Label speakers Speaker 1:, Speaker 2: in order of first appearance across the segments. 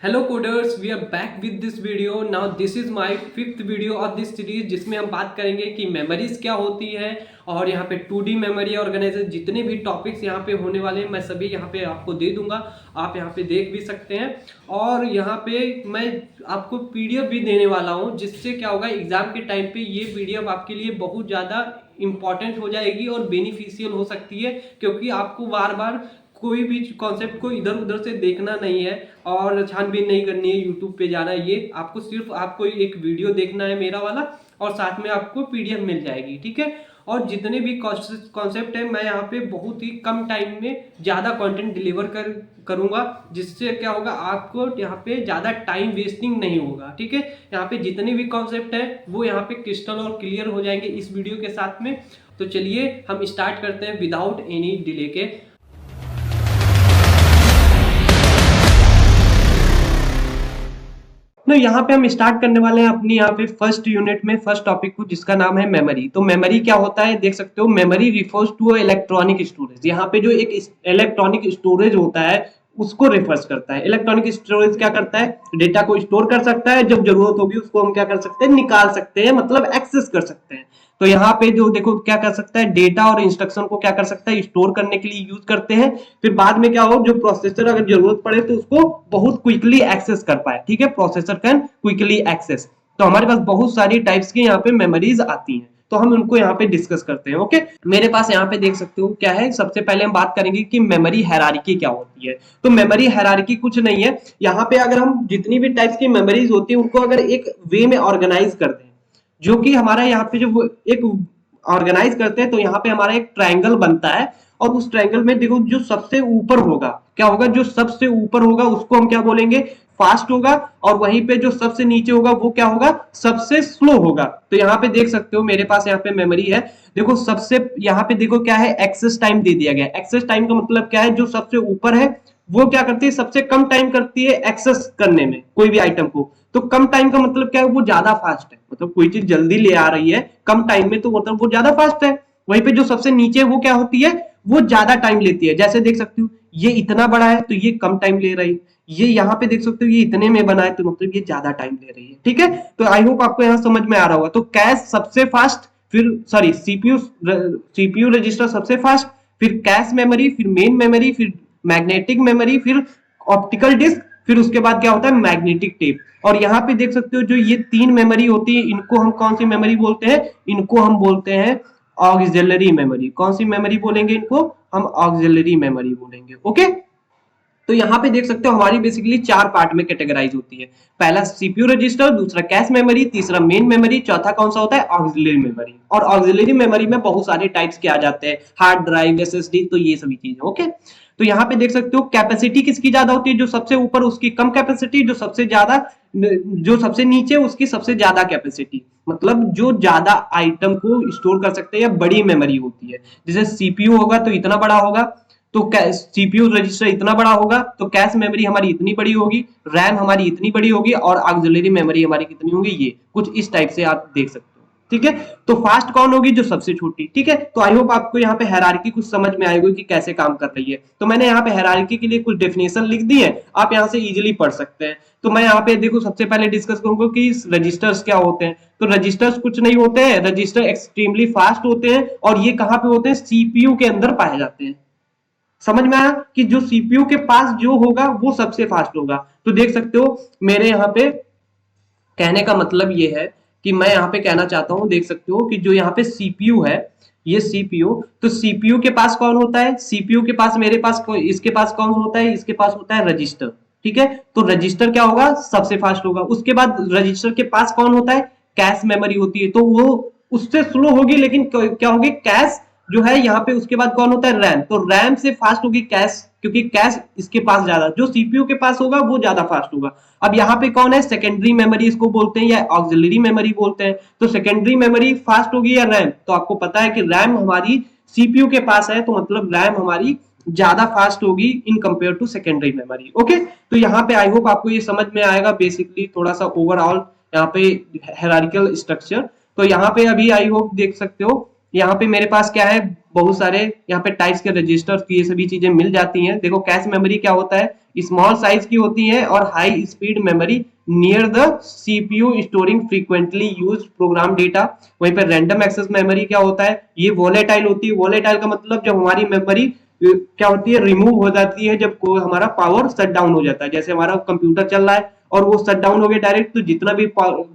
Speaker 1: Hello coders, we are back with this video. Now this is my fifth video of this series, जिसमें हम बात करेंगे कि memories क्या होती है और यहाँ पे 2D मेमोरी ऑर्गेनाइजर जितने भी टॉपिक्स यहाँ पे होने वाले हैं मैं सभी यहाँ पे आपको दे दूंगा। आप यहाँ पे देख भी सकते हैं और यहाँ पे मैं आपको पीडीएफ भी देने वाला हूँ, जिससे क्या होगा एग्जाम के टाइम पे ये पीडीएफ आपके लिए बहुत ज़्यादा इंपॉर्टेंट हो जाएगी और बेनिफिशियल हो सकती है, क्योंकि आपको बार बार कोई भी कॉन्सेप्ट को इधर उधर से देखना नहीं है और छानबीन नहीं करनी है, यूट्यूब पे जाना है। ये आपको सिर्फ आपको एक वीडियो देखना है मेरा वाला, और साथ में आपको पीडीएफ मिल जाएगी, ठीक है। और जितने भी कॉन्सेप्ट है मैं यहाँ पे बहुत ही कम टाइम में ज़्यादा कंटेंट डिलीवर करूँगा, जिससे क्या होगा आपको यहाँ पे ज़्यादा टाइम वेस्टिंग नहीं होगा, ठीक है। यहाँ पे जितने भी कॉन्सेप्ट है वो यहाँ पे क्रिस्टल और क्लियर हो जाएंगे इस वीडियो के साथ में। तो चलिए हम स्टार्ट करते हैं विदाउट एनी डिले के। तो यहाँ पे हम स्टार्ट करने वाले हैं अपनी यहाँ पे फर्स्ट यूनिट में फर्स्ट टॉपिक को, जिसका नाम है मेमोरी। तो मेमोरी क्या होता है देख सकते हो। Memory refers to electronic storage. यहाँ पे जो एक इलेक्ट्रॉनिक स्टोरेज होता है उसको रेफर्स करता है। इलेक्ट्रॉनिक स्टोरेज क्या करता है, डेटा को स्टोर कर सकता है, जब जरूरत होगी उसको हम क्या कर सकते हैं, निकाल सकते हैं, मतलब एक्सेस कर सकते हैं। तो यहाँ पे जो देखो क्या कर सकता है, डेटा और इंस्ट्रक्शन को क्या कर सकता है, स्टोर करने के लिए यूज करते हैं। फिर बाद में क्या हो, जो प्रोसेसर अगर जरूरत पड़े तो उसको बहुत क्विकली एक्सेस कर पाए, ठीक है। Processor can quickly access. तो हमारे पास बहुत सारी टाइप्स की यहाँ पे मेमोरीज आती हैं, तो हम उनको यहाँ पे डिस्कस करते हैं। ओके, मेरे पास यहाँ पे देख सकते हो क्या है। सबसे पहले हम बात करेंगे कि मेमोरी हायरार्की क्या होती है। तो मेमोरी हायरार्की कुछ नहीं है। यहाँ पे अगर हम जितनी भी टाइप्स की मेमोरीज होती है उनको अगर एक वे में ऑर्गेनाइज कर दें, जो कि हमारा यहाँ पे जो एक ऑर्गेनाइज करते हैं, तो यहाँ पे हमारा एक ट्रायंगल बनता है। और उस ट्रायंगल में देखो जो सबसे ऊपर होगा क्या होगा, जो सबसे ऊपर होगा उसको हम क्या बोलेंगे, फास्ट होगा। और वहीं पे जो सबसे नीचे होगा वो क्या होगा, सबसे स्लो होगा। तो यहाँ पे देख सकते हो मेरे पास यहाँ पे मेमोरी है। देखो सबसे यहाँ पे देखो क्या है, एक्सेस टाइम दे दिया गया। एक्सेस टाइम का मतलब क्या है, जो सबसे ऊपर है वो क्या करती है, सबसे कम टाइम करती है एक्सेस करने में कोई भी आइटम को। तो कम टाइम का मतलब क्या है, वो ज्यादा फास्ट है। मतलब कोई चीज जल्दी ले आ रही है कम टाइम में, तो मतलब वो ज्यादा फास्ट है। वहीं पे जो सबसे नीचे वो क्या होती है, वो ज्यादा टाइम लेती है। जैसे देख सकते हो ये इतना बड़ा है तो ये कम टाइम ले रही है, ये यहाँ पे देख सकते हो ये इतने में बना है तो मतलब ये ज्यादा टाइम ले रही है, ठीक है। तो आई होप आपको यहाँ समझ में आ रहा होगा। तो कैश सबसे फास्ट, फिर सॉरी सीपीयू रजिस्टर सबसे फास्ट, फिर कैश मेमोरी, फिर मेन मेमोरी, फिर मैग्नेटिक मेमोरी, फिर ऑप्टिकल डिस्क, फिर उसके बाद क्या होता है मैग्नेटिक टेप। और यहाँ पे देख सकते हो जो ये तीन मेमोरी होती है इनको हम कौन सी मेमोरी बोलते हैं, इनको हम बोलते हैं ऑक्सिलरी मेमोरी। कौन सी मेमोरी बोलेंगे इनको, हम ऑक्सिलरी मेमोरी बोलेंगे। ओके, तो यहाँ पे देख सकते हो हमारी बेसिकली चार पार्ट में कैटेगराइज होती है। पहला सीपीयू रजिस्टर, दूसरा कैश मेमोरी, तीसरा मेन मेमोरी, चौथा कौन सा होता है, ऑक्सिलरी मेमोरी। और ऑक्सिलरी मेमोरी में बहुत सारे टाइप्स के आ जाते हैं, हार्ड ड्राइव, एसएसडी, तो ये सभी चीजें। ओके, तो यहाँ पे देख सकते हो कैपेसिटी किसकी ज्यादा होती है, जो सबसे ऊपर उसकी कम कैपेसिटी, जो सबसे ज्यादा, जो सबसे नीचे उसकी सबसे ज्यादा कैपेसिटी। मतलब जो ज्यादा आइटम को स्टोर कर सकते हैं या बड़ी मेमोरी होती है। जैसे सीपीयू होगा तो इतना बड़ा होगा, तो सीपीयू रजिस्टर इतना बड़ा होगा, तो कैश मेमोरी हमारी इतनी बड़ी होगी, रैम हमारी इतनी बड़ी होगी, और ऑक्सिलरी मेमोरी हमारी कितनी होगी, ये कुछ इस टाइप से आप देख सकते हो, ठीक है। तो फास्ट कौन होगी, जो सबसे छोटी, ठीक है। तो आई होप आपको यहाँ पे हायरार्की कुछ समझ में आएगी कि कैसे काम कर रही है। तो मैंने यहाँ पे हायरार्की के लिए कुछ डेफिनेशन लिख दी है, आप यहाँ से इजिली पढ़ सकते हैं। तो मैं यहाँ पे देखो सबसे पहले डिस्कस करूंगा कि रजिस्टर्स क्या होते हैं। तो रजिस्टर्स कुछ नहीं होते हैं, रजिस्टर एक्सट्रीमली फास्ट होते हैं, और ये कहाँ पे होते हैं, सीपीयू के अंदर पाए जाते हैं। समझ में आया कि जो सीपीयू के पास जो होगा वो सबसे फास्ट होगा। तो देख सकते हो मेरे यहाँ पे कहने का मतलब ये है कि मैं यहाँ पे कहना चाहता हूँ, देख सकते हो कि जो यहाँ पे सीपीयू है, ये सीपीयू, तो सीपीयू के पास कौन होता है, सीपीयू के पास, मेरे पास, इसके पास कौन होता है, इसके पास होता है रजिस्टर, ठीक है। तो रजिस्टर क्या होगा, सबसे फास्ट होगा। उसके बाद रजिस्टर के पास कौन होता है, कैश मेमोरी होती है, तो वो उससे स्लो होगी, लेकिन क्या होगी, कैश जो है यहाँ पे। उसके बाद कौन होता है, रैम, तो रैम से फास्ट होगी कैश, क्योंकि कैश इसके पास ज्यादा, जो सीपीयू के पास होगा वो ज्यादा फास्ट होगा। अब यहाँ पे कौन है, सेकेंडरी मेमोरी इसको बोलते हैं या ऑक्सिलरी मेमोरी बोलते हैं। तो सेकेंडरी मेमोरी फास्ट होगी या रैम, तो आपको पता है कि रैम हमारी सीपीयू के पास है, तो मतलब रैम हमारी ज्यादा फास्ट होगी in compare to secondary memory. Okay, तो यहाँ पे आई होप आपको ये समझ में आएगा बेसिकली थोड़ा सा ओवरऑल यहाँ पे हायरार्किकल स्ट्रक्चर। तो यहाँ पे अभी आई होप देख सकते हो यहाँ पे मेरे पास क्या है, बहुत सारे यहाँ पे टाइप्स के रजिस्टर्स की ये सभी चीजें मिल जाती हैं। देखो कैश मेमोरी क्या होता है, स्मॉल साइज की होती है और high speed memory near the CPU storing frequently use program data. वहीं पे रैंडम एक्सेस मेमोरी क्या होता है, ये वोलेटाइल होती है। वोलेटाइल का मतलब जब हमारी मेमोरी क्या होती है, रिमूव हो जाती है जब कोई हमारा पावर शट डाउन हो जाता है। जैसे हमारा कंप्यूटर चल रहा है और वो शट डाउन हो गया डायरेक्ट, तो जितना भी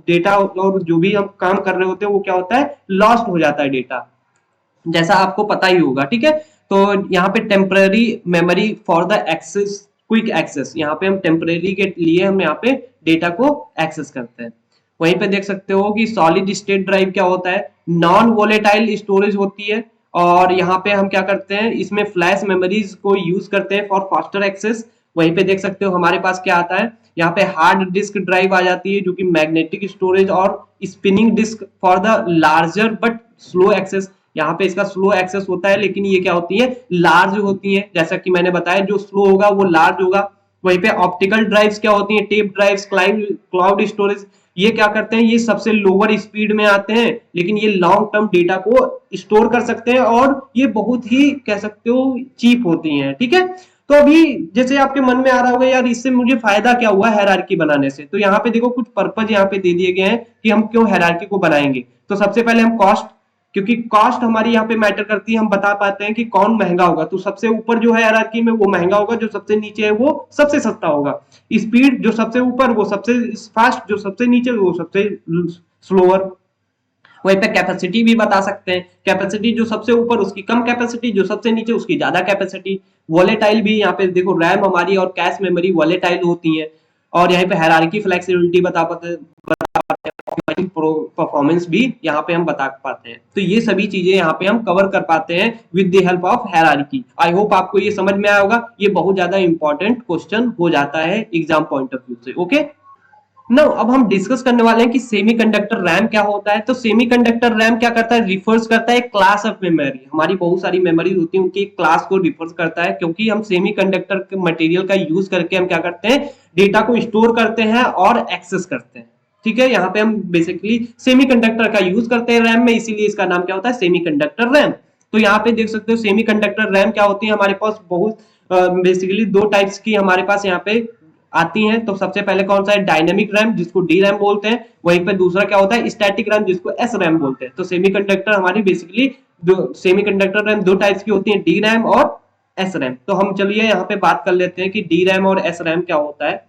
Speaker 1: डेटा और जो भी हम काम कर रहे होते हैं वो क्या होता है, लॉस्ट हो जाता है डेटा, जैसा आपको पता ही होगा। ठीक है, तो यहाँ पे temporary memory for the access, quick access, यहाँ पे हम टेम्पररी के लिए हम यहाँ पे डेटा को एक्सेस करते हैं। वहीं पे देख सकते हो कि सॉलिड स्टेट ड्राइव क्या होता है, नॉन वोलेटाइल स्टोरेज होती है। और यहाँ पे हम क्या करते हैं, इसमें फ्लैश मेमोरीज को यूज करते हैं फॉर फास्टर एक्सेस। वहीं पे देख सकते हो हमारे पास क्या आता है, यहाँ पे हार्ड डिस्क ड्राइव आ जाती है जो कि मैग्नेटिक स्टोरेज, और spinning disk for the larger but slow access. यहाँ पे इसका स्लो एक्सेस होता है, लेकिन ये क्या होती है, लार्ज होती है। जैसा कि मैंने बताया, जो स्लो होगा वो लार्ज होगा। वहीं पे ऑप्टिकल ड्राइव्स क्या होती हैं, टेप ड्राइव्स, क्लाउड स्टोरेज, ये क्या करते हैं, ये सबसे लोअर स्पीड में आते हैं, लेकिन ये लॉन्ग टर्म डेटा को स्टोर कर सकते हैं और ये बहुत ही कह सकते हो चीप होती हैं। ठीक है, तो अभी जैसे आपके मन में आ रहा होगा यार इससे मुझे फायदा क्या हुआ हायरार्की बनाने से, तो यहाँ पे देखो कुछ पर्पज यहाँ पे दे दिए गए हैं कि हम क्यों हायरार्की को बनाएंगे। तो सबसे पहले हम कॉस्ट, क्योंकि कॉस्ट हमारी यहाँ पे मैटर करती है, हम बता पाते हैं कि कौन महंगा होगा। तो सबसे ऊपर जो है हायरार्की में वो महंगा होगा, जो सबसे नीचे है वो सबसे सस्ता होगा। स्पीड जो सबसे ऊपर वो सबसे फास्ट, जो सबसे नीचे वो सबसे स्लोअर। वहीं पे कैपेसिटी भी बता सकते हैं, कैपेसिटी जो सबसे ऊपर उसकी कम कैपेसिटी, जो सबसे नीचे उसकी ज्यादा कैपेसिटी। वॉलेटाइल भी यहाँ पे देखो, रैम हमारी और कैश मेमोरी वॉलेटाइल होती है। और यहाँ पे हायरार्की फ्लेक्सिबिलिटी बता पाते, परफॉर्मेंस भी यहाँ पे हम बता पाते हैं। तो ये सभी चीजें यहाँ पे हम कवर कर पाते हैं with the help of hierarchy. I hope आपको ये समझ में आया होगा, ये बहुत ज्यादा इंपॉर्टेंट क्वेश्चन हो जाता है एग्जाम पॉइंट ऑफ व्यू से। ओके, नाउ अब हम डिस्कस करने वाले हैं कि सेमीकंडक्टर रैम क्या होता है। तो सेमीकंडक्टर रैम क्या करता है, रिफर्स करता है क्लास ऑफ मेमोरी। हमारी बहुत सारी मेमोरी होती है, उनकी क्लास को रिफर्स करता है, क्योंकि हम सेमीकंडक्टर के मटेरियल का यूज करके हम क्या करते हैं, डेटा को स्टोर करते हैं और एक्सेस करते हैं। ठीक है, यहाँ पे हम बेसिकली सेमीकंडक्टर का यूज करते हैं रैम में, इसीलिए इसका नाम क्या होता है, सेमीकंडक्टर रैम। तो यहाँ पे देख सकते हो सेमीकंडक्टर रैम क्या होती है, हमारे पास बहुत बेसिकली दो टाइप्स की हमारे पास यहाँ पे आती हैं। तो सबसे पहले कौन सा है, डायनेमिक रैम जिसको डी रैम बोलते हैं। वहीं पे दूसरा क्या होता है, स्टैटिक रैम जिसको एस रैम बोलते हैं। तो सेमीकंडक्टर हमारी बेसिकली दो सेमीकंडक्टर रैम दो टाइप्स की होती है, डी रैम और एस रैम। तो हम चलिए यहाँ पे बात कर लेते हैं कि डी रैम और एस रैम क्या होता है।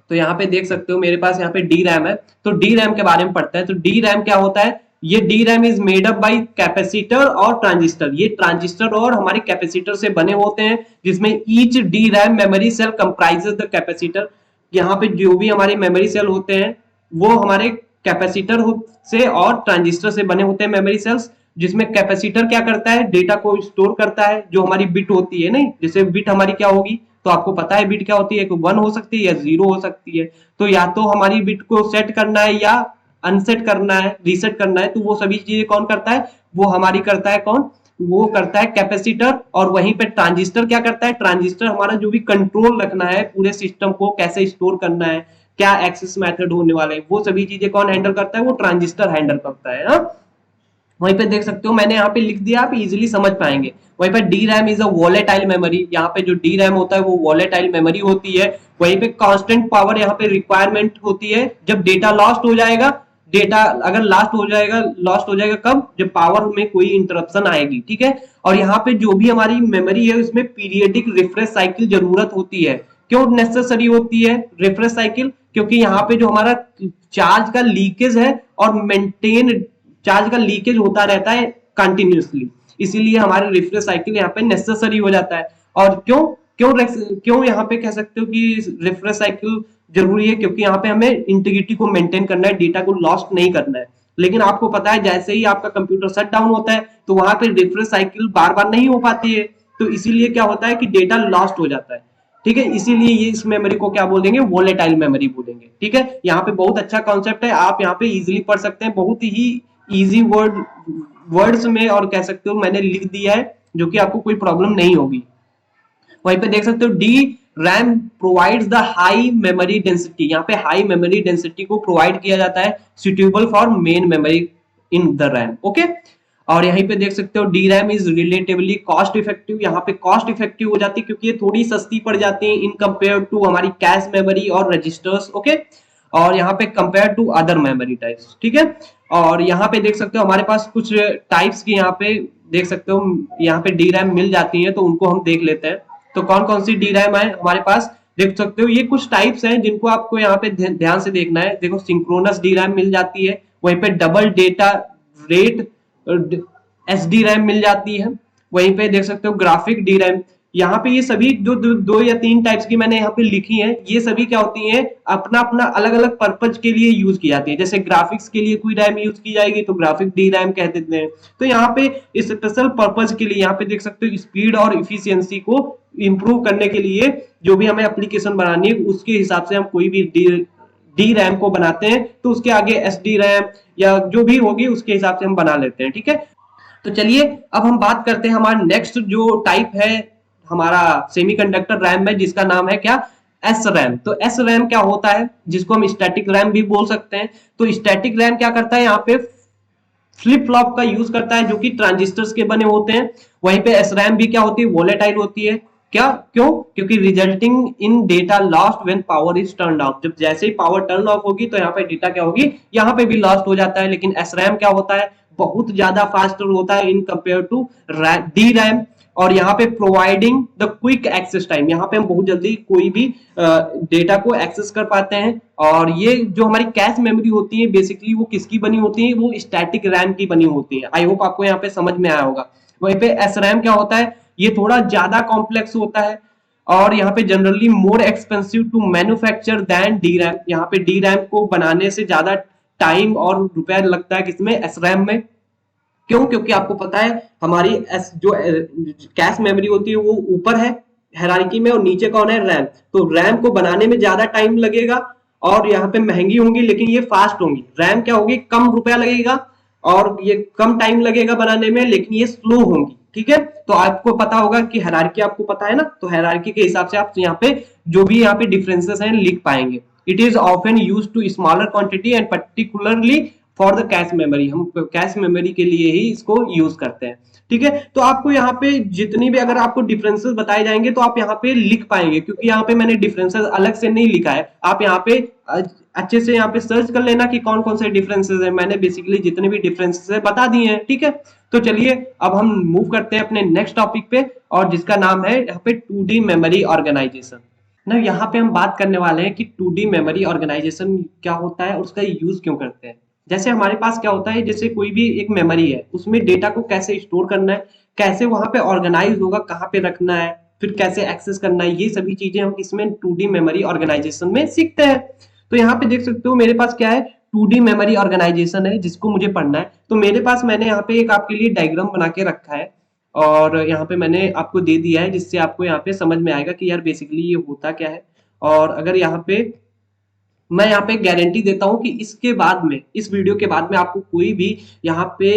Speaker 1: तो यहाँ पे देख सकते हो मेरे पास यहाँ पे डी रैम है, तो डी रैम के बारे में पढ़ते हैं। तो डी रैम क्या होता है, ये D RAM is made up by capacitor और ट्रांजिस्टर। ये ट्रांजिस्टर और हमारे कैपेसिटर से बने होते हैं, जिसमें each D RAM memory cell comprises the capacitor. यहाँ पे जो भी हमारे मेमोरी सेल होते हैं वो हमारे कैपेसिटर से और ट्रांजिस्टर से बने होते हैं मेमोरी सेल्स। जिसमें कैपेसिटर क्या करता है, डेटा को स्टोर करता है, जो हमारी बिट होती है, नहीं जैसे बिट हमारी क्या होगी, तो आपको पता है बिट क्या होती है, वन हो सकती है या जीरो हो सकती है। तो या तो हमारी बिट को सेट करना है या अनसेट करना है, रीसेट करना है, तो वो सभी चीजें कौन करता है, वो हमारी करता है कौन, वो करता है कैपेसिटर। और वहीं पे ट्रांजिस्टर क्या करता है, ट्रांजिस्टर हमारा जो भी कंट्रोल रखना है पूरे सिस्टम को, कैसे स्टोर करना है, क्या एक्सेस मेथड होने वाले हैं, वो सभी चीजें कौन हैंडल करता है, वो ट्रांजिस्टर हैंडल करता है ना। वहीं पे देख सकते हो मैंने यहाँ पे लिख दिया, आप इजीली समझ पाएंगे। वहीं पे D RAM is a volatile memory, यहाँ पे जो डी रैम होता है वो वॉलेटाइल मेमोरी होती है। वहीं पे कांस्टेंट पावर यहाँ पे रिक्वायरमेंट होती है जब डेटा लॉस्ट हो जाएगा। डेटा अगर लॉस्ट हो जाएगा कब, जब पावर में कोई इंटरप्शन आएगी। ठीक है, और यहाँ पे जो भी हमारी मेमोरी है उसमें पीरियडिक रिफ्रेश साइकिल जरूरत होती है। क्यों नेसेसरी होती है रिफ्रेश साइकिल, क्योंकि यहाँ पे जो हमारा चार्ज का लीकेज है और मेंटेन चार्ज का लीकेज होता रहता है कंटिन्यूसली, इसीलिए हमारे रिफ्रेश साइकिल यहाँ पे नेसेसरी हो जाता है। और क्यों क्यों क्यों यहाँ पे कह सकते हो कि रिफ्रेश साइकिल जरूरी है, क्योंकि यहाँ पे हमें इंटीग्रिटी को मेंटेन करना है, डेटा को लॉस्ट नहीं करना है। लेकिन आपको पता है जैसे ही आपका कंप्यूटर शट डाउन होता है तो वहां पे रिफ्रेश साइकिल बार बार नहीं हो पाती है, तो इसीलिए क्या होता है कि डेटा लॉस्ट हो जाता है। ठीक है, इसीलिए ये इस मेमोरी को क्या बोल देंगे, वोलेटाइल मेमोरी बोलेंगे। ठीक है, यहाँ पे बहुत अच्छा कॉन्सेप्ट है, आप यहाँ पे इजीली पढ़ सकते हैं, बहुत ही इजी वर्ड्स में, और कह सकते हो मैंने लिख दिया है जो कि आपको कोई प्रॉब्लम नहीं होगी। वहीं पे देख सकते हो D RAM provides the high memory density, यहाँ पे हाई मेमोरी डेंसिटी को प्रोवाइड किया जाता है, suitable for main memory in the RAM. Okay, और यहीं पे देख सकते हो D RAM is relatively cost effective, यहाँ पे कॉस्ट इफेक्टिव हो जाती है क्योंकि ये थोड़ी सस्ती पड़ जाती है इन कंपेयर टू हमारी कैश मेमोरी और रजिस्टर्स। ओके, और यहाँ पे compare to other memory types, ठीक है। और यहाँ पे देख सकते हो हमारे पास कुछ टाइप्स की यहाँ पे देख सकते हो यहाँ पे डी रैम मिल जाती है, तो उनको हम देख लेते हैं। तो कौन कौन सी डी रैम है हमारे पास, देख सकते हो ये कुछ टाइप्स हैं जिनको आपको यहाँ पे ध्यान से देखना है। देखो सिंक्रोनस डी रैम मिल जाती है, वहीं पे double data rate S D RAM मिल जाती है, वहीं पे देख सकते हो ग्राफिक डी रैम। यहाँ पे ये सभी जो दो या तीन टाइप्स की मैंने यहाँ पे लिखी है, ये सभी क्या होती हैं, अपना अपना अलग अलग पर्पज के लिए यूज की जाती है। जैसे ग्राफिक्स के लिए कोई रैम यूज की जाएगी तो ग्राफिक डी रैम कह देते हैं। तो यहाँ पे स्पेशल पर्पज के लिए यहाँ पे देख सकते हो स्पीड और इफिशियंसी को इंप्रूव करने के लिए जो भी हमें एप्लीकेशन बनानी है उसके हिसाब से हम कोई भी डी रैम को बनाते हैं, तो उसके आगे एस डी रैम या जो भी होगी उसके हिसाब से हम बना लेते हैं, ठीक है। तो चलिए अब हम बात करते हैं हमारा नेक्स्ट जो टाइप है हमारा सेमीकंडक्टर रैम में, जिसका नाम है क्या, एस रैम। तो एस रैम क्या होता है, जिसको हम स्टैटिक रैम भी बोल सकते हैं। तो स्टैटिक रैम क्या करता है, यहाँ पे फ्लिप फ्लॉप का यूज करता है जो कि ट्रांजिस्टर्स के बने होते हैं। वहीं पे एस रैम भी क्या होती है, वोलेटाइल होती है। क्या, क्यों, क्योंकि resulting in data lost when power is turn off, जब जैसे ही पावर टर्न ऑफ होगी तो यहाँ पे डेटा क्या होगी, यहाँ पे भी लॉस्ट हो जाता है। लेकिन एस रैम क्या होता है, बहुत ज्यादा फास्टर होता है in compare to D RAM. और यहाँ पे providing the quick access time, यहाँ पे हम बहुत जल्दी कोई भी डेटा को एक्सेस कर पाते हैं। और ये जो हमारी कैश मेमोरी होती है बेसिकली वो किसकी बनी होती है, वो स्टैटिक रैम की बनी होती है। आई होप आपको यहाँ पे समझ में आया होगा। वहीं पे एस रैम क्या होता है, ये थोड़ा ज्यादा कॉम्प्लेक्स होता है और यहाँ पे generally more expensive to manufacture than D RAM. यहाँ पे डी रैम को बनाने से ज्यादा टाइम और रुपया लगता है किसमें, एस रैम में। क्यों, क्योंकि आपको पता है हमारी जो कैश मेमोरी होती है वो ऊपर है हायरार्की में और नीचे कौन है, रैम। तो रैम को बनाने में ज्यादा टाइम लगेगा और यहाँ पे महंगी होंगी, लेकिन ये फास्ट होंगी। रैम क्या होगी, कम रुपया लगेगा और ये कम टाइम लगेगा बनाने में, लेकिन ये स्लो होंगी, ठीक है। तो आपको पता होगा कि हायरार्की आपको पता है ना, तो हायरार्की के हिसाब से आप यहाँ पे जो भी यहाँ पे डिफरेंसेस हैं लिख पाएंगे। It is often use to smaller quantity and particularly for the cache memory, हम कैश मेमोरी के लिए ही इसको यूज करते हैं, ठीक है। तो आपको यहाँ पे जितनी भी अगर आपको डिफरेंसेस बताए जाएंगे तो आप यहाँ पे लिख पाएंगे, क्योंकि यहाँ पे मैंने डिफरेंसेस अलग से नहीं लिखा है। आप यहाँ पे अच्छे से यहाँ पे सर्च कर लेना कि कौन कौन से डिफरेंसेस है, मैंने बेसिकली जितने भी डिफरेंसेस है बता दिए हैं, ठीक है। तो चलिए अब हम मूव करते हैं अपने नेक्स्ट टॉपिक पे, और जिसका नाम है यहाँ पे 2D मेमोरी ऑर्गेनाइजेशन ना। यहाँ पे हम बात करने वाले हैं कि 2D मेमोरी ऑर्गेनाइजेशन क्या होता है और उसका यूज क्यों करते हैं। जैसे हमारे पास क्या होता है, जैसे कोई भी एक मेमोरी है उसमें डेटा को कैसे स्टोर करना है, कैसे वहां पे ऑर्गेनाइज होगा, कहाँ पे रखना है, फिर कैसे एक्सेस करना है, ये सभी चीजें हम इसमें 2D मेमोरी ऑर्गेनाइजेशन में सीखते हैं। तो यहाँ पे देख सकते हो मेरे पास क्या है, 2D मेमोरी ऑर्गेनाइजेशन है जिसको मुझे पढ़ना है। तो मेरे पास मैंने यहाँ पे एक आपके लिए डायग्राम बना के रखा है और यहाँ पे मैंने आपको दे दिया है, जिससे आपको यहाँ पे समझ में आएगा कि यार बेसिकली ये होता क्या है। और अगर यहाँ पे मैं यहाँ पे गारंटी देता हूं कि इसके बाद में, इस वीडियो के बाद में आपको कोई भी यहाँ पे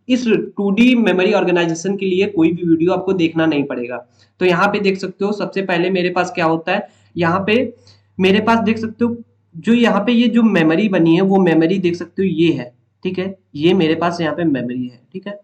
Speaker 1: इस 2D मेमोरी ऑर्गेनाइजेशन के लिए कोई भी वीडियो आपको देखना नहीं पड़ेगा। तो यहाँ पे देख सकते हो सबसे पहले मेरे पास क्या होता है, यहाँ पे मेरे पास देख सकते हो जो यहाँ पे ये जो मेमोरी बनी है वो मेमोरी देख सकते हो ये है, ठीक है। ये मेरे पास यहाँ पे मेमोरी है, ठीक है।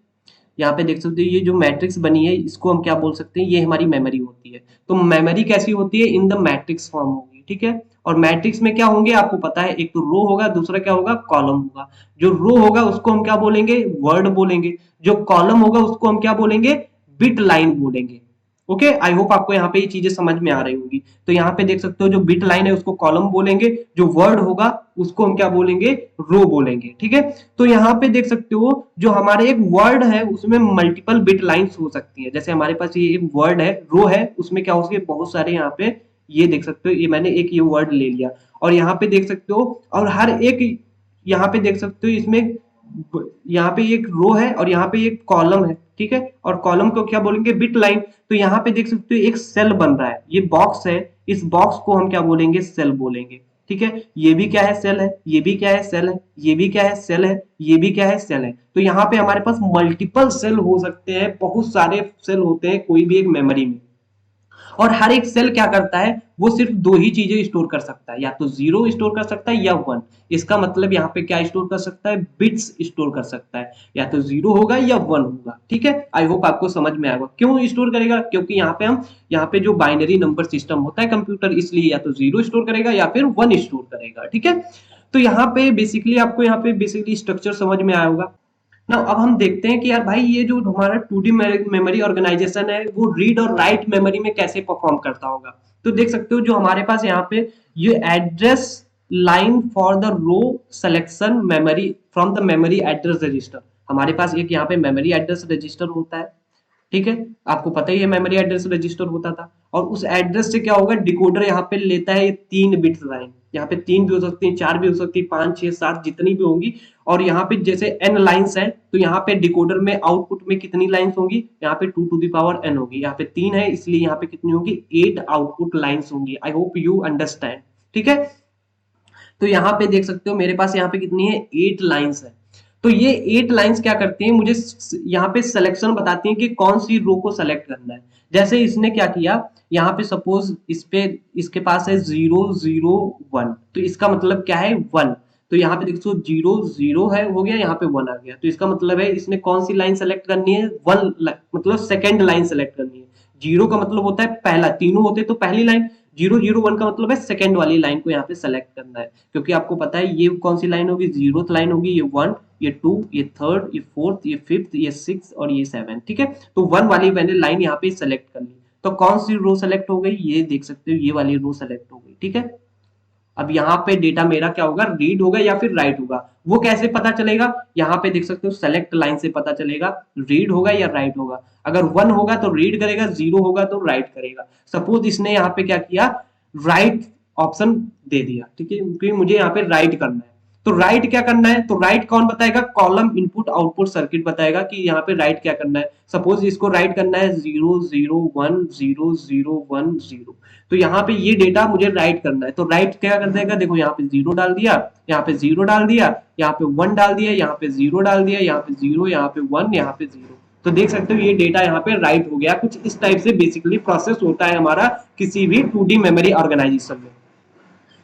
Speaker 1: यहाँ पे देख सकते हो ये जो मैट्रिक्स बनी है इसको हम क्या बोल सकते हैं, ये हमारी मेमोरी होती है। तो मेमोरी कैसी होती है, इन द मैट्रिक्स फॉर्म होगी, ठीक है। और मैट्रिक्स में क्या होंगे आपको पता है, एक तो रो होगा, दूसरा क्या होगा, कॉलम होगा। जो रो होगा उसको हम क्या बोलेंगे, वर्ड बोलेंगे। जो कॉलम होगा उसको हम क्या बोलेंगे, बिट लाइन बोलेंगे। ओके, आई होप आपको यहाँ पे ये चीजें समझ में आ रही होगी। तो यहाँ पे देख सकते हो जो बिट लाइन है उसको कॉलम बोलेंगे, जो वर्ड होगा उसको हम क्या बोलेंगे, रो बोलेंगे, ठीक है। तो यहाँ पे देख सकते हो जो हमारे एक वर्ड है उसमें मल्टीपल बिट लाइंस हो सकती है। जैसे हमारे पास ये एक वर्ड है, रो है, उसमें क्या हो सकती है, बहुत सारे यहाँ पे ये देख सकते हो, ये मैंने एक ये वर्ड ले लिया और यहाँ पे देख सकते हो, और हर एक यहाँ पे देख सकते हो इसमें यहाँ पे एक रो है और यहाँ पे एक कॉलम है, ठीक है। और कॉलम को क्या बोलेंगे, बिट लाइन। तो यहाँ पे देख सकते हो एक सेल बन रहा है, ये बॉक्स है, इस बॉक्स को हम क्या बोलेंगे, सेल बोलेंगे, ठीक है। ये भी क्या है, सेल है, ये भी क्या है, सेल है, ये भी क्या है, सेल है, ये भी क्या है, सेल है। तो यहाँ पे हमारे पास मल्टीपल सेल हो सकते हैं, बहुत सारे सेल होते हैं कोई भी एक मेमोरी में। और हर एक सेल क्या करता है, वो सिर्फ दो ही चीजें स्टोर कर सकता है, या तो जीरो स्टोर कर सकता है या वन। इसका मतलब यहाँ पे क्या स्टोर कर सकता है, बिट्स स्टोर कर सकता है, या तो जीरो होगा या वन होगा। ठीक है, आई होप आपको समझ में आएगा क्यों स्टोर करेगा, क्योंकि यहाँ पे हम यहाँ पे जो बाइनरी नंबर सिस्टम होता है कंप्यूटर, इसलिए या तो जीरो स्टोर करेगा या फिर वन स्टोर करेगा। ठीक है, तो यहाँ पे बेसिकली आपको यहाँ पे बेसिकली स्ट्रक्चर समझ में आया होगा ना। अब हम देखते हैं कि यार भाई ये जो हमारा 2D मेमोरी ऑर्गेनाइजेशन है वो रीड और राइट मेमोरी में कैसे परफॉर्म करता होगा। तो देख सकते हो जो हमारे पास यहाँ पे ये address line for the row selection memory from the memory address register, हमारे पास एक यहाँ पे मेमोरी एड्रेस रजिस्टर होता है। ठीक है, आपको पता ही है मेमोरी एड्रेस रजिस्टर होता था, और उस एड्रेस से क्या होगा, डिकोडर यहाँ पे लेता है 3 बिट्स लाइन, यहाँ पे 3 भी हो सकती है, 4 भी हो सकती है, 5 6 7 जितनी भी होंगी। और यहाँ पे जैसे n लाइंस है तो यहाँ पे डिकोडर में आउटपुट में कितनी लाइंस होंगी, यहाँ पे 2 to the power n होगी, यहाँ पे 3 है इसलिए यहाँ पे कितनी होगी, 8 आउटपुट लाइंस होंगी। I hope you understand. ठीक है, तो यहाँ पे देख सकते हो मेरे पास यहाँ पे कितनी है, 8 लाइंस है। तो ये 8 लाइंस क्या करती हैं, मुझे यहाँ पे सिलेक्शन बताती हैं कि कौन सी रो को सेलेक्ट करना है। जैसे इसने क्या किया, यहाँ पे सपोज इस पे इसके पास है 0 0 1, तो इसका मतलब क्या है, 1। तो यहाँ पे देखो 0 0 है हो गया, यहाँ पे 1 आ गया, तो इसका मतलब है इसने कौन सी लाइन सेलेक्ट करनी है, वन, मतलब सेकेंड लाइन सेलेक्ट करनी है। जीरो का मतलब होता है पहला, तीनों होते तो पहली लाइन, 0 0 1 का मतलब है सेकंड वाली लाइन को यहाँ पे सेलेक्ट करना है, क्योंकि आपको पता है ये कौन सी लाइन होगी, जीरोथ लाइन होगी, ये 1, ये 2, ये थर्ड, ये फोर्थ, ये फिफ्थ, ये सिक्स और ये 7। ठीक है, तो 1 वाली मैंने लाइन यहाँ पे सेलेक्ट कर ली, तो कौन सी रो सेलेक्ट हो गई, ये देख सकते हो ये वाली रो सेलेक्ट हो गई। ठीक है, अब यहाँ पे डेटा मेरा क्या होगा, रीड होगा या फिर राइट होगा, वो कैसे पता चलेगा, यहाँ पे देख सकते हो सेलेक्ट लाइन से पता चलेगा रीड होगा या राइट होगा। अगर 1 होगा तो रीड करेगा, 0 होगा तो राइट करेगा। सपोज इसने यहाँ पे क्या किया, राइट ऑप्शन दे दिया, ठीक है, क्योंकि मुझे यहाँ पे राइट करना है। तो राइट क्या करना है, तो राइट कौन बताएगा, कॉलम इनपुट आउटपुट सर्किट बताएगा कि यहाँ पे राइट क्या करना है। सपोज इसको राइट करना है 0 0 1 0 0 1 0, तो यहाँ पे ये डेटा मुझे राइट करना है, तो राइट क्या कर देगा, देखो यहाँ पे 0 डाल दिया, यहाँ पे 0 डाल दिया, यहाँ पे 1 डाल दिया, यहाँ पे 0 डाल दिया, यहाँ पे 0, यहाँ पे 1, यहाँ पे 0। तो देख सकते हो ये डेटा यहाँ पे राइट हो गया। कुछ इस टाइप से बेसिकली प्रोसेस होता है हमारा किसी भी 2D मेमोरी ऑर्गेनाइजेशन में।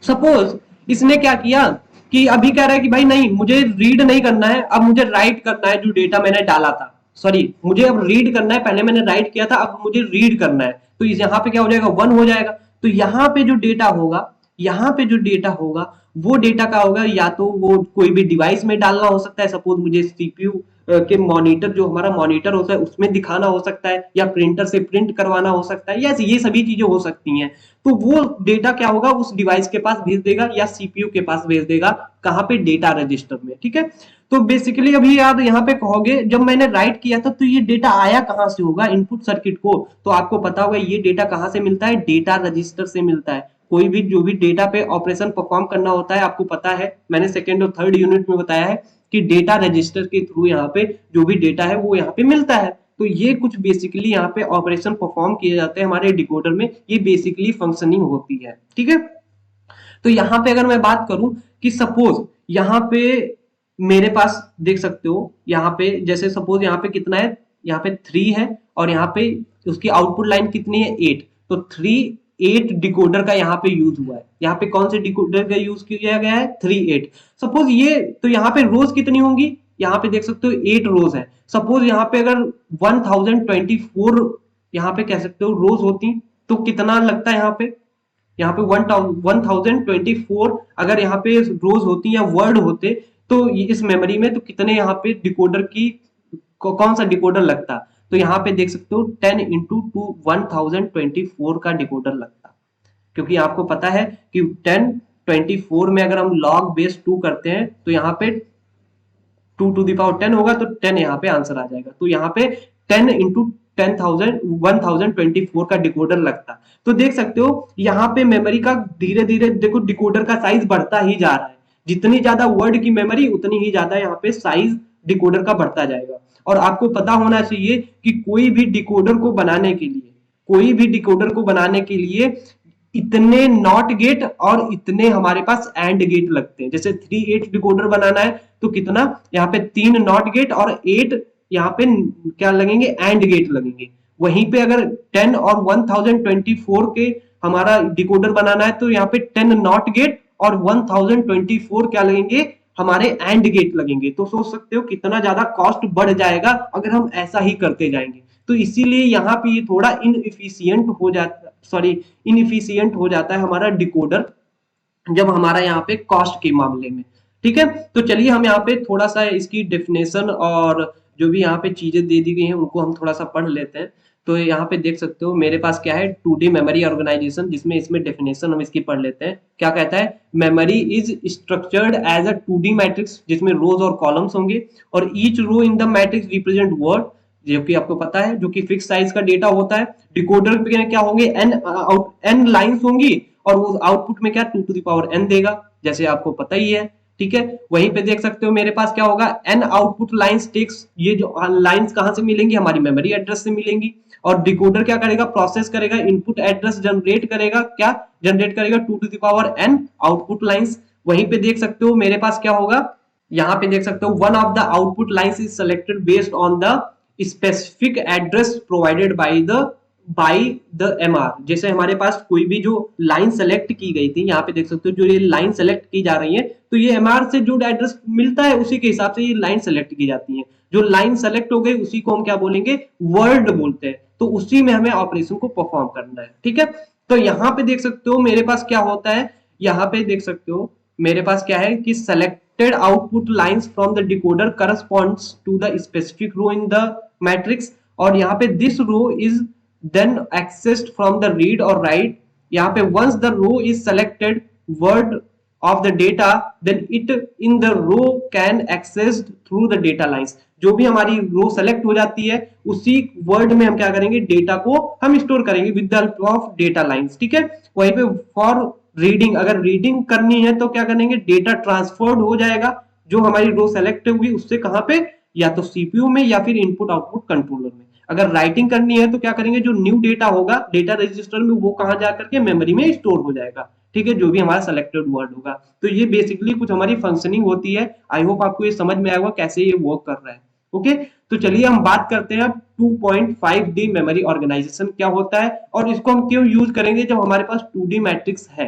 Speaker 1: सपोज इसने क्या किया कि अभी कह रहा है कि भाई नहीं मुझे रीड नहीं करना है, अब मुझे राइट करना है जो डेटा मैंने डाला था, सॉरी मुझे अब रीड करना है, पहले मैंने राइट किया था अब मुझे रीड करना है। तो यहाँ पे क्या हो जाएगा, 1 हो जाएगा। तो यहाँ पे जो डेटा होगा, यहाँ पे जो डेटा होगा वो डेटा का होगा, या तो वो कोई भी डिवाइस में डालना हो सकता है, सपोज मुझे सीपीयू के मॉनिटर, जो हमारा मॉनिटर होता है उसमें दिखाना हो सकता है, या प्रिंटर से प्रिंट करवाना हो सकता है, या ये सभी चीजें हो सकती हैं। तो वो डेटा क्या होगा, उस डिवाइस के पास भेज देगा या सीपीयू के पास भेज देगा, कहाँ पे, डेटा रजिस्टर में। ठीक है, तो बेसिकली अभी याद यहाँ पे कहोगे जब मैंने राइट किया था तो ये डेटा आया कहाँ से होगा, इनपुट सर्किट को, तो आपको पता होगा ये डेटा कहाँ से मिलता है, डेटा रजिस्टर से मिलता है। कोई भी जो भी डेटा पे ऑपरेशन परफॉर्म करना होता है, आपको पता है मैंने सेकेंड और थर्ड यूनिट में बताया है कि डेटा रजिस्टर के थ्रू यहाँ पे जो भी डेटा है वो यहाँ पे मिलता है। तो ये कुछ बेसिकली यहाँ पे ऑपरेशन परफॉर्म किए जाते हैं हमारे डिकोडर में, ये बेसिकली फंक्शनिंग होती है। ठीक है, तो यहाँ पे अगर मैं बात करूं कि सपोज यहाँ पे मेरे पास देख सकते हो, यहाँ पे जैसे सपोज यहाँ पे कितना है, यहाँ पे 3 है, और यहाँ पे उसकी आउटपुट लाइन कितनी है, 8। तो 3 8 डिकोडर का यहाँ पे यूज हुआ है। यहाँ पे कौन से डिकोडर का यूज किया गया है, 3 8। सपोज ये, तो यहाँ पे रोज कितनी होंगी, यहाँ पे देख सकते हो 8 रोज है। सपोज यहाँ पे अगर 1024 यहाँ पे कह सकते हो रोज होती, तो कितना लगता है यहाँ पे 1024 अगर यहाँ पे रोज होती या वर्ड होते तो इस मेमोरी में, तो कितने यहाँ पे डिकोडर की कौन सा डिकोडर लगता। तो यहाँ पे देख सकते हो 10 इंटू 1024 का डिकोडर लगता, क्योंकि आपको पता है कि 1024 में अगर हम लॉग बेस 2 करते हैं तो यहाँ पे 2 to the power 10 होगा, तो 10 यहाँ पे आंसर आ जाएगा। तो यहाँ पे 10 इंटू 1024 का डिकोडर लगता। तो देख सकते हो यहाँ पे मेमोरी का धीरे धीरे देखो डिकोडर का साइज बढ़ता ही जा रहा है, जितनी ज्यादा वर्ड की मेमोरी उतनी ही ज्यादा यहाँ पे साइज डिकोडर का बढ़ता जाएगा। और आपको पता होना चाहिए कि कोई भी डिकोडर को बनाने के लिए, कोई भी डिकोडर को बनाने के लिए इतने नॉट गेट और इतने हमारे पास एंड गेट लगते हैं। जैसे 3 8 डिकोडर बनाना है तो कितना, यहाँ पे 3 नॉट गेट और 8 यहाँ पे क्या लगेंगे, एंड गेट लगेंगे। वहीं पे अगर 10 और 1024 के हमारा डिकोडर बनाना है तो यहाँ पे 10 नॉट गेट और 1024 क्या लगेंगे, हमारे एंड गेट लगेंगे। तो सोच सकते हो कितना ज्यादा कॉस्ट बढ़ जाएगा अगर हम ऐसा ही करते जाएंगे। तो इसीलिए यहाँ पे ये थोड़ा इनइफिशियंट हो जाता है हमारा डिकोडर जब हमारा यहाँ पे कॉस्ट के मामले में। ठीक है, तो चलिए हम यहाँ पे थोड़ा सा इसकी डेफिनेशन और जो भी यहाँ पे चीजें दे दी गई हैं उनको हम थोड़ा सा पढ़ लेते हैं। तो यहाँ पे देख सकते हो मेरे पास क्या है, 2D मेमोरी ऑर्गेनाइजेशन, जिसमें इसमें डेफिनेशन हम इसकी पढ़ लेते हैं। क्या कहता है, memory is structured as a 2D matrix जिसमें रोज और कॉलम्स होंगे और each row in the matrix represent word, जो कि आपको पता है जो कि फिक्स साइज का डेटा होता है। डिकोडर में क्या होंगे, एन लाइंस होंगी और वो आउटपुट में क्या 2 टू द पावर n देगा, जैसे आपको पता ही है। ठीक है, वहीं पे देख सकते हो मेरे पास क्या होगा, n आउटपुट लाइंस टेक्स, ये जो लाइंस कहां से मिलेंगी, हमारी मेमोरी एड्रेस से मिलेंगी। और डिकोडर क्या करेगा, प्रोसेस करेगा, इनपुट एड्रेस जनरेट करेगा, क्या जनरेट करेगा 2 to the power n output lines. वहीं पे देख सकते हो मेरे पास क्या होगा, यहाँ पे देख सकते हो one of the output lines is selected based on the specific address provided by the MR. जैसे हमारे पास कोई भी जो लाइन सेलेक्ट की गई थी, यहाँ पे देख सकते हो जो ये लाइन सेलेक्ट की जा रही है, तो ये एमआर से जो एड्रेस मिलता है उसी के हिसाब से ये लाइन सेलेक्ट की जाती है। जो लाइन सेलेक्ट हो गई उसी को हम क्या बोलेंगे, वर्ड बोलते हैं। तो उसी में हमें ऑपरेशन को परफॉर्म करना है। ठीक है, तो यहाँ पे देख सकते हो मेरे पास क्या होता है, यहाँ पे देख सकते हो मेरे पास क्या है कि selected output lines from the decoder corresponds to the specific row in the matrix, और यहाँ पे this row is then accessed from the read or write। यहाँ पे once the row is selected word of the data then it in the row can accessed through the data lines। जो भी हमारी रो select हो जाती है उसी word में हम क्या करेंगे, डेटा को हम स्टोर करेंगे with the help of data lines. ठीक है, वहीं पे फॉर रीडिंग, अगर रीडिंग करनी है तो क्या करेंगे, डेटा ट्रांसफर्ड हो जाएगा जो हमारी रो सेलेक्ट होगी उससे कहां पे, या तो सीपीयू में या फिर इनपुट आउटपुट कंट्रोलर में। अगर राइटिंग करनी है तो क्या करेंगे, जो न्यू डेटा होगा डेटा रजिस्टर में वो कहां जाकर के मेमोरी में स्टोर हो जाएगा। ठीक है, जो भी हमारा सेलेक्टेड वर्ड होगा। तो ये बेसिकली कुछ हमारी फंक्शनिंग होती है। आई होप आपको ये समझ में आएगा कैसे ये वर्क कर रहा है। ओके, तो चलिए हम बात करते हैं 2.5D मेमोरी ऑर्गेनाइजेशन क्या होता है और इसको हम क्यों यूज करेंगे जब हमारे पास 2D मैट्रिक्स है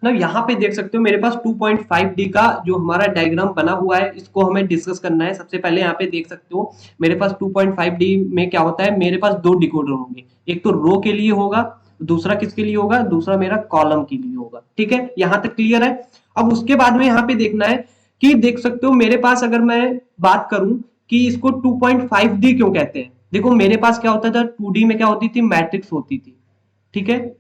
Speaker 1: ना। यहाँ पे देख सकते हो मेरे पास 2.5D का जो हमारा डायग्राम बना हुआ है, इसको हमें डिस्कस करना है। सबसे पहले यहाँ पे देख सकते हो मेरे पास 2.5D में क्या होता है, मेरे पास 2 डिकोडर होंगे, एक तो रो के लिए होगा, दूसरा किसके लिए होगा, दूसरा मेरा कॉलम के लिए होगा। ठीक है, यहाँ तक क्लियर है। अब उसके बाद में यहाँ पे देखना है कि देख सकते हो मेरे पास अगर मैं बात करूं कि इसको 2.5D क्यों कहते हैं। देखो मेरे पास क्या होता था, 2D में क्या होती थी, मैट्रिक्स होती थी। ठीक है,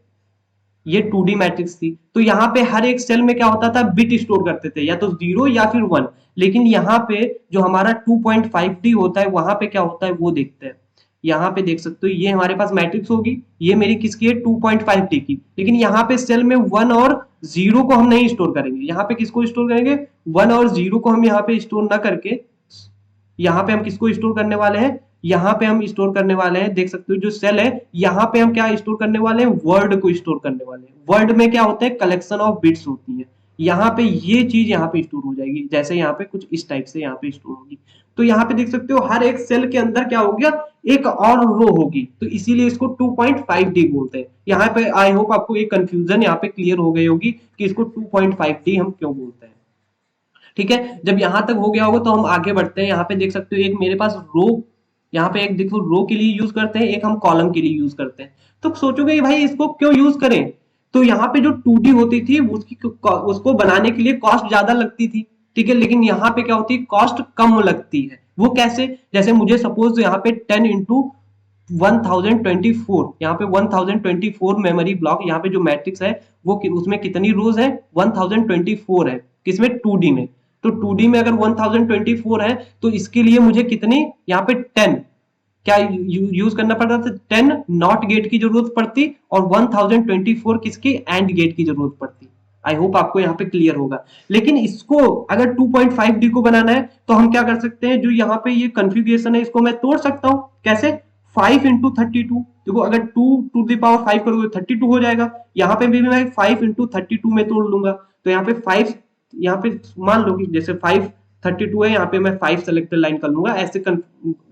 Speaker 1: ये 2D मैट्रिक्स थी, तो यहाँ पे हर एक सेल में क्या होता था, बिट स्टोर करते थे, या तो 0 या फिर 1। लेकिन यहाँ पे जो हमारा 2.5D होता है वहां पे क्या होता है वो देखते हैं। यहाँ पे देख सकते हो ये हमारे पास मैट्रिक्स होगी, ये मेरी किसकी है, 2.5D की। लेकिन यहाँ पे सेल में 1 और 0 को हम नहीं स्टोर करेंगे। यहाँ पे किसको स्टोर करेंगे, 1 और 0 को हम यहाँ पे स्टोर ना करके यहाँ पे हम किसको स्टोर करने वाले हैं, यहाँ पे हम स्टोर करने वाले हैं, देख सकते हो जो सेल है यहाँ पे हम क्या स्टोर करने वाले हैं, वर्ड को स्टोर करने वाले हैं। वर्ड में क्या होता है, कलेक्शन ऑफ बिट्स होती है। यहाँ पे ये चीज यहाँ पे स्टोर हो जाएगी, जैसे यहाँ पे कुछ इस टाइप से यहाँ पे स्टोर होगी। तो यहाँ पे देख सकते हो हर एक सेल के अंदर क्या हो गया, एक और रो होगी, तो इसीलिए इसको 2.5D बोलते हैं। यहाँ पे आई होप आपको एक कंफ्यूजन यहाँ पे क्लियर हो गई होगी कि इसको 2.5D हम क्यों बोलते हैं। ठीक है, जब यहां तक हो गया होगा तो हम आगे बढ़ते हैं। यहाँ पे देख सकते हो एक मेरे पास रो, यहाँ पे एक देखो रो के लिए यूज करते हैं, एक हम कॉलम के लिए यूज करते हैं। तो सोचोगे भाई इसको क्यों यूज करें, तो यहाँ पे जो 2D होती थी उसको बनाने के लिए कॉस्ट ज्यादा लगती थी। ठीक है, लेकिन यहाँ पे क्या होती है, कॉस्ट कम लगती है। वो कैसे, जैसे मुझे सपोज यहाँ पे 10 इंटू 1024, यहाँ पे 1024 मेमोरी ब्लॉक, यहाँ पे जो मैट्रिक्स है वो उसमें कितनी रोज है, 1024 है, किसमें, 2D में। तो 2D में अगर 1024 है तो इसके लिए मुझे कितनी, यहाँ पे 10 क्या यूज करना पड़ता था, 10 नॉट गेट की जरूरत पड़ती और 1024 किसकी, एंड गेट की जरूरत पड़ती। आई होप आपको यहाँ पे क्लियर होगा। लेकिन इसको अगर 2.5D को बनाना है तो हम क्या कर सकते हैं, जो यहाँ पे ये कॉन्फ़िगरेशन है इसको मैं तोड़ सकता हूँ। कैसे, 5 इंटू 32। देखो अगर 2 टू द पावर 5 करोगे 32 हो जाएगा। यहाँ पे भी मैं 5 इंटू 32 में तोड़ लूंगा, तो यहाँ पे 5, यहाँ पे मान लो कि जैसे 5 32 है, यहाँ पे मैं 5 सेलेक्टेड लाइन कर लूंगा ऐसे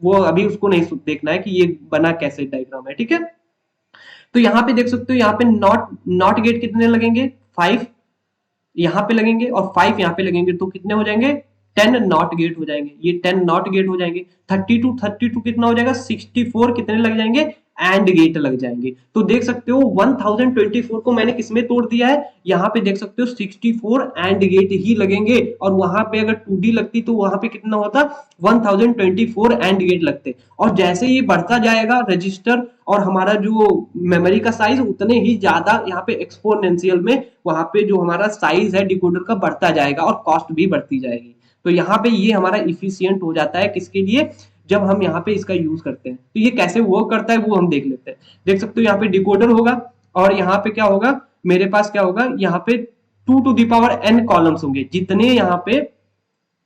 Speaker 1: वो अभी उसको नहीं देखना है कि ये बना कैसे डायग्राम है, ठीक है। तो यहाँ पे देख सकते हो, यहाँ पे नॉट गेट कितने लगेंगे, 5 यहाँ पे लगेंगे और 5 यहाँ पे लगेंगे, तो कितने हो जाएंगे, 10 नॉट गेट हो जाएंगे, ये 10 नॉट गेट हो जाएंगे। 32 कितना हो जाएगा, 64 कितने लग जाएंगे, एंड गेट लग जाएंगे। तो देख सकते हो 1024 को मैंने किसमें तोड़ दिया है, यहाँ पे देख सकते हो 64 एंड गेट ही लगेंगे, और वहां पे अगर 2D लगती तो वहां पे कितना होता, 1024 एंड गेट लगते। और जैसे ये बढ़ता जाएगा रजिस्टर और हमारा जो मेमोरी का साइज, उतने ही ज्यादा यहाँ पे एक्सपोनेंशियल में वहां पे जो हमारा साइज है डिकोडर का बढ़ता जाएगा और कॉस्ट भी बढ़ती जाएगी। तो यहाँ पे ये हमारा इफिशियंट हो जाता है किसके लिए, जब हम यहाँ पे इसका यूज करते हैं। तो ये कैसे वर्क करता है वो हम देख लेते हैं। देख सकते हो यहाँ पे डिकोडर होगा और यहाँ पे क्या होगा, मेरे पास क्या होगा, यहाँ पे 2n कॉलम्स होंगे, जितने यहाँ पे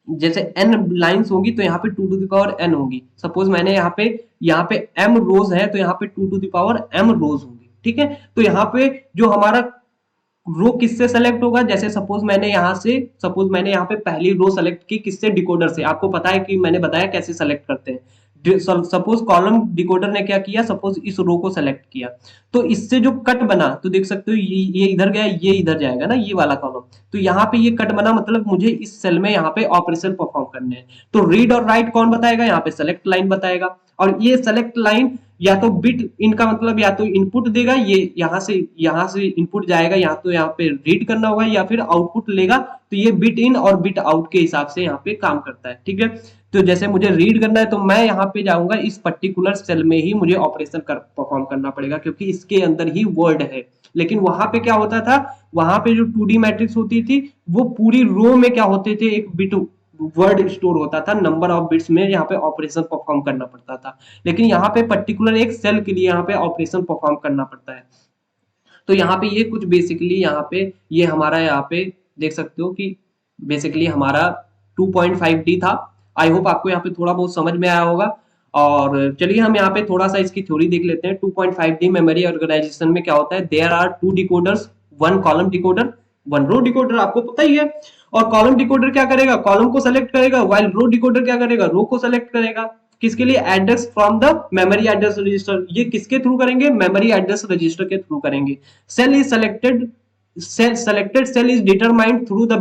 Speaker 1: जैसे n लाइंस होंगी तो यहाँ पे 2n होगी। सपोज मैंने यहाँ पे m रोज है तो यहाँ पे 2m रोज होंगी, ठीक है। तो यहाँ पे जो हमारा रो किससे सेलेक्ट होगा, जैसे सपोज मैंने यहाँ पे पहली रो सेलेक्ट की किससे, डिकोडर से। आपको पता है कि मैंने बताया कैसे सेलेक्ट करते हैं। सपोज कॉलम डिकोडर ने क्या किया, सपोज इस रो को सेलेक्ट किया, तो इससे जो कट बना तो देख सकते हो ये इधर गया, ये इधर जाएगा ना, ये वाला कॉलम। तो यहाँ पे ये कट बना, मतलब मुझे इस सेल में यहाँ पे ऑपरेशन परफॉर्म करने हैं। तो रीड और राइट कौन बताएगा, यहाँ पे सेलेक्ट लाइन बताएगा। और ये सेलेक्ट लाइन या तो बिट इनका मतलब या तो इनपुट देगा, ये यहाँ से इनपुट जाएगा, या तो यहाँ पे रीड करना होगा या फिर आउटपुट लेगा। तो ये बिट इन और बिट आउट के हिसाब से यहाँ पे काम करता है, ठीक है। तो जैसे मुझे रीड करना है तो मैं यहाँ पे जाऊंगा, इस पर्टिकुलर सेल में ही मुझे ऑपरेशन परफॉर्म करना पड़ेगा क्योंकि इसके अंदर ही वर्ड है। लेकिन वहां पे क्या होता था, वहां पे जो 2D मैट्रिक्स होती थी वो पूरी रो में क्या होते थे, एक बिट वर्ड स्टोर होता था, नंबर ऑफ बिट्स में यहाँ पे ऑपरेशन परफॉर्म करना पड़ता था। लेकिन यहाँ पे पर्टिकुलर एक सेल के लिए यहाँ पे ऑपरेशन परफॉर्म करना पड़ता है। तो यहाँ पे ये कुछ बेसिकली यहाँ पे ये हमारा यहाँ पे देख सकते हो कि बेसिकली हमारा 2.5D था। आई होप आपको यहाँ पे थोड़ा बहुत समझ में आया होगा। और चलिए हम यहाँ पे थोड़ा सा इसकी थ्योरी देख लेते हैं। 2.5D मेमोरी ऑर्गेनाइजेशन में क्या होता है, there are 2 decoders, 1 column decoder 1 row decoder, आपको पता ही है। और कॉलम डिकोडर क्या करेगा, कॉलम को सेलेक्ट करेगा, व्हाइल रो डिकोडर क्या करेगा, रो को सेलेक्ट करेगा। किसके लिए, address from the memory address register. ये किसके थ्रू करेंगे, मेमोरी एड्रेस रजिस्टर के थ्रू करेंगे। Cell is selected cell is determined through the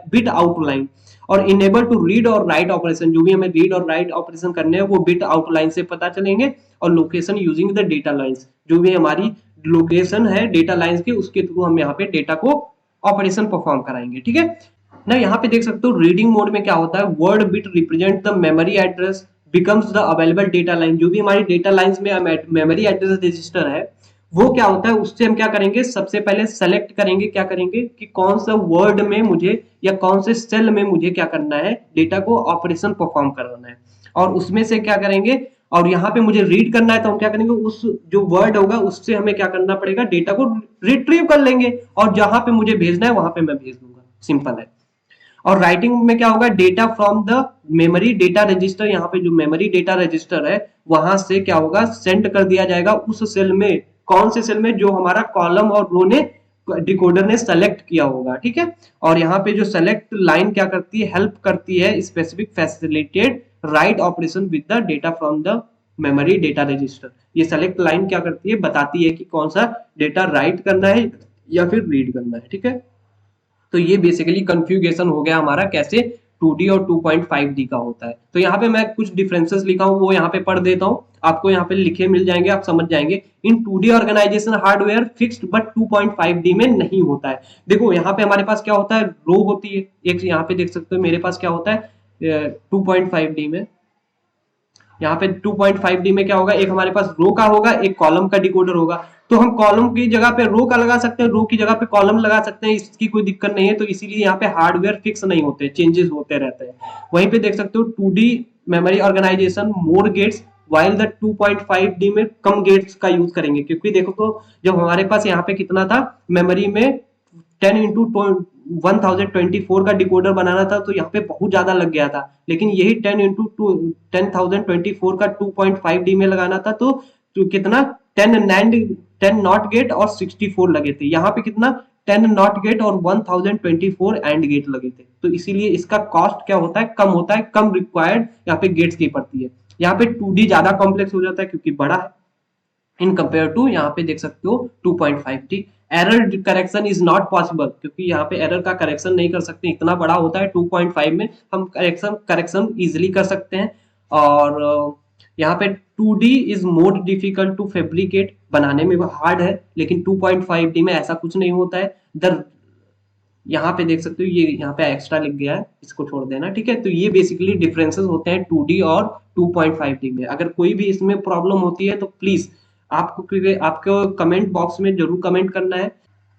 Speaker 1: bit outline और इनेबल टू रीड और राइट ऑपरेशन। जो भी हमें रीड और राइट ऑपरेशन करने हैं वो बिट आउटलाइन से पता चलेंगे। और location using the data lines, जो भी हमारी लोकेशन है डेटा लाइंस की, उसके थ्रू हम यहाँ पे डेटा को ऑपरेशन परफॉर्म कराएंगे, ठीक है ना। यहाँ पे देख सकते हो रीडिंग मोड में क्या होता है, word bit represent the memory address becomes the available data line. जो भी हमारी डेटा लाइंस में मेमोरी एड्रेस रजिस्टर है वो क्या होता है, उससे हम क्या करेंगे, सबसे पहले सेलेक्ट करेंगे, क्या करेंगे कि कौन सा वर्ड में मुझे या कौन से सेल में मुझे क्या करना है, डेटा को ऑपरेशन परफॉर्म करना है। और उसमें से क्या करेंगे, और यहाँ पे मुझे रीड करना है तो हम क्या करेंगे, उस जो वर्ड होगा उससे हमें क्या करना पड़ेगा, डेटा को रिट्रीव कर लेंगे और जहां पे मुझे भेजना है वहां पे मैं भेज दूंगा, सिंपल है। और राइटिंग में क्या होगा, data from the memory data register, यहाँ पे जो मेमोरी डेटा रजिस्टर है वहां से क्या होगा, सेंड कर दिया जाएगा उस सेल में, कौन से सेल में, जो हमारा कॉलम और रो ने डिकोडर ने सेलेक्ट किया होगा, ठीक है। और यहाँ पे जो सेलेक्ट लाइन क्या करती है, हेल्प करती है specific facilitate write operation with the data from the memory data register. ये सेलेक्ट लाइन क्या करती है, बताती है कि कौन सा डेटा राइट करना है या फिर रीड करना है, ठीक है। तो ये बेसिकली कन्फ्यूगेशन हो गया हमारा कैसे 2D और 2.5D का होता है। तो यहाँ पे मैं कुछ डिफरेंसेस लिखा हूँ वो यहाँ पे पढ़ देता हूँ, आपको यहाँ पे लिखे मिल जाएंगे, आप समझ जाएंगे। In 2D organization hardware fixed but 2.5D में नहीं होता है। देखो यहाँ पे हमारे पास क्या होता है, रो होती है एक, यहाँ पे देख सकते हो मेरे पास क्या होता है 2.5D में, यहाँ पे 2.5D में क्या होगा, एक हमारे पास रो का होगा, एक कॉलम का डिकोडर होगा। तो हम कॉलम की जगह पे रो का लगा सकते हैं, रो की जगह पे कॉलम लगा सकते हैं, इसकी कोई दिक्कत नहीं है। तो इसीलिए यहाँ पे हार्डवेयर फिक्स नहीं होते, चेंजेस होते रहते हैं। वहीं पे देख सकते हो 2D memory organization more gates, while the 2.5D में कम गेट्स का यूज करेंगे। क्योंकि देखो तो जब हमारे पास यहाँ पे कितना था मेमोरी में 10 इंटू 1024 का डिकोडर बनाना था तो यहाँ पे बहुत ज्यादा लग गया था। लेकिन यही 10 इंटू 10,024 का 2.5D में लगाना था तो कितना 10 नॉट गेट और 64 लगे थे। यहाँ पे कितना 10 नॉट गेट और 1024 एंड गेट लगे थे, तो इसीलिए इसका कॉस्ट क्या होता है, कम होता है, कम रिक्वायर्ड यहाँ पे गेट्स की पड़ती है। यहाँ पे 2D ज्यादा कॉम्प्लेक्स हो जाता है क्योंकि बड़ा है इन कंपेयर टू यहाँ पे देख सकते हो 2.5D। Error correction is not possible क्योंकि यहाँ पे एरर का करेक्शन नहीं कर सकते, इतना बड़ा होता है 2.5 में हम करेक्शन इजिली कर सकते हैं। और यहाँ पे 2D is more difficult to fabricate, बनाने में हार्ड है, लेकिन 2.5D में ऐसा कुछ नहीं होता है। द यहाँ पे देख सकते हो, ये यहाँ पे एक्स्ट्रा लिख गया है, इसको छोड़ देना, ठीक है। तो ये बेसिकली डिफरेंसेस होते हैं 2D और 2.5D में। अगर कोई भी इसमें प्रॉब्लम होती है तो प्लीज आपको कमेंट बॉक्स में जरूर कमेंट करना है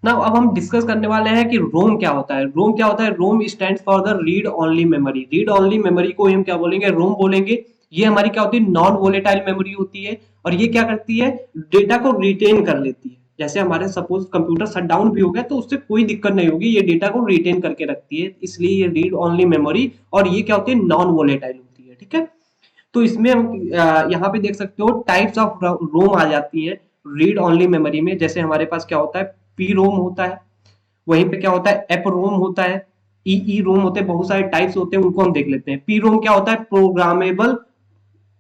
Speaker 1: ना। अब हम डिस्कस करने वाले हैं कि रोम क्या होता है। रोम क्या होता है? रोम stand for the read only memory. Read only memory को हम क्या बोलेंगे? रोम बोलेंगे। ये हमारी क्या होती है? नॉन वोलेटाइल मेमोरी होती है, और ये क्या करती है? डेटा को रिटेन कर लेती है। जैसे हमारे सपोज कंप्यूटर शट डाउन भी हो गया तो उससे कोई दिक्कत नहीं होगी, ये डेटा को रिटेन करके रखती है, इसलिए ये रीड ओनली मेमोरी। और ये क्या होती है? नॉन वोलेटाइल होती है, ठीक है। तो इसमें हम यहाँ पे देख सकते हो टाइप्स ऑफ रोम आ जाती है रीड ओनली मेमोरी में। जैसे हमारे पास क्या होता है? पी रोम होता है, वहीं पे क्या होता है? एप रोम होता है, ई रोम होते हैं, बहुत सारे टाइप्स होते हैं, उनको हम देख लेते हैं। पी रोम क्या होता है? Programmable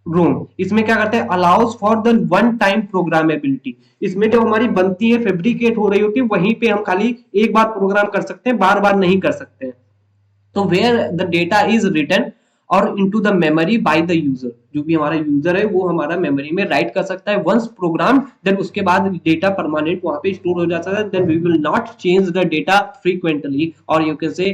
Speaker 1: ROM. इसमें क्या करते हैं? Allows for the one time programmability. इसमें जब हमारी बनती है, फैब्रिकेट हो रही होती है, वहीं पे हम खाली एक बार प्रोग्राम कर सकते हैं, बार बार नहीं कर सकते हैं। तो where the data is written और into the memory by the user, जो भी हमारा यूजर है वो हमारा मेमोरी में राइट कर सकता है वंस प्रोग्राम, देन उसके बाद डेटा परमानेंट वहां पे स्टोर हो जाता है। Then we will not change the data frequently, और यू कैन से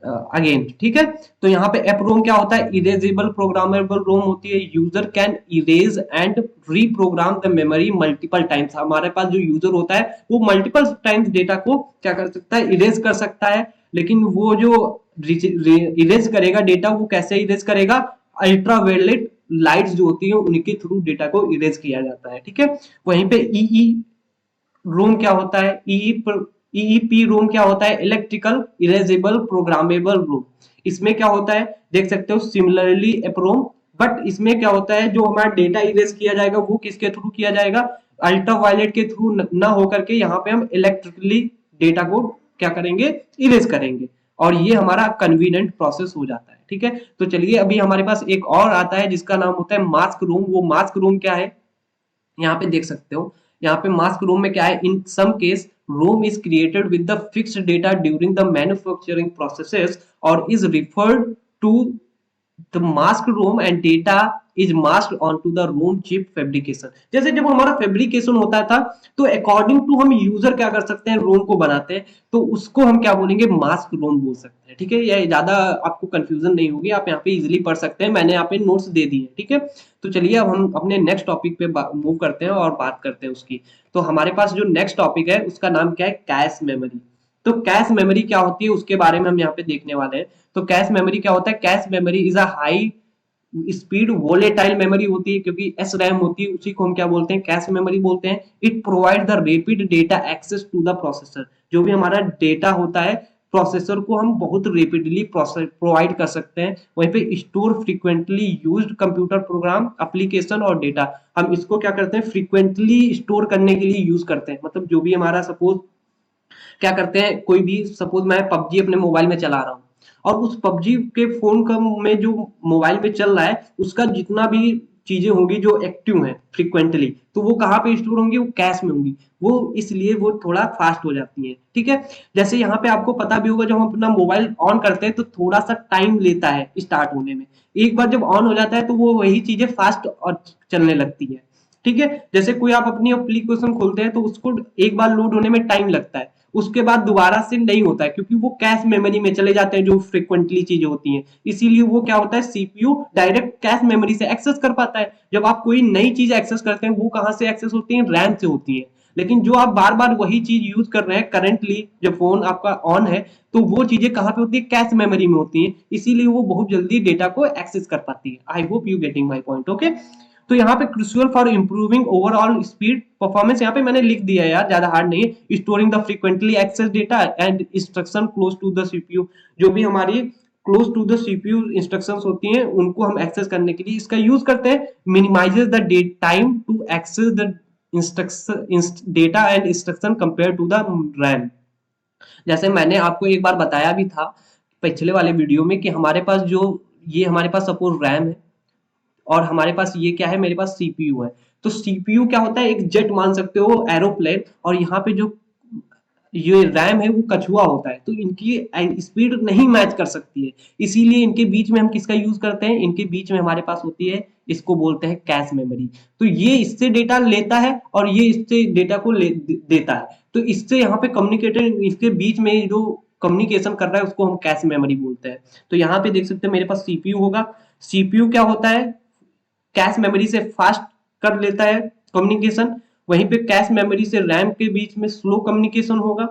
Speaker 1: अगेन, ठीक है। तो यहाँ पे एप रोम क्या होता है? इरेजेबल प्रोग्रामेबल रोम होती है। User can erase and reprogram the memory multiple times. हमारे पास जो यूजर होता है वो मल्टीपल टाइम्स डेटा को क्या कर सकता है? इरेज कर सकता है। लेकिन वो जो इरेज करेगा डेटा, वो कैसे इरेज करेगा? अल्ट्रावायलेट लाइट्स जो होती है उनके थ्रू डेटा को इरेज किया जाता है, ठीक है। वहीं पे ईई रोम क्या होता है? ईईपी रोम क्या होता है? Electrical erasable programmable ROM. इसमें क्या होता है? देख सकते हो सिमिलरली एप्रोम, बट इसमें क्या होता है? जो हमारा डेटा इरेज किया जाएगा वो किसके थ्रू किया जाएगा? अल्ट्रावायलेट के थ्रू ना होकर के यहाँ पे हम इलेक्ट्रिकली डेटा को क्या करेंगे? इरेज करेंगे, और ये हमारा कन्वीनियंट प्रोसेस हो जाता है, ठीक है। तो चलिए अभी हमारे पास एक और आता है जिसका नाम होता है मास्क रूम। वो मास्क रूम क्या है? यहाँ पे देख सकते हो, यहाँ पे मास्क रोम में क्या है? In some case ROM is created with the fixed data during the manufacturing processes और is referred to the mask ROM and data is masked onto the ROM chip fabrication. जैसे जब हमारा फैब्रिकेशन होता था तो अकॉर्डिंग टू हम user क्या कर सकते हैं? रोम को बनाते हैं, तो उसको हम क्या बोलेंगे? मास्क रोम बोल सकते हैं, ठीक है। ये ज्यादा आपको कंफ्यूजन नहीं होगी, आप यहाँ पे इजिली पढ़ सकते हैं, मैंने यहाँ पे नोट्स दे दिए, ठीक है। तो चलिए अब हम अपने नेक्स्ट टॉपिक पे मूव करते हैं और बात करते हैं उसकी। तो हमारे पास जो नेक्स्ट टॉपिक है उसका नाम क्या है? Cache memory. तो कैश मेमोरी क्या होती है उसके बारे में हम यहाँ पे देखने वाले हैं। तो कैश मेमोरी क्या होता है? Cache memory is a high speed volatile memory होती है, क्योंकि एस रैम होती है, उसी को हम क्या बोलते हैं? कैश मेमोरी बोलते हैं। It provide the rapid data access to the processor. जो भी हमारा डेटा होता है प्रोसेसर को हम बहुत रेपिडली प्रोवाइड कर सकते हैं। वहीं पे store frequently used computer program application और डेटा, हम इसको क्या करते हैं? फ्रीक्वेंटली स्टोर करने के लिए यूज करते हैं। मतलब जो भी हमारा सपोज क्या करते हैं, कोई भी सपोज मैं पबजी अपने मोबाइल में चला रहा हूँ और उस पबजी के फोन का में जो मोबाइल में चल रहा है उसका जितना भी चीजें होंगी जो एक्टिव है फ्रीक्वेंटली, तो वो कहाँ पे स्टोर होंगी? वो कैश में होंगी। वो इसलिए वो थोड़ा फास्ट हो जाती है, ठीक है। जैसे यहाँ पे आपको पता भी होगा, जब हम अपना मोबाइल ऑन करते हैं तो थोड़ा सा टाइम लेता है स्टार्ट होने में। एक बार जब ऑन हो जाता है तो वो वही चीजें फास्ट और चलने लगती है, ठीक है। जैसे कोई आप अपनी एप्लीकेशन खोलते हैं तो उसको एक बार लोड होने में टाइम लगता है, उसके बाद दोबारा से नहीं होता है, क्योंकि वो कैश मेमोरी में चले जाते हैं जो फ्रीक्वेंटली चीजें होती हैं। इसीलिए वो क्या होता है? सीपीयू डायरेक्ट कैश मेमोरी से एक्सेस कर पाता है। जब आप कोई नई चीज एक्सेस करते हैं वो कहां से एक्सेस होती है? रैम से होती है। लेकिन जो आप बार बार वही चीज यूज कर रहे हैं करंटली, जब फोन आपका ऑन है, तो वो चीजें कहां पे होती है? कैश मेमोरी में होती है। इसीलिए वो बहुत जल्दी डेटा को एक्सेस कर पाती है। I hope you getting my point, okay. तो यहाँ पे crucial for improving overall speed performance, यहाँ पे मैंने लिख दिया है यार, ज्यादा हार्ड नहीं है। Storing the frequently access data and instruction close to the CPU, जो भी हमारी close to the CPU instructions होती हैं उनको हम एक्सेस करने के लिए इसका यूज करते हैं। Minimizes the time to access the instruction data and instruction compare to the RAM. जैसे मैंने आपको एक बार बताया भी था पिछले वाले वीडियो में कि हमारे पास जो ये हमारे पास सपोज रैम है और हमारे पास ये क्या है, मेरे पास सीपीयू है। तो सीपीयू क्या होता है, एक जेट मान सकते हो, एरोप्लेन, और यहाँ पे जो ये रैम है वो कछुआ होता है, तो इनकी स्पीड नहीं मैच कर सकती है। इसीलिए इनके बीच में हम किसका यूज करते हैं, इनके बीच में हमारे पास होती है, इसको बोलते हैं कैश मेमोरी। तो ये इससे डेटा लेता है और ये इससे डेटा को देता है। तो इससे यहाँ पे कम्युनिकेटर, इसके बीच में जो कम्युनिकेशन कर रहा है उसको हम कैश मेमोरी बोलते हैं। तो यहाँ पे देख सकते हैं मेरे पास सीपीयू होगा। सीपीयू क्या होता है, कैश मेमोरी से फास्ट कर लेता है कम्युनिकेशन। वहीं पे कैश मेमोरी से रैम के बीच में स्लो कम्युनिकेशन होगा।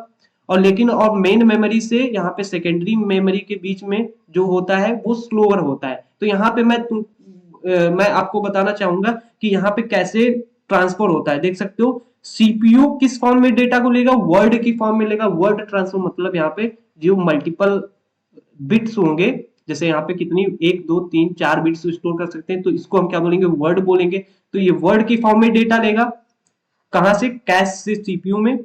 Speaker 1: और लेकिन और मेन मेमोरी से यहाँ पे सेकेंडरी मेमोरी के बीच में जो होता है वो स्लोअर होता है। तो यहाँ पे मैं आपको बताना चाहूंगा कि यहाँ पे कैसे ट्रांसफर होता है। देख सकते हो सीपीयू किस फॉर्म में डेटा को लेगा, वर्ड की फॉर्म में लेगा। वर्ड ट्रांसफर मतलब यहाँ पे जो मल्टीपल बिट्स होंगे, जैसे यहाँ पे कितनी 1 2 3 4 बिट्स स्टोर कर सकते हैं, तो इसको हम क्या बोलेंगे, वर्ड बोलेंगे। तो ये वर्ड की फॉर्म में डेटा लेगा, कहां से, कैश से सीपीयू में।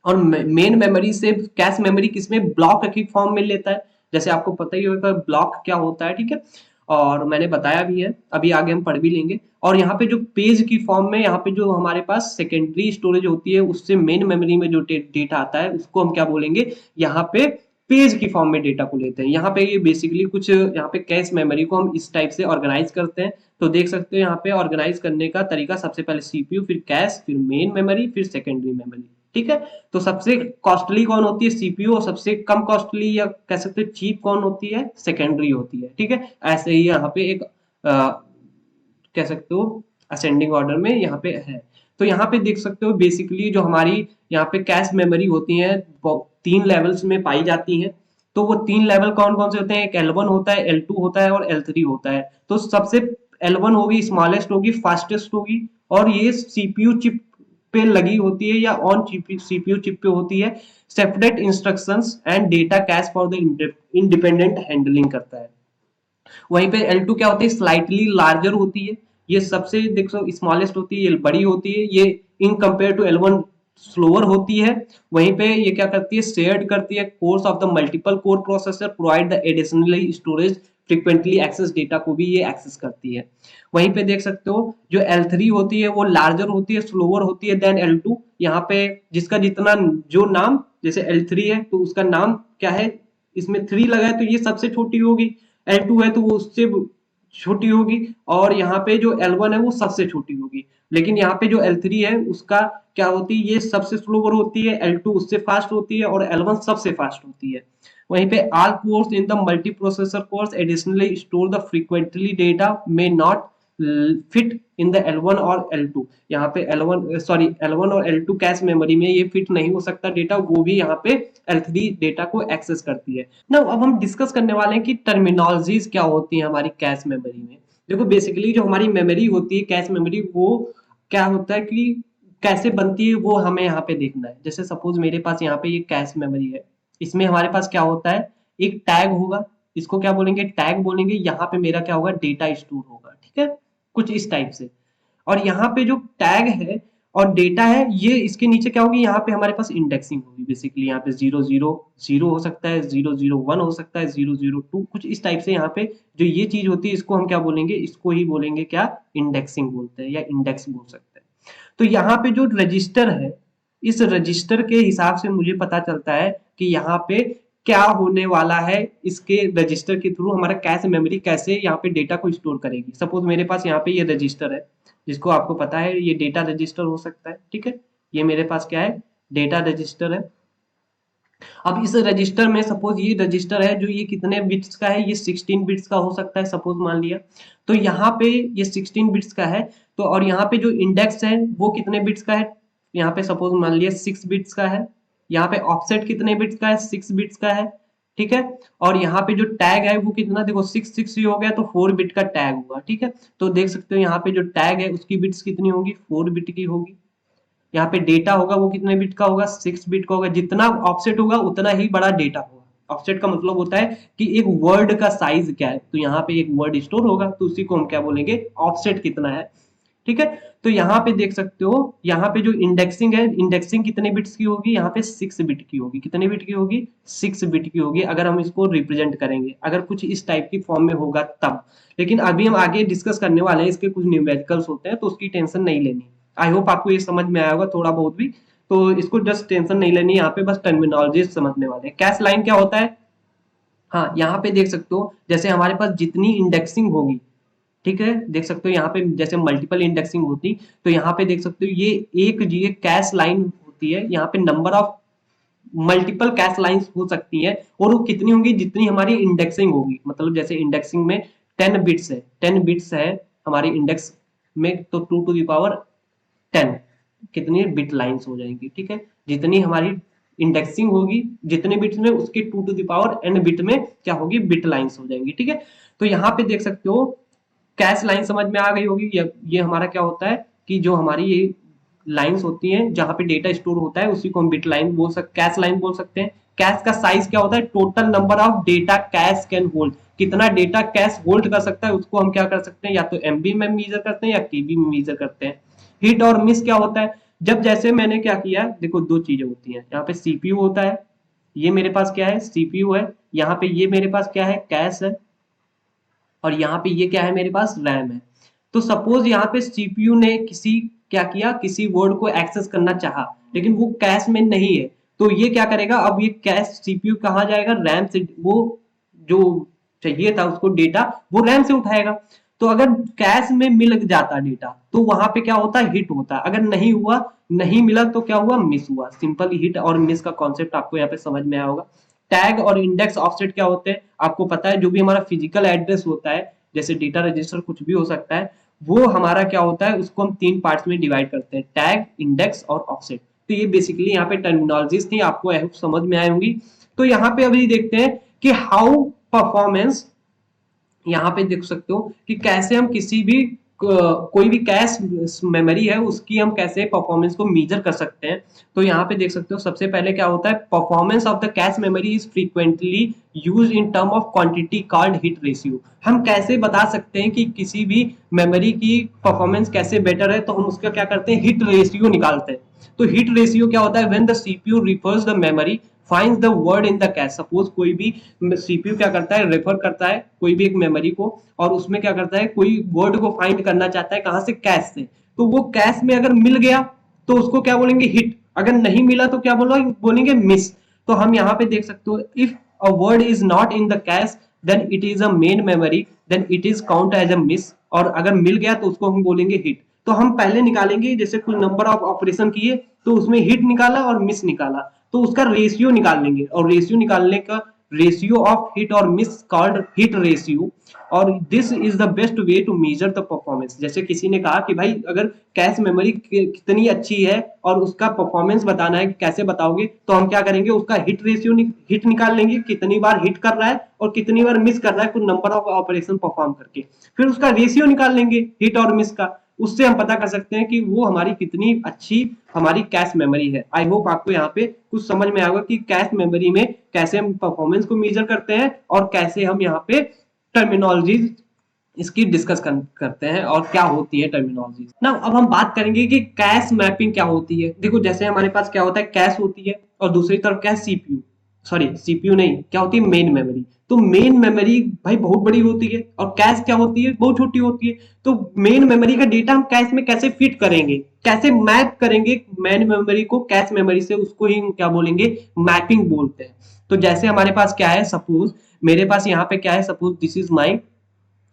Speaker 1: और मेन मेमोरी से कैश मेमोरी किसमें, ब्लॉक की फॉर्म में लेता है। जैसे आपको पता ही होगा ब्लॉक क्या होता है, ठीक है, और मैंने बताया भी है, अभी आगे हम पढ़ भी लेंगे। और यहाँ पे जो पेज की फॉर्म में, यहाँ पे जो हमारे पास सेकेंडरी स्टोरेज होती है उससे मेन मेमोरी में जो डेटा आता है उसको हम क्या बोलेंगे, यहाँ पे पेज की फॉर्म में डेटा को लेते हैं। यहाँ पे ये बेसिकली कुछ यहाँ पे कैश मेमोरी को हम इस टाइप से ऑर्गेनाइज करते हैं। तो देख सकते हो यहाँ पे ऑर्गेनाइज करने का तरीका, सबसे पहले सीपीयू, फिर कैश, फिर मेन मेमोरी, फिर सेकेंडरी मेमोरी, ठीक है। तो सबसे कॉस्टली कौन होती है, सीपीयू, और सबसे कम कॉस्टली या कह सकते हो चीप कौन होती है, सेकेंडरी होती है, ठीक है। ऐसे ही यहाँ पे एक कह सकते हो असेंडिंग ऑर्डर में यहाँ पे है। तो यहाँ पे देख सकते हो बेसिकली जो हमारी यहाँ पे कैश मेमोरी होती है वो 3 लेवल्स में पाई जाती है। तो वो 3 लेवल कौन कौन से होते हैं, एक L1 होता है, L2 होता है और L3 होता है। तो सबसे L1 होगी, स्मॉलेस्ट होगी, फास्टेस्ट होगी, और ये सीपीयू चिप पे लगी होती है या ऑन सीपीयू चिप पे होती है। Separate instructions and data cache for the independent handling करता है। वहीं पे L2 क्या होती है, स्लाइटली लार्जर होती है, ये सबसे देखो स्मॉलेस्ट होती है, ये बड़ी होती है, ये इन कंपेयर टू L1 स्लोअर होती है। वहीं पे ये क्या करती है, शेयर्ड करती है cores of the multiple core processor, provide the additionally storage, frequently access data को भी ये एक्सेस करती है। वहीं पे देख सकते हो जो L3 होती है वो लार्जर होती है, स्लोअर होती है देन L2। यहाँ पे जिसका जितना जो नाम, जैसे L3 है तो उसका नाम क्या है, इसमें 3 लगा है तो ये सबसे छोटी होगी, L2 है तो वो उससे छोटी होगी, और यहाँ पे जो L1 है वो सबसे छोटी होगी। लेकिन यहाँ पे जो L3 है उसका क्या होती है, ये सबसे स्लोवर होती है, L2 उससे फास्ट होती है और L1 सबसे फास्ट होती है। वहीं पे all course in the multi processor course additionally store the frequently data may not fit in the L1 और L2। यहाँ पे L1 और L2 कैश मेमोरी में ये फिट नहीं हो सकता डेटा, वो भी यहाँ पे L3 डेटा को एक्सेस करती है ना। अब हम डिस्कस करने वाले हैं कि टर्मिनोलॉजीज क्या होती है हमारी कैश मेमोरी में। देखो बेसिकली जो हमारी मेमोरी होती है कैश मेमोरी, वो क्या होता है कि कैसे बनती है वो हमें यहाँ पे देखना है। जैसे सपोज मेरे पास यहाँ पे ये कैश मेमोरी है, इसमें हमारे पास क्या होता है, एक टैग होगा, इसको क्या बोलेंगे, टैग बोलेंगे। यहाँ पे मेरा क्या होगा, डेटा स्टोर होगा, ठीक है, कुछ इस टाइप से। और यहाँ पे जो टैग है और डेटा है, ये इसके नीचे क्या होगी, यहाँ पे हमारे पास इंडेक्सिंग होगी। बेसिकली यहाँ पे 0 0 0 हो सकता है, 0 0 1 हो सकता है, 0 0 2, कुछ इस टाइप से। यहाँ पे जो ये चीज होती है इसको हम क्या बोलेंगे, इसको ही बोलेंगे क्या, इंडेक्सिंग बोलते हैं या इंडेक्स बोल सकते हैं। तो यहाँ पे जो रजिस्टर है, इस रजिस्टर के हिसाब से मुझे पता चलता है कि यहाँ पे क्या होने वाला है। इसके रजिस्टर के थ्रू हमारा कैश मेमोरी कैसे यहाँ पे डेटा को स्टोर करेगी। सपोज मेरे पास यहाँ पे ये रजिस्टर है, जिसको आपको पता है ये डेटा रजिस्टर हो सकता है, ठीक है। ये मेरे पास क्या है, डेटा रजिस्टर है। अब इस रजिस्टर में सपोज ये रजिस्टर है जो ये कितने बिट्स का है, ये 16 बिट्स का हो सकता है सपोज मान लिया। तो यहाँ पे ये 16 बिट्स का है। तो और यहाँ पे जो इंडेक्स है वो कितने बिट्स का है, यहाँ पे सपोज मान लिया 6 बिट्स का है। यहाँ पे ऑफसेट कितने बिट्स का है, 6 बिट्स का है, ठीक है। और यहाँ पे जो टैग है वो कितना, देखो 6 6 हो गया तो 4 बिट का टैग हुआ, ठीक है। तो देख सकते हो यहाँ पे जो टैग है उसकी बिट्स कितनी होगी, 4 बिट की होगी। यहाँ पे डेटा होगा वो कितने बिट का होगा, 6 बिट का होगा। जितना ऑफसेट होगा उतना ही बड़ा डेटा होगा। ऑफसेट का मतलब होता है कि एक वर्ड का साइज क्या है, तो यहाँ पे एक वर्ड स्टोर होगा तो उसी को हम क्या बोलेंगे, ऑफसेट कितना है, ठीक है। तो यहाँ पे देख सकते हो, यहाँ पे जो इंडेक्सिंग है, इंडेक्सिंग कितने बिट्स की होगी, यहाँ पे 6 बिट की होगी। कितने बिट की होगी, 6 बिट की होगी, अगर हम इसको रिप्रेजेंट करेंगे, अगर कुछ इस टाइप की फॉर्म में होगा तब। लेकिन अभी हम आगे डिस्कस करने वाले हैं, इसके कुछ न्यूमेरिकल्स होते हैं, तो उसकी टेंशन नहीं लेनी। आई होप आपको ये समझ में आया होगा थोड़ा बहुत भी, तो इसको जस्ट टेंशन नहीं लेनी, यहाँ पे बस टर्मिनोलॉजी समझने वाले हैं। कैश लाइन क्या होता है, हाँ यहाँ पे देख सकते हो, जैसे हमारे पास जितनी इंडेक्सिंग होगी, ठीक है, देख सकते हो यहाँ पे जैसे मल्टीपल इंडेक्सिंग होती, तो यहाँ पे देख सकते हो ये कैश लाइन होती है, यहाँ पे number of multiple cash lines हो सकती है, और वो कितनी होंगी, जितनी हमारी इंडेक्सिंग होगी। मतलब जैसे इंडेक्सिंग में 10 बिट्स है, 10 बिट्स है हमारी इंडेक्स में, तो 2 टू द पावर 10 कितनी बिट लाइंस हो जाएंगी, ठीक है। जितनी हमारी इंडेक्सिंग होगी, जितने बिट्स में, उसके 2 to the power n bit में क्या होगी, बिट लाइंस हो जाएंगी, ठीक है। तो यहाँ पे देख सकते हो कैश लाइन समझ में आ गई होगी। ये हमारा क्या होता है कि जो हमारी ये लाइंस होती हैं जहां पे डेटा स्टोर होता है, उसी को हम बिट लाइन बोल सकते, कैश लाइन बोल सकते हैं। कैश का साइज क्या होता है, total number of data cache can hold, कितना डेटा कैश होल्ड कर सकता है, उसको हम क्या कर सकते हैं, या तो एमबी में मेजर करते हैं या केबी में मेजर करते हैं। हिट और मिस क्या होता है, जब जैसे मैंने क्या किया, देखो दो चीजें होती हैं, यहाँ पे सीपीयू होता है, ये मेरे पास क्या है, सीपीयू है, यहाँ पे ये मेरे पास क्या है, कैश है, और यहाँ पे ये क्या है, मेरे पास रैम है। तो सपोज यहाँ पे सीपीयू ने क्या किया, किसी वर्ड को एक्सेस करना चाहा, लेकिन वो कैश में नहीं है, तो ये क्या करेगा, अब ये कैश सीपीयू कहाँ जाएगा, रैम से, वो जो चाहिए था उसको डेटा, वो रैम से उठाएगा। तो अगर कैश में मिल जाता डेटा, तो वहां पे क्या होता है, हिट होता है। अगर नहीं हुआ, नहीं मिला, तो क्या हुआ, मिस हुआ। सिंपल हिट और मिस का कॉन्सेप्ट आपको यहाँ पे समझ में आया होगा। टैग और इंडेक्स ऑफसेट क्या होते हैं, आपको पता है, जो भी हमारा फिजिकल एड्रेस होता है, जैसे डेटा रजिस्टर कुछ भी हो सकता है, वो हमारा क्या होता है, उसको हम 3 पार्ट्स में डिवाइड करते हैं, टैग, इंडेक्स और ऑफसेट। तो ये बेसिकली यहाँ पे टर्मिनोलॉजीज थी, आपको समझ में आई होंगी। तो यहाँ पे अभी देखते हैं कि हाउ परफॉर्मेंस, यहाँ पे देख सकते हो कि कैसे हम किसी भी कोई भी कैश मेमोरी है, उसकी हम कैसे परफॉर्मेंस को मेजर कर सकते हैं। तो यहाँ पे देख सकते हो, सबसे पहले क्या होता है, performance of the cache memory is frequently use in term of quantity called hit ratio. हम कैसे बता सकते हैं कि किसी भी मेमोरी की परफॉर्मेंस कैसे बेटर है, तो हम उसका क्या करते हैं, हिट रेशियो निकालते हैं। तो हिट रेशियो क्या होता है, when the CPU refers the memory finds the word in the cash. Suppose कोई भी सीपीयू क्या करता है, रेफर करता है कोई भी एक मेमोरी को, और उसमें क्या करता है, कोई वर्ड को फाइंड करना चाहता है, कहां से, कैश से। तो वो कैश में अगर मिल गया तो उसको क्या बोलेंगे, हिट। अगर नहीं मिला तो क्या बोलेंगे, मिस। तो हम यहाँ पे देख सकते हो, if a word is not in the cache then it is a main memory, then it is count as a miss. और अगर मिल गया तो उसको हम बोलेंगे हिट। तो हम पहले निकालेंगे, जैसे कुछ नंबर ऑफ ऑपरेशन किए, तो उसमें हिट निकाला और मिस निकाला, तो उसका रेशियो निकाल लेंगे, और रेशियो निकालने का, रेशियो ऑफ हिट और मिस कॉल्ड हिट रेशियो। और this is the best way to measure the performance. जैसे किसी ने कहा कि भाई अगर कैश मेमोरी कितनी अच्छी है और उसका परफॉर्मेंस बताना है कि कैसे बताओगे, तो हम क्या करेंगे, उसका हिट रेशियो हिट निकाल लेंगे, कितनी बार हिट कर रहा है और कितनी बार मिस कर रहा है, कुछ नंबर ऑफ ऑपरेशन परफॉर्म करके। फिर उसका रेशियो निकाल लेंगे हिट और मिस का, उससे हम पता कर सकते हैं कि वो हमारी कितनी अच्छी हमारी कैश मेमोरी है। आई होप आपको यहाँ पे कुछ समझ में आएगा कि कैश मेमोरी में कैसे हम परफॉर्मेंस को मेजर करते हैं, और कैसे हम यहाँ पे टर्मिनोलॉजी इसकी डिस्कस करते हैं, और क्या होती है टर्मिनोलॉजी ना। अब हम बात करेंगे कि कैश मैपिंग क्या होती है। देखो जैसे हमारे पास क्या होता है, कैश होती है, और दूसरी तरफ क्या है, सीपीयू, सॉरी सीपीयू नहीं, क्या होती है, मेन मेमोरी। तो मेन मेमोरी भाई बहुत बड़ी होती है, और कैश क्या होती है, बहुत छोटी होती है। तो मेन मेमोरी का डेटा हम कैश में कैसे फिट करेंगे, कैसे मैप करेंगे मेन मेमोरी को कैश मेमोरी से, उसको ही हम क्या बोलेंगे, मैपिंग बोलते हैं। तो जैसे हमारे पास क्या है, सपोज मेरे पास यहाँ पे क्या है, सपोज दिस इज माई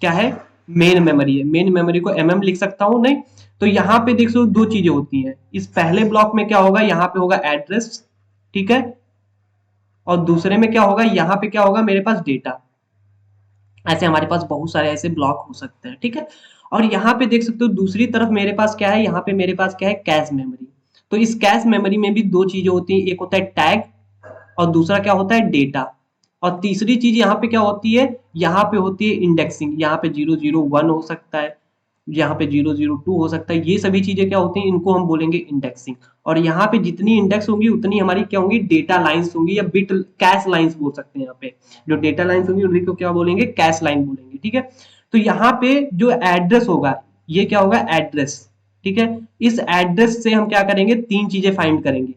Speaker 1: क्या है, मेन मेमोरी है। मेन मेमोरी को एमएम लिख सकता हूं, नहीं। तो यहाँ पे देख सो दो चीजें होती हैं, इस पहले ब्लॉक में क्या होगा, यहाँ पे होगा एड्रेस, ठीक है, और दूसरे में क्या होगा, यहाँ पे क्या होगा, मेरे पास डेटा। ऐसे हमारे पास बहुत सारे ऐसे ब्लॉक हो सकते हैं, ठीक है। और यहाँ पे देख सकते हो दूसरी तरफ मेरे पास क्या है, यहाँ पे मेरे पास क्या है, कैश मेमोरी। तो इस कैश मेमोरी में भी दो चीजें होती हैं, एक होता है टैग, और दूसरा क्या होता है, डेटा। और तीसरी चीज यहाँ पे क्या होती है, यहाँ पे होती है इंडेक्सिंग। यहाँ पे 001 हो सकता है, यहाँ पे 002 हो सकता है, ये सभी चीजें क्या होती हैं, इनको हम बोलेंगे इंडेक्सिंग। और यहाँ पे जितनी इंडेक्स होंगी उतनी हमारी क्या होंगी, डेटा लाइंस होंगी, या बिट कैश लाइंस बोल सकते हैं। यहाँ पे जो डेटा लाइंस होंगी उन्हीं को क्या बोलेंगे, कैश लाइन बोलेंगे, ठीक है। तो यहाँ पे जो एड्रेस होगा, ये क्या होगा, एड्रेस, ठीक है। इस एड्रेस से हम क्या करेंगे, तीन चीजें फाइंड करेंगे।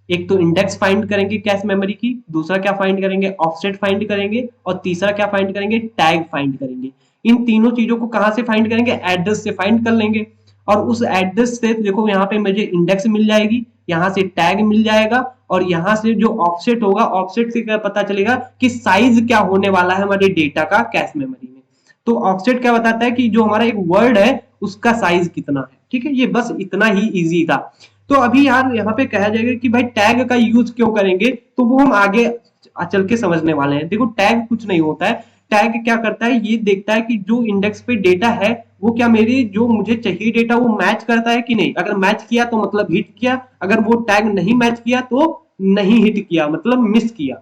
Speaker 1: एक तो इंडेक्स फाइंड करेंगे कैश मेमोरी की, दूसरा क्या फाइंड करेंगे, ऑफसेट फाइंड करेंगे, और तीसरा क्या फाइंड करेंगे, टैग फाइंड करेंगे। इन तीनों चीजों को कहां से फाइंड करेंगे, एड्रेस से फाइंड कर लेंगे। और उस एड्रेस से देखो यहाँ पे मुझे इंडेक्स मिल जाएगी, यहाँ से टैग मिल जाएगा, और यहाँ से जो ऑफसेट होगा, ऑफसेट से क्या पता चलेगा कि साइज क्या होने वाला है हमारे डेटा का कैश मेमोरी में। तो ऑफसेट क्या बताता है कि जो हमारा एक वर्ड है उसका साइज कितना है। ठीक है, ये बस इतना ही इजी था। तो अभी यार यहाँ पे कहा जाएगा कि भाई टैग का यूज क्यों करेंगे, तो वो हम आगे चल के समझने वाले हैं। देखो टैग कुछ नहीं होता है, टैग क्या करता है, ये देखता है कि जो इंडेक्स पे डेटा है वो क्या मेरी जो मुझे चाहिए डेटा वो मैच करता है कि नहीं। अगर मैच किया तो मतलब हिट किया, अगर वो टैग नहीं मैच किया तो नहीं हिट किया, मतलब मिस किया।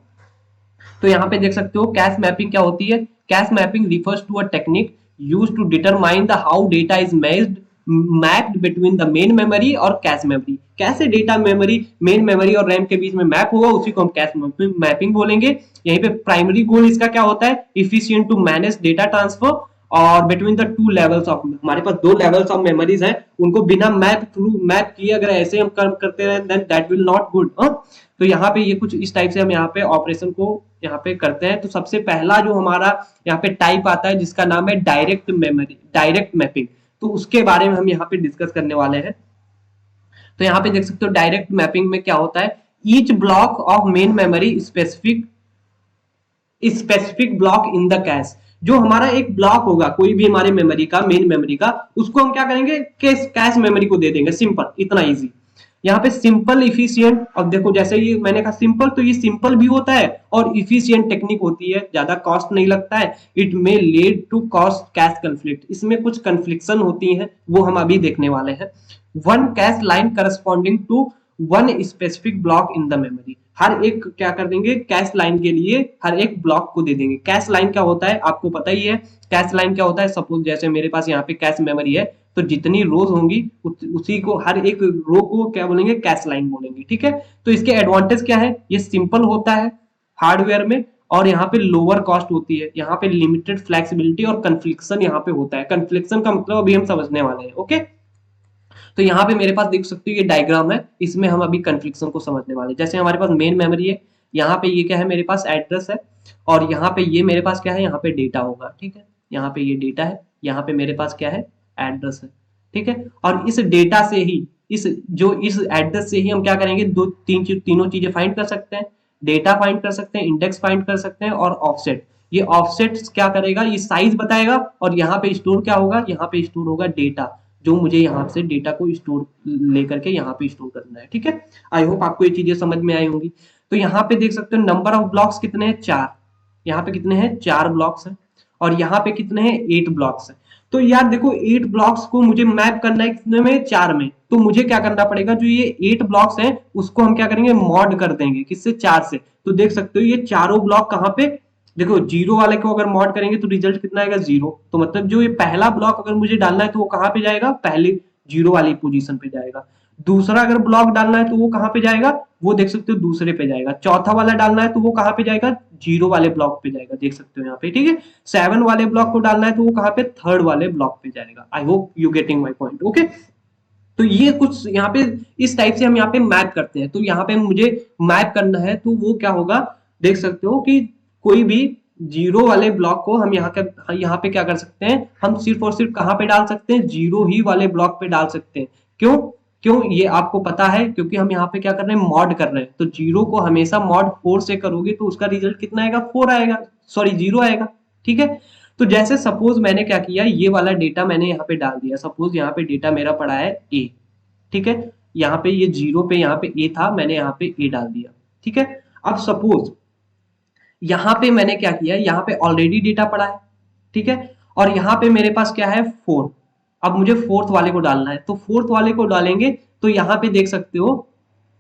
Speaker 1: तो यहाँ पे देख सकते हो कैश मैपिंग क्या होती है। Cache mapping refers to a technique used to determine the how data is mapped between the main memory और कैश मेमोरी। कैसे डेटा मेमोरी, मेन मेमोरी और रैम के बीच में मैप होगा, उसी को हम कैश मैपिंग बोलेंगे। यहीं पे प्राइमरी गोल इसका क्या होता है, efficient to manage data transfer और between the two levels of, हमारे पास दो लेवल्स ऑफ मेमोरीज हैं, उनको बिना मैप किए अगर ऐसे हम करते रहे then that will not good. तो यहाँ पे ये कुछ इस टाइप से हम यहाँ पे ऑपरेशन को यहाँ पे करते हैं। तो सबसे पहला जो हमारा यहाँ पे टाइप आता है जिसका नाम है डायरेक्ट मेमोरी, डायरेक्ट मैपिंग, तो उसके बारे में हम यहाँ पे डिस्कस करने वाले हैं। तो यहाँ पे देख सकते हो डायरेक्ट मैपिंग में क्या होता है, each block of main memory specific block in the cash. जो हमारा एक ब्लॉक होगा कोई भी हमारे मेमोरी का, मेन मेमोरी का, उसको हम क्या करेंगे, कैश मेमोरी को दे देंगे। सिंपल, इतना इजी। यहाँ पे सिंपल इफिशिएंट, अब देखो जैसे ये मैंने कहा सिंपल, तो ये सिंपल भी होता है और इफिशिएंट टेक्निक होती है, ज्यादा कॉस्ट नहीं लगता है। It may lead to cost cache conflict, इसमें कुछ कंफ्लिक्शन होती है, वो हम अभी देखने वाले हैं। One cache line corresponding to one specific block in the memory, हर एक क्या कर देंगे, कैश लाइन के लिए हर एक ब्लॉक को दे देंगे। कैश लाइन क्या होता है आपको पता ही है, कैश लाइन क्या होता है, सपोज जैसे मेरे पास यहाँ पे कैश मेमोरी है, तो जितनी रोज होंगी उसी को, हर एक रो को क्या बोलेंगे, कैश लाइन बोलेंगे। ठीक है, तो इसके एडवांटेज क्या है, ये सिंपल होता है हार्डवेयर में, और यहाँ पे लोअर कॉस्ट होती है, यहाँ पे लिमिटेड फ्लेक्सिबिलिटी, और कन्फ्लिक्शन यहाँ पे होता है। कन्फ्लिक्शन का मतलब अभी हम समझने वाले हैं। ओके, तो यहाँ पे मेरे पास देख सकते हो ये डायग्राम है, इसमें हम अभी कन्फ्लिक्शन को समझने वाले हैं। जैसे हमारे पास मेन मेमोरी है, यहाँ पे ये क्या है, मेरे पास एड्रेस है, और यहाँ पे ये मेरे पास क्या है, यहाँ पे डेटा होगा। ठीक है, यहाँ पे ये डेटा है, यहाँ पे मेरे पास क्या है, एड्रेस है। ठीक है, और इस डेटा से ही, इस एड्रेस से ही हम क्या करेंगे, तीनों चीजें फाइंड कर सकते हैं। डेटा फाइंड कर सकते हैं, इंडेक्स फाइंड कर सकते हैं, और ऑफसेट। ये ऑफसेट क्या करेगा, ये साइज बताएगा, और यहाँ पे स्टोर क्या होगा, यहाँ पे स्टोर होगा डेटा, जो मुझे यहाँ से डेटा को स्टोर लेकर के यहाँ पे स्टोर करना है। ठीक है, आई होप आपको ये चीजें समझ में आई होंगी। तो यहाँ पे देख सकते हो नंबर ऑफ ब्लॉक्स कितने हैं, 4। यहाँ पे कितने हैं, 4 ब्लॉक्स हैं, और यहाँ पे कितने हैं, 8 ब्लॉक्स हैं। तो यार देखो 8 ब्लॉक्स को मुझे मैप करना है कितने में, 4 में। तो मुझे क्या करना पड़ेगा, जो ये 8 ब्लॉक्स हैं उसको हम क्या करेंगे, मॉड कर देंगे, किससे, 4 से। तो देख सकते हो ये चारों ब्लॉक कहाँ पे, देखो जीरो वाले को अगर मॉड करेंगे तो रिजल्ट कितना आएगा, 0। तो मतलब जो ये पहला ब्लॉक अगर मुझे डालना है तो वो कहाँ पे जाएगा, पहले 0 वाली पोजीशन पे जाएगा। दूसरा अगर ब्लॉक डालना है तो वो कहाँ पे जाएगा, वो देख सकते हो दूसरे पे जाएगा। चौथा वाला डालना है तो वो कहाँ पे जाएगा, 0 वाले ब्लॉक पे जाएगा, देख सकते हो यहाँ पे। ठीक है, 7 वाले ब्लॉक को डालना है तो वो कहाँ पे, 3rd वाले ब्लॉक पे जाएगा। I hope you getting my point. Okay, तो ये कुछ यहाँ पे इस टाइप से हम यहाँ पे मैप करते हैं। तो यहाँ पे मुझे मैप करना है तो वो क्या होगा, देख सकते हो कि कोई भी 0 वाले ब्लॉक को हम यहाँ पे क्या कर सकते हैं, हम सिर्फ और सिर्फ कहाँ पे डाल सकते हैं, 0 ही वाले ब्लॉक पे डाल सकते हैं। क्यों क्यों ये आपको पता है, क्योंकि हम यहाँ पे क्या कर रहे हैं, मॉड कर रहे हैं। तो 0 को हमेशा मॉड 4 से करोगे तो उसका रिजल्ट कितना आएगा, 4 आएगा, सॉरी 0 आएगा। ठीक है, तो जैसे सपोज मैंने क्या किया, ये वाला डेटा मैंने यहाँ पे डाल दिया। सपोज यहाँ पे डेटा मेरा पड़ा है ए। ठीक है, यहाँ पे ये 0 पे यहाँ पे ए था, मैंने यहाँ पे ए डाल दिया। ठीक है, अब सपोज यहाँ पे मैंने क्या किया, यहाँ पे ऑलरेडी डेटा पड़ा है। ठीक है, और यहाँ पे मेरे पास क्या है, 4। अब मुझे 4th वाले को डालना है, तो 4th वाले को डालेंगे तो यहाँ पे देख सकते हो,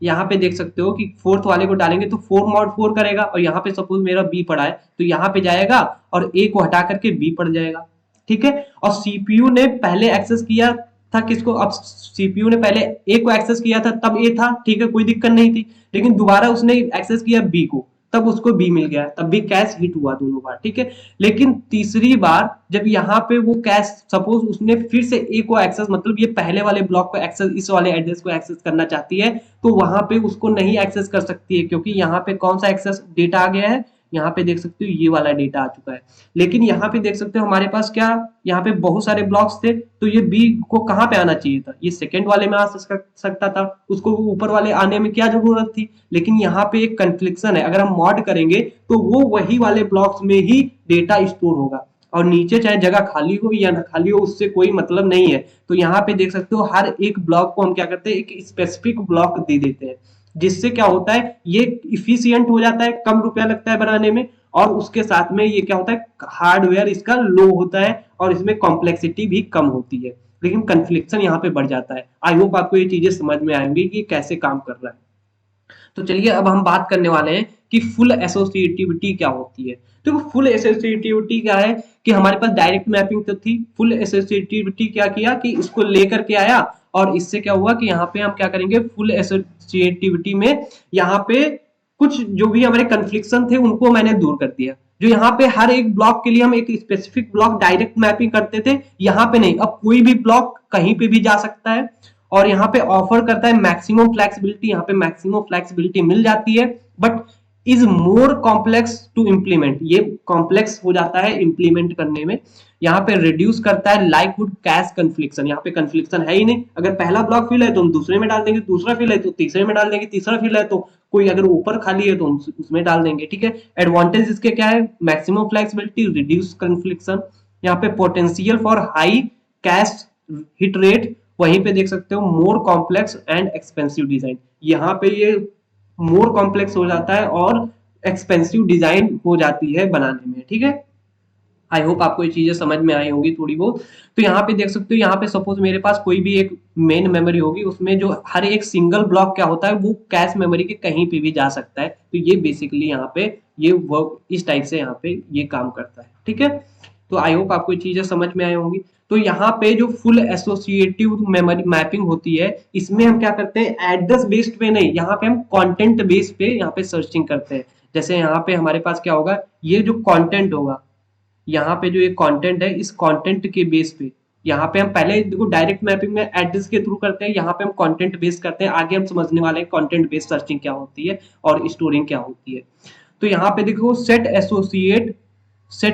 Speaker 1: यहाँ पे देख सकते हो कि 4th वाले को डालेंगे तो 4 mod 4 करेगा, और यहाँ पे सपोज मेरा बी पड़ा है तो यहाँ पे जाएगा और ए को हटा करके बी पड़ जाएगा। ठीक है, और सीपीयू ने पहले एक्सेस किया था किसको, अब सीपीयू ने पहले ए को एक्सेस किया था तब ए था। ठीक है, कोई दिक्कत नहीं थी, लेकिन दोबारा उसने एक्सेस किया बी को, तब उसको बी मिल गया, तब भी कैश हिट हुआ दोनों बार, ठीक है। लेकिन तीसरी बार जब यहाँ पे वो कैश सपोज उसने फिर से ए को एक्सेस, मतलब ये पहले वाले ब्लॉक को एक्सेस, इस वाले एड्रेस को एक्सेस करना चाहती है, तो वहां पे उसको नहीं एक्सेस कर सकती है, क्योंकि यहाँ पे कौन सा एक्सेस डेटा आ गया है, यहाँ पे देख सकते हो ये वाला डेटा आ चुका है। लेकिन यहाँ पे देख सकते हो हमारे पास क्या, यहाँ पे बहुत सारे ब्लॉक्स थे, तो ये बी को कहाँ पे आना चाहिए था, ये सेकंड वाले में आ सकता था, उसको ऊपर वाले आने में क्या जरूरत थी। लेकिन यहाँ पे एक कन्फ्लिक्शन है, अगर हम मॉड करेंगे तो वो वही वाले ब्लॉक्स में ही डेटा स्टोर होगा, और नीचे चाहे जगह खाली हो या ना खाली हो उससे कोई मतलब नहीं है। तो यहाँ पे देख सकते हो हर एक ब्लॉक को हम क्या करते हैं, एक स्पेसिफिक ब्लॉक दे देते हैं, जिससे क्या होता है ये इफिशियंट हो जाता है, कम रुपया लगता है बनाने में, और उसके साथ में ये क्या होता है, हार्डवेयर इसका लो होता है और इसमें कॉम्प्लेक्सिटी भी कम होती है, लेकिन कन्फ्लिक्शन यहाँ पे बढ़ जाता है। आई होप आपको ये चीजें समझ में आएंगी कि कैसे काम कर रहा है। तो चलिए अब हम बात करने वाले हैं कि फुल एसोसिएटिविटी क्या होती है। तो फुल एसोसिएटिविटी क्या है कि हमारे पास डायरेक्ट मैपिंग तो थी, फुल एसोसिएटिविटी क्या किया कि इसको लेकर के आया, और इससे क्या हुआ कि यहाँ पे हम क्या करेंगे, फुल एसोसिएटिविटी में यहाँ पे कुछ जो भी हमारे कन्फ्लिक्शन थे उनको मैंने दूर कर दिया। जो यहाँ पे हर एक ब्लॉक के लिए हम एक स्पेसिफिक ब्लॉक डायरेक्ट मैपिंग करते थे, यहाँ पे नहीं, अब कोई भी ब्लॉक कहीं पे भी जा सकता है, और यहाँ पे ऑफर करता है मैक्सिमम फ्लेक्सिबिलिटी, यहाँ पे मैक्सिमम फ्लेक्सिबिलिटी मिल जाती है, but is more complex to implement, ये कॉम्प्लेक्स हो जाता है इम्प्लीमेंट करने में। यहाँ पे रिड्यूस करता है लाइकवुड कैश कन्फ्लिक्शन, यहाँ पे कन्फ्लिक्शन है ही नहीं, अगर पहला ब्लॉक फिल है तो हम दूसरे में डाल देंगे, दूसरा फिल है तो तीसरे में डाल देंगे, तीसरा फिल है तो कोई अगर ऊपर खाली है तो हम उसमें डाल देंगे, ठीक है। एडवांटेज इसके क्या है, मैक्सिमम फ्लेक्सिबिलिटी, रिड्यूस कन्फ्लिक्शन, यहाँ पे potential for high cache hit rate, वहीं पे देख सकते हो more complex and expensive design, यहाँ पे ये मोर कॉम्प्लेक्स हो जाता है और एक्सपेंसिव डिजाइन हो जाती है बनाने में, ठीक है। आई होप आपको ये चीजें समझ में आई होंगी थोड़ी बहुत। तो यहाँ पे देख सकते हो, यहाँ पे सपोज मेरे पास कोई भी एक मेन मेमोरी होगी, उसमें जो हर एक सिंगल ब्लॉक क्या होता है वो कैश मेमोरी के कहीं पे भी जा सकता है, तो ये बेसिकली यहाँ पे ये वर्क इस टाइप से यहाँ पे ये काम करता है, ठीक है। तो आई होप आपको ये चीजें समझ में आई होंगी। तो यहाँ पे जो फुल एसोसिएटिव मेमोरी मैपिंग होती है, इसमें हम क्या करते हैं, एड्रेस बेस्ड पे नहीं, यहाँ पे हम कंटेंट बेस्ड पे यहाँ पे सर्चिंग करते हैं। जैसे यहाँ पे हमारे पास क्या होगा, ये जो कंटेंट होगा, यहाँ पे जो ये कंटेंट है, इस कंटेंट के बेस पे यहाँ पे हम पहले देखो डायरेक्ट मैपिंग में एड्रेस के थ्रू करते हैं, यहाँ पे हम कंटेंट बेस करते हैं, आगे हम समझने वाले हैं कंटेंट बेस सर्चिंग क्या होती है और स्टोरिंग क्या होती है। तो यहाँ पे देखो सेट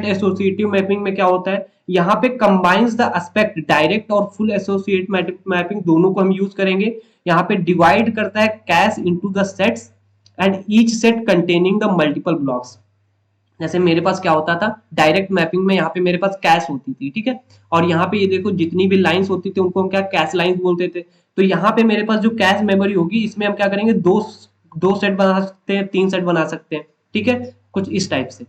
Speaker 1: एसोसिएटिव मैपिंग में क्या होता है, यहाँ पे कंबाइंस द एस्पेक्ट डायरेक्ट और फुल एसोसिएट मैपिंग दोनों को हम यूज करेंगे। यहाँ पे डिवाइड करता है cash into the sets and each set containing the multiple blocks. जैसे मेरे पास क्या होता था डायरेक्ट मैपिंग में, यहाँ पे मेरे पास कैश होती थी, ठीक है, और यहाँ पे ये देखो जितनी भी लाइंस होती थी उनको हम क्या कैश लाइंस बोलते थे। तो यहाँ पे मेरे पास जो कैश मेमोरी होगी, इसमें हम क्या करेंगे, दो दो सेट बना सकते हैं, तीन सेट बना सकते हैं, ठीक है, कुछ इस टाइप से,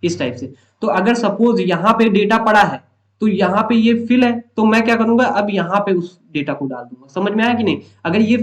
Speaker 1: इस टाइप से। तो अगर सपोज यहाँ पे डेटा पड़ा है, तो यहाँ पे ये फिल है, तो मैं क्या करूंगा, अब यहाँ पे उस डेटा को डाल दूंगा। समझ में आया कि नहीं, अगर ये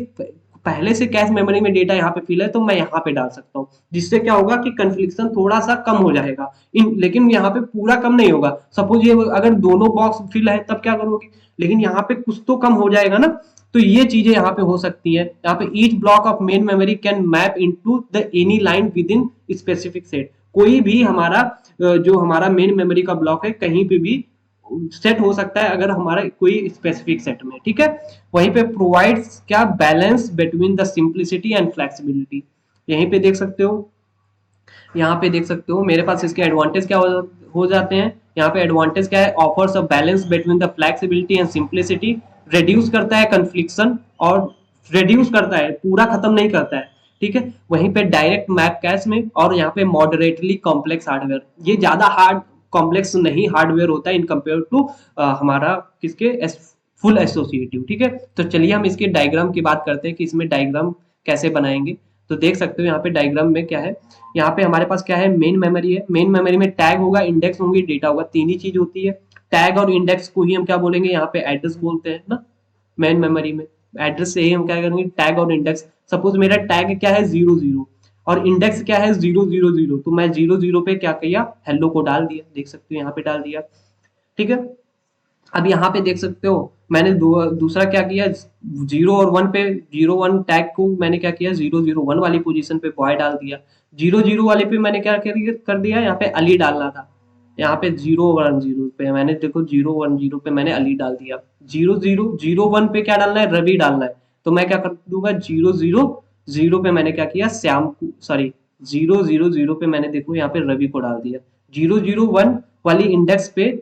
Speaker 1: पहले से कैश मेमोरी में डेटा यहाँ पे फिल है तो मैं यहाँ पे डाल सकता हूँ, जिससे क्या होगा कि कन्फ्लिक्शन थोड़ा सा कम हो जाएगा। लेकिन यहाँ पे पूरा कम नहीं होगा, सपोज ये अगर दोनों बॉक्स फिल है तब क्या करोगे, लेकिन यहाँ पे कुछ तो कम हो जाएगा ना। तो ये चीजें यहाँ पे हो सकती है। यहाँ पे each block of main memory can map into the any line with in specific set, कोई भी हमारा जो हमारा मेन मेमोरी का ब्लॉक है कहीं पे भी सेट हो सकता है अगर हमारा कोई स्पेसिफिक सेट में, ठीक है। वहीं पे प्रोवाइड्स क्या, balance between the simplicity and flexibility. यहीं पे देख सकते हो, यहाँ पे देख सकते हो मेरे पास इसके एडवांटेज क्या हो जाते हैं। यहाँ पे एडवांटेज क्या है, offers a balance between the flexibility and simplicity, reduce करता है कन्फ्लिक्शन, और रिड्यूस करता है, पूरा खत्म नहीं करता है, ठीक है। वहीं पे डायरेक्ट मैप कैश में, और यहाँ पे मॉडरेटली कॉम्प्लेक्स हार्डवेयर, ये ज्यादा हार्ड कॉम्प्लेक्स नहीं हार्डवेयर होता है इन कंपेयर टू हमारा किसके फुल एसोसिएटिव, ठीक है। तो चलिए हम इसके डायग्राम की बात करते हैं कि इसमें डायग्राम कैसे बनाएंगे। तो देख सकते हो यहाँ पे डायग्राम में क्या है, यहाँ पे हमारे पास क्या है, मेन मेमोरी है, मेन मेमोरी में टैग होगा, इंडेक्स होंगे, डेटा होगा, तीन ही चीज होती है। टैग और इंडेक्स को ही हम क्या बोलेंगे, यहाँ पे एड्रेस बोलते हैं ना, मेन मेमोरी में एड्रेस से ही हम क्या करेंगे, टैग और इंडेक्स। सपोज मेरा टैग क्या है 00 और इंडेक्स क्या है 000, तो मैं 00 पे क्या किया, हेलो को डाल दिया, देख सकते हो यहाँ पे डाल दिया, ठीक है। अब यहाँ पे देख सकते हो मैंने दूसरा क्या किया, 0 और 1 पे 01 टैग को मैंने क्या किया, 001 वाली पोजीशन पे बॉय डाल दिया। 0 0 वाले पे मैंने क्या कर दिया, यहाँ पे अली डालना था, यहाँ पे 0 1 0 पे मैंने देखो 0 1 0 पे मैंने अली डाल दिया। 0 0 0 1 पे क्या डालना है, रवि डालना है, तो मैं क्या कर दूंगा 0 0 0 पे मैंने क्या किया, श्याम को, सॉरी 0 0 0 पे मैंने देखो यहाँ पे रवि को डाल दिया। 0 0 1 वाली इंडेक्स पे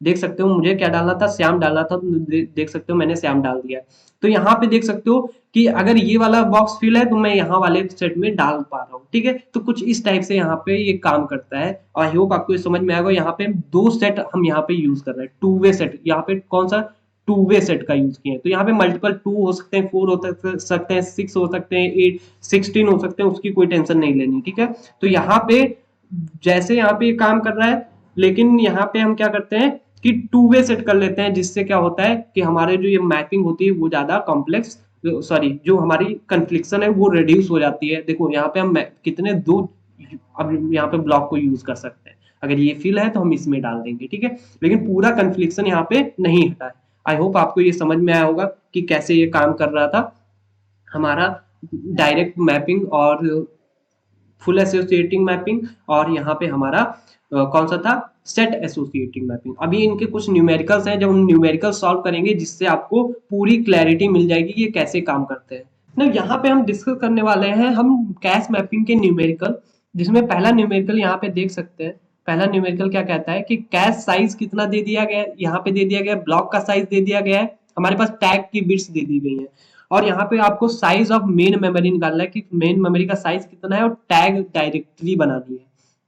Speaker 1: देख सकते हो मुझे क्या डालना था, श्याम डालना था, तो देख सकते हो मैंने श्याम डाल दिया। तो यहाँ पे देख सकते हो कि अगर ये वाला बॉक्स फिल है तो मैं यहाँ वाले सेट में डाल पा रहा हूँ, ठीक है। तो कुछ इस टाइप से यहाँ पे ये काम करता है। आई होप आपको ये समझ में आएगा। यहाँ पे दो सेट हम यहाँ पे यूज कर रहे हैं, टू वे सेट, यहाँ पे कौन सा, टू वे सेट का यूज किए हैं। तो यहाँ पे मल्टीपल 2 हो सकते हैं, 4 हो सकते हैं, 6 हो सकते हैं, 8 16 हो सकते हैं, उसकी कोई टेंशन नहीं लेनी, ठीक है। तो यहाँ पे जैसे यहाँ पे काम कर रहा है, लेकिन यहाँ पे हम क्या करते हैं कि टू वे सेट कर लेते हैं, जिससे क्या होता है कि हमारे जो ये मैपिंग होती है वो ज्यादा कॉम्प्लेक्स, सॉरी जो हमारी कन्फ्लिक्शन है वो रिड्यूस हो जाती है। देखो यहाँ पे हम कितने दो अब यहाँ पे ब्लॉक को यूज कर सकते हैं, अगर ये फिल है तो हम इसमें डाल देंगे, ठीक है। लेकिन पूरा कन्फ्लिक्शन यहाँ पे नहीं हटा है। आई होप आपको ये समझ में आया होगा कि कैसे ये काम कर रहा था हमारा डायरेक्ट मैपिंग और फुल एसोसिएटिंग मैपिंग, और यहाँ पे हमारा कौन सा था, सेट एसोसिएटिंग मैपिंग। अभी इनके कुछ न्यूमेरिकल्स हैं, जब हम न्यूमेरिकल सॉल्व करेंगे जिससे आपको पूरी क्लैरिटी मिल जाएगी कि ये कैसे काम करते हैं ना। यहाँ पे हम डिस्कस करने वाले हैं हम कैश मैपिंग के न्यूमेरिकल, जिसमें पहला न्यूमेरिकल यहाँ पे देख सकते हैं। पहला न्यूमेरिकल क्या कहता है कि कैश साइज कितना दे दिया गया है, यहाँ पे दे दिया गया है, ब्लॉक का साइज दे दिया गया है, हमारे पास टैग की बिट्स दे दी गई है, और यहाँ पे आपको साइज ऑफ मेन मेमोरी निकालना है कि मेन मेमोरी का साइज कितना है, और टैग डायरेक्टरी बनानी है।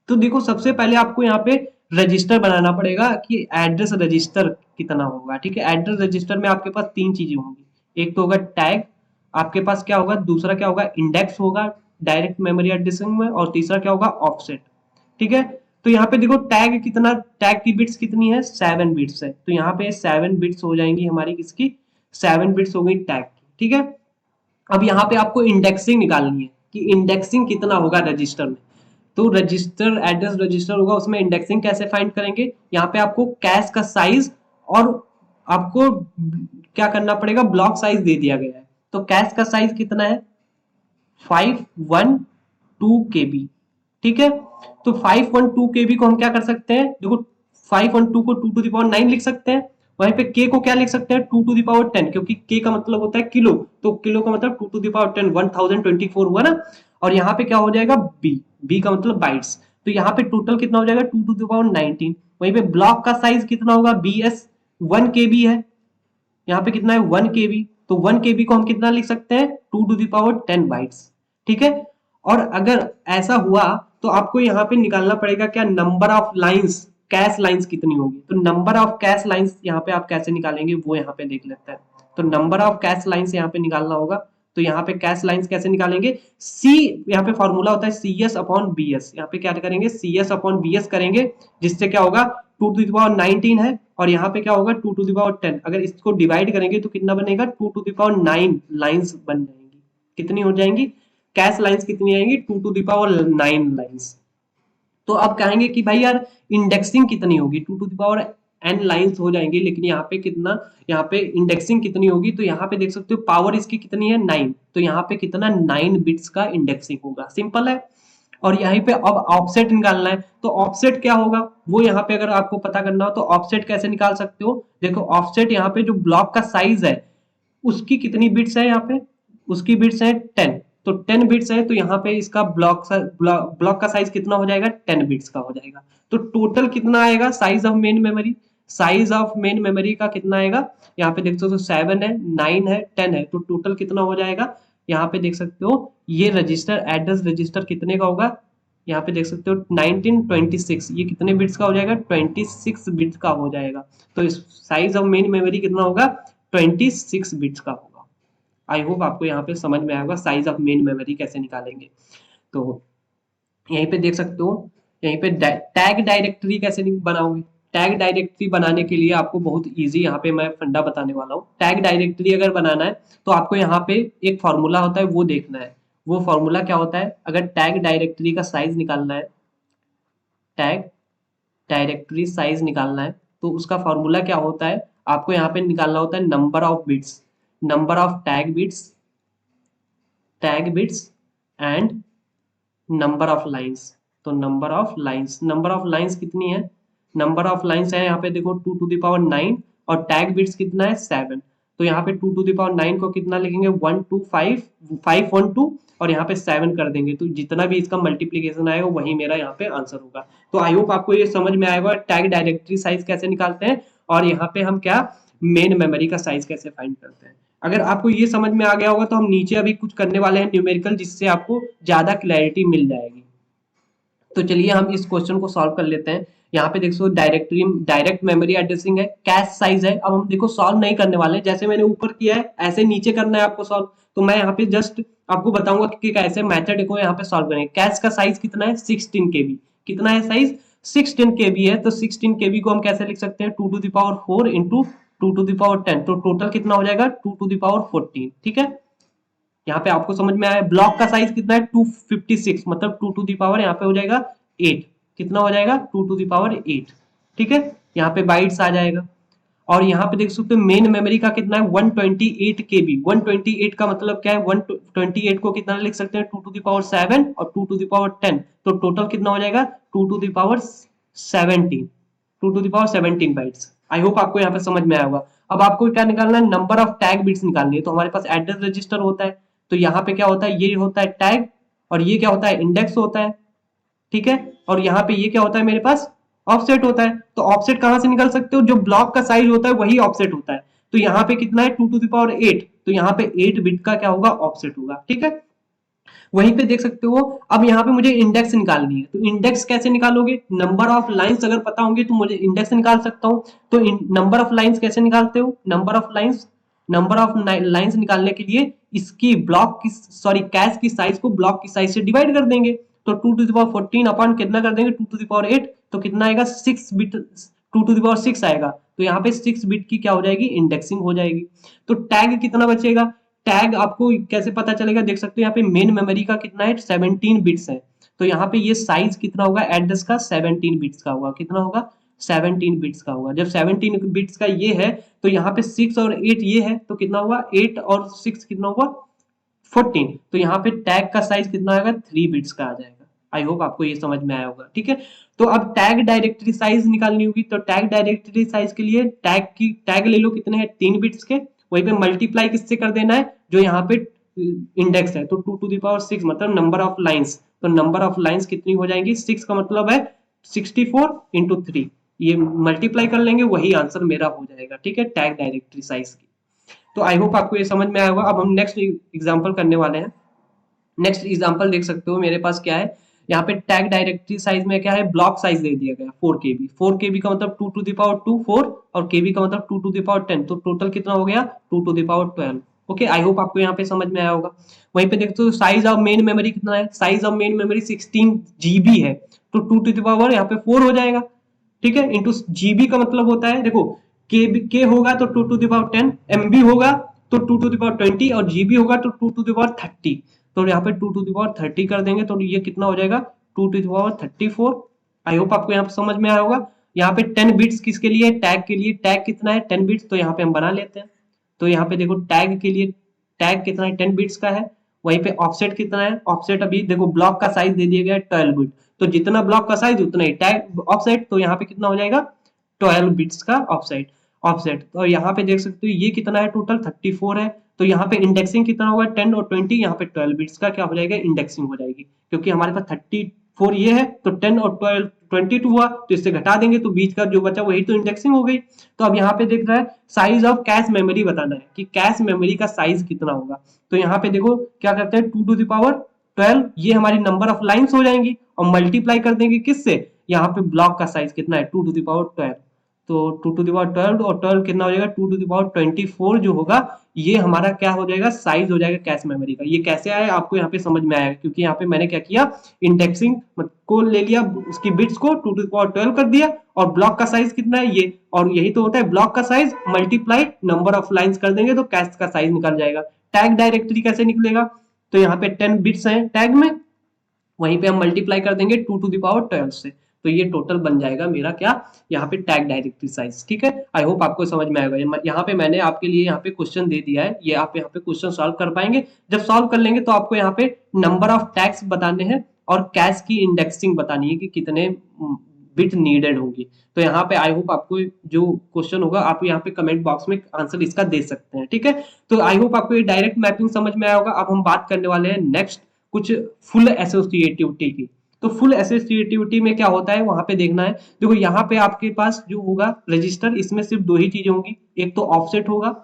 Speaker 1: तो देखो सबसे पहले आपको यहाँ पे रजिस्टर बनाना पड़ेगा कि एड्रेस रजिस्टर कितना होगा, ठीक है। एड्रेस रजिस्टर में आपके पास तीन चीजें होंगी, एक तो होगा टैग, आपके पास क्या होगा, दूसरा क्या होगा, इंडेक्स होगा डायरेक्ट मेमोरी एड्रेसिंग में, और तीसरा क्या होगा, ऑफसेट, ठीक है। तो यहाँ पे देखो टैग कितना, टैग की बिट्स कितनी है, 7 बिट्स है, तो यहाँ पे 7 बिट्स हो जाएंगी हमारी किसकी, 7 बिट्स हो गई टैग की, ठीक है। अब यहाँ पे आपको इंडेक्सिंग निकालनी है कि इंडेक्सिंग कितना होगा रजिस्टर में। तो रजिस्टर एड्रेस रजिस्टर होगा, उसमें इंडेक्सिंग कैसे फाइंड करेंगे, यहाँ पे आपको कैश का साइज और आपको क्या करना पड़ेगा, ब्लॉक साइज दे दिया गया है। तो कैश का साइज कितना है, 512 केबी, ठीक है। तो 512 केबी को हम क्या कर सकते हैं, देखो 512 को 2 टू द पावर 9 लिख सकते हैं, वहीं पे के को क्या लिख सकते हैं, 2 टू द पावर 10, क्योंकि के का मतलब होता है किलो, तो किलो का मतलब 2 टू द पावर 10, 1024 हुआ ना। और यहाँ पे क्या हो जाएगा, बी, बी का मतलब बाइट्स, तो यहाँ पे टोटल कितना हो जाएगा, 2 टू द पावर 19। वहीं पे ब्लॉक का साइज कितना होगा, बी एस 1 केबी है, यहाँ पे कितना है 1 केबी, तो 1 केबी को हम कितना लिख सकते हैं, 2 टू द पावर 10 बाइट्स, ठीक है। और अगर ऐसा हुआ तो आपको यहाँ पे निकालना पड़ेगा क्या, number of lines, cash lines कितनी होगी। तो नंबर ऑफ कैश लाइंस यहाँ पे आप कैसे निकालेंगे वो यहाँ पे देख लेते हैं। तो नंबर ऑफ कैश लाइंस यहाँ पे निकालना होगा, तो यहाँ पे कैश लाइंस कैसे निकालेंगे, सी, यहाँ पे फॉर्मूला होता है C S upon B S, यहाँ पे क्या करेंगे, C S upon B S करेंगे, जिससे क्या होगा 2 टू द पावर 19 है, और यहाँ पे क्या होगा 2 टू द पावर 10, अगर इसको डिवाइड करेंगे तो कितना बनेगा, 2 टू द पावर 9 लाइंस बन जाएंगी। कितनी हो जाएंगी, कैश लाइंस कितनी आएंगी, 2 टू द पावर 9 लाइंस। तो अब कहेंगे कि भाई यार इंडेक्सिंग कितनी होगी, 2 to the power N lines हो जाएंगी, लेकिन यहाँ पे कितना, यहाँ पे इंडेक्सिंग कितनी होगी, तो यहाँ पे देख सकते हो पावर इसकी कितनी है 9, तो यहाँ पे कितना 9 बिट्स का इंडेक्सिंग होगा, सिंपल है। और यहीं पे अब ऑफसेट निकालना है, तो ऑफसेट क्या होगा वो यहाँ पे अगर आपको पता करना हो तो ऑफसेट कैसे निकाल सकते हो, देखो ऑफसेट यहाँ पे जो ब्लॉक का साइज है उसकी कितनी बिट्स है, यहाँ पे उसकी बिट्स है 10, तो 10 बिट्स है, तो यहाँ पे इसका ब्लॉक का साइज कितना हो जाएगा, 10 बिट्स का हो जाएगा। तो टोटल कितना आएगा, size of main memory, size of main memory का कितना आएगा, यहाँ पे देख सकते हो 7 है, 9 है, 10 है, तो टोटल कितना हो जाएगा, यहाँ पे देख सकते हो ये रजिस्टर एड्रेस रजिस्टर कितने का होगा, यहाँ पे देख सकते हो 1926, ये कितने बिट्स का हो जाएगा, 26 बिट्स का हो जाएगा। तो इस साइज ऑफ मेन मेमोरी कितना होगा, 26 बिट्स का होगा। आई होप आपको यहाँ पे समझ में आएगा साइज ऑफ मेन मेमोरी कैसे निकालेंगे। तो यहीं पे देख सकते हो, यहीं पे टैग डायरेक्टरी कैसे बनाओगे, टैग डायरेक्टरी बनाने के लिए आपको बहुत इजी यहाँ पे मैं फंडा बताने वाला हूँ। टैग डायरेक्टरी अगर बनाना है तो आपको यहाँ पे एक फॉर्मूला होता है वो देखना है। वो फॉर्मूला क्या होता है, अगर टैग डायरेक्टरी का साइज निकालना है, टैग डायरेक्टरी साइज निकालना है, तो उसका फॉर्मूला क्या होता है, आपको यहाँ पे निकालना होता है number of bits, number of tag bits and number of lines. तो नंबर ऑफ लाइंस कितनी है? नंबर ऑफ लाइंस है यहाँ पे देखो 2 to the power 9, और टैग बिट्स कितना है 7। तो यहाँ पे 2 to the power 9 को कितना लिखेंगे 125 और यहाँ पे 7 कर देंगे, तो जितना भी इसका मल्टीप्लीकेशन आएगा वही मेरा यहाँ पे आंसर होगा। तो आई होप आपको ये समझ में आएगा टैग डायरेक्टरी साइज कैसे निकालते हैं, और यहाँ पे हम क्या मेन मेमोरी का साइज कैसे फाइंड करते हैं। अगर आपको ये समझ में आ गया होगा तो हम नीचे अभी कुछ करने वाले हैं न्यूमेरिकल, जिससे आपको ज्यादा क्लैरिटी मिल जाएगी। तो चलिए हम इस क्वेश्चन को सॉल्व कर लेते हैं। यहाँ पे देखो डायरेक्ट मेमोरी एड्रेसिंग है, कैश साइज है। अब हम देखो सॉल्व नहीं करने वाले, जैसे मैंने ऊपर किया है ऐसे नीचे करना है आपको सॉल्व। तो मैं यहाँ पे जस्ट आपको बताऊंगा कि कैसे मेथड को यहाँ पे सॉल्व करेंगे। कैश का साइज कितना है 16 KB। कितना है साइज 16 KB है। तो 16 KB को हम कैसे लिख सकते हैं 2 to the power 4 into 2 to the power 10। तो टोटल कितना हो जाएगा 2 to the power 14। ठीक है, यहाँ पे आपको समझ में आया। ब्लॉक का साइज कितना है 256, मतलब 2 to the power यहाँ पे हो जाएगा 8। कितना हो जाएगा 2 to the power 8। ठीक है, यहाँ पे बाइट्स आ जाएगा। और यहाँ पे देख सकते हो मेन मेमोरी का कितना है 128 KB। 128 का मतलब क्या है 128 को कितना लिख सकते हैं 2 to the power 7 और 2 to the power 10। तो टोटल कितना हो जाएगा 2 to the power 17। 2 to the power 17 bytes. I hope आपको यहाँ पे समझ में आया होगा। अब आपको क्या निकालना है नंबर ऑफ टैग बिट्स निकालनी है। तो हमारे पास एड्रेस रजिस्टर होता है, तो यहाँ पे क्या होता है ये होता है टैग, और ये क्या होता है इंडेक्स होता है। ठीक है, और यहाँ पे ये क्या होता है मेरे पास ऑफसेट होता है। तो ऑफसेट कहां से निकाल सकते हो, जो ब्लॉक का साइज होता है वही ऑफसेट होता है। तो यहाँ पे कितना है 2 to the power 8, तो यहाँ पे 8 बिट का क्या होगा ऑफसेट होगा। ठीक है, वहीं पे देख सकते हो। अब यहाँ पे मुझे इंडेक्स निकालनी है, तो इंडेक्स कैसे निकालोगे, नंबर ऑफ लाइंस अगर पता होंगे तो मुझे इंडेक्स निकाल सकता हूँ। तो नंबर ऑफ लाइंस कैसे निकालते हो, नंबर ऑफ लाइंस निकालने के लिए इसकी ब्लॉक की सॉरी कैश की साइज को ब्लॉक की साइज से डिवाइड कर देंगे। तो 2 to the power 14 अपॉन कितना कर देंगे 2 to the power 8, तो कितना आएगा 6 बिट 2 to the power 6 आएगा। तो यहाँ पे 6 बिट की क्या हो जाएगी इंडेक्सिंग हो जाएगी। तो टैग कितना बचेगा, टैग आपको कैसे पता चलेगा, देख सकते हो यहाँ पे मेन मेमोरी का कितना है 17 बिट्स है। तो यहाँ पे ये साइज कितना होगा एड्रेस का 17 बिट्स का होगा। कितना होगा 17 बिट्स का होगा। जब 17 बिट्स का ये है तो यहाँ पे 6 और 8 ये है, तो कितना हुआ 8 और 6 कितना हुआ 14। तो यहाँ पे टैग का साइज कितना आएगा 3 बिट्स का आ जाएगा। आई होप आपको ये समझ में आया होगा। ठीक है, तो अब टैग डायरेक्टरी साइज निकालनी होगी। तो टैग डायरेक्टरी साइज के लिए टैग ले लो कितने हैं 3 बिट्स के, वहीं पे मल्टीप्लाई किससे कर देना है जो यहाँ पे इंडेक्स है। तो 2 to the power 6 मतलब नंबर ऑफ लाइंस। तो नंबर ऑफ लाइंस कितनी हो जाएंगी 6 का मतलब है 64 इंटू 3, ये मल्टीप्लाई कर लेंगे वही आंसर मेरा हो जाएगा। ठीक है, टैग डायरेक्टरी साइज की। तो आई होप आपको ये समझ में आया होगा। अब हम नेक्स्ट एग्जांपल करने वाले हैं। नेक्स्ट एग्जांपल देख सकते हो मेरे पास क्या है, यहाँ पे टैग डायरेक्टरी साइज में क्या है ब्लॉक साइज दे दिया गया 4 KB। 4 KB का मतलब 2 to the power 2 4 और KB का मतलब 2 to the power 10। तो टोटल कितना हो गया 2 to the power 12। Okay, I hope आपको यहाँ पे समझ में आया होगा। वहीं पे देखते हो साइज ऑफ मेन मेमोरी कितना है, size of main memory 16 GB है। तो 2 to the power यहाँ पे 4 हो जाएगा। ठीक है, इंटू जीबी का मतलब होता है देखो के होगा तो 2 to the power 10, MB होगा तो 2 to the power 20 और जीबी होगा तो 2 to the power 30। तो यहाँ पे 2 to the power 30 कर देंगे तो ये कितना हो जाएगा 2 to the power 34। I hope आपको यहाँ पे समझ में आया होगा। यहाँ पे 10 बिट्स किसके लिए टैग के लिए, टैग कितना है 10 बिट्स, तो यहाँ पे हम बना लेते हैं। तो यहाँ पे देखो टैग के लिए टैग कितना है 10 बिट्स का है। वहीं पे ऑफसेट कितना है, ऑफसेट अभी देखो ब्लॉक का साइज दे दिया गया है 12 बिट, तो जितना ब्लॉक का साइज उतना ही टैग ऑफसेट। तो यहाँ पे कितना हो जाएगा 12 बिट्स का ऑफसेट ऑफसेट। तो यहाँ पे देख सकते हो ये कितना है टोटल 34 है। तो यहाँ पे इंडेक्सिंग कितना होगा 10 और 20, यहाँ पे 12 बिट्स का क्या हो जाएगा इंडेक्सिंग हो जाएगी, क्योंकि हमारे पास 34 ये है तो 10 और 12 22 हुआ, तो इससे घटा देंगे तो बीच का जो बचा वही तो इंडेक्सिंग हो गई। तो अब यहाँ पे देख रहा है साइज ऑफ कैश मेमोरी बताना है कि कैश मेमोरी का साइज कितना होगा। तो यहाँ पे देखो क्या करते हैं 2 to the power 12 ये हमारी नंबर ऑफ लाइंस हो जाएंगी और मल्टीप्लाई कर देंगे किससे, यहाँ पे ब्लॉक का साइज कितना है 2 to the power 12। तो 2 to the power 12 और 12 कितना हो जाएगा 2 to the power 24 जो होगा ये हमारा क्या हो जाएगा साइज हो जाएगा कैश मेमोरी का। ये कैसे आया आपको यहाँ पे समझ में आएगा, क्योंकि यहाँ पे मैंने क्या किया इंडेक्सिंग को ले लिया उसकी बिट्स को 2 to the power 12 कर दिया और ब्लॉक का साइज कितना है ये, और यही तो होता है ब्लॉक का size multiply number of lines कर देंगे तो कैश का साइज निकल जाएगा। टैग डायरेक्टरी कैसे निकलेगा, तो यहाँ पे 10 बिट्स हैं टैग में, वहीं पे हम मल्टीप्लाई कर देंगे 2 to the power 12 से, तो ये टोटल बन जाएगा मेरा क्या यहाँ पे टैग डायरेक्टरी साइज। ठीक है, आई होप आपको समझ में आएगा। यहाँ पे मैंने आपके लिए यहाँ पे क्वेश्चन दे दिया है, ये आप यहाँ पे क्वेश्चन सॉल्व कर पाएंगे। जब सॉल्व कर लेंगे तो आपको यहाँ पे नंबर ऑफ टैग्स बताने हैं और कैश की इंडेक्सिंग बतानी है कि कितने बिट नीडेड होंगी। तो यहाँ पे आई होप आपको जो क्वेश्चन होगा आप यहाँ पे कमेंट बॉक्स में आंसर इसका दे सकते हैं, ठीक है। तो आई होप आपको ये डायरेक्ट मैपिंग समझ में आया होगा। अब हम बात करने वाले हैं नेक्स्ट कुछ फुल एसोसिएटिविटी की। तो फुल एसोसिएटिविटी में क्या होता है वहां पे देखना है। देखो यहाँ पे आपके पास जो होगा रजिस्टर, इसमें सिर्फ दो ही चीजें होंगी, एक तो ऑफसेट होगा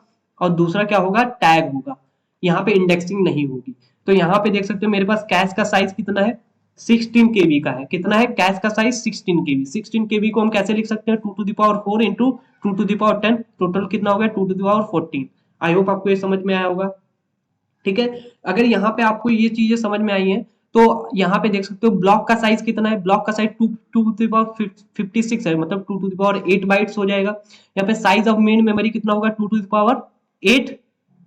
Speaker 1: और दूसरा क्या होगा, टैग होगा। यहाँ पे इंडेक्सिंग नहीं होगी। तो यहाँ पे देख सकते हो मेरे पास कैश का साइज कितना है, 16 केबी का है। कितना है कैश का साइज, 16 केबी। 16 केबी को हम कैसे लिख सकते हैं, 2 to the power 4 into 2 to the power 10, total कितना हो गया 2 to the power 14। I hope आपको ये समझ में आया होगा, ठीक है। अगर यहाँ पे आपको ये चीजें समझ में आई हैं तो यहाँ पे देख सकते हो ब्लॉक का साइज कितना है, ब्लॉक का साइज 2 टू द पावर 56 है, मतलब 2 टू द पावर 8 बाइट्स हो जाएगा। यहाँ पे साइज ऑफ मेन मेमोरी कितना होगा, 2 to the power 8,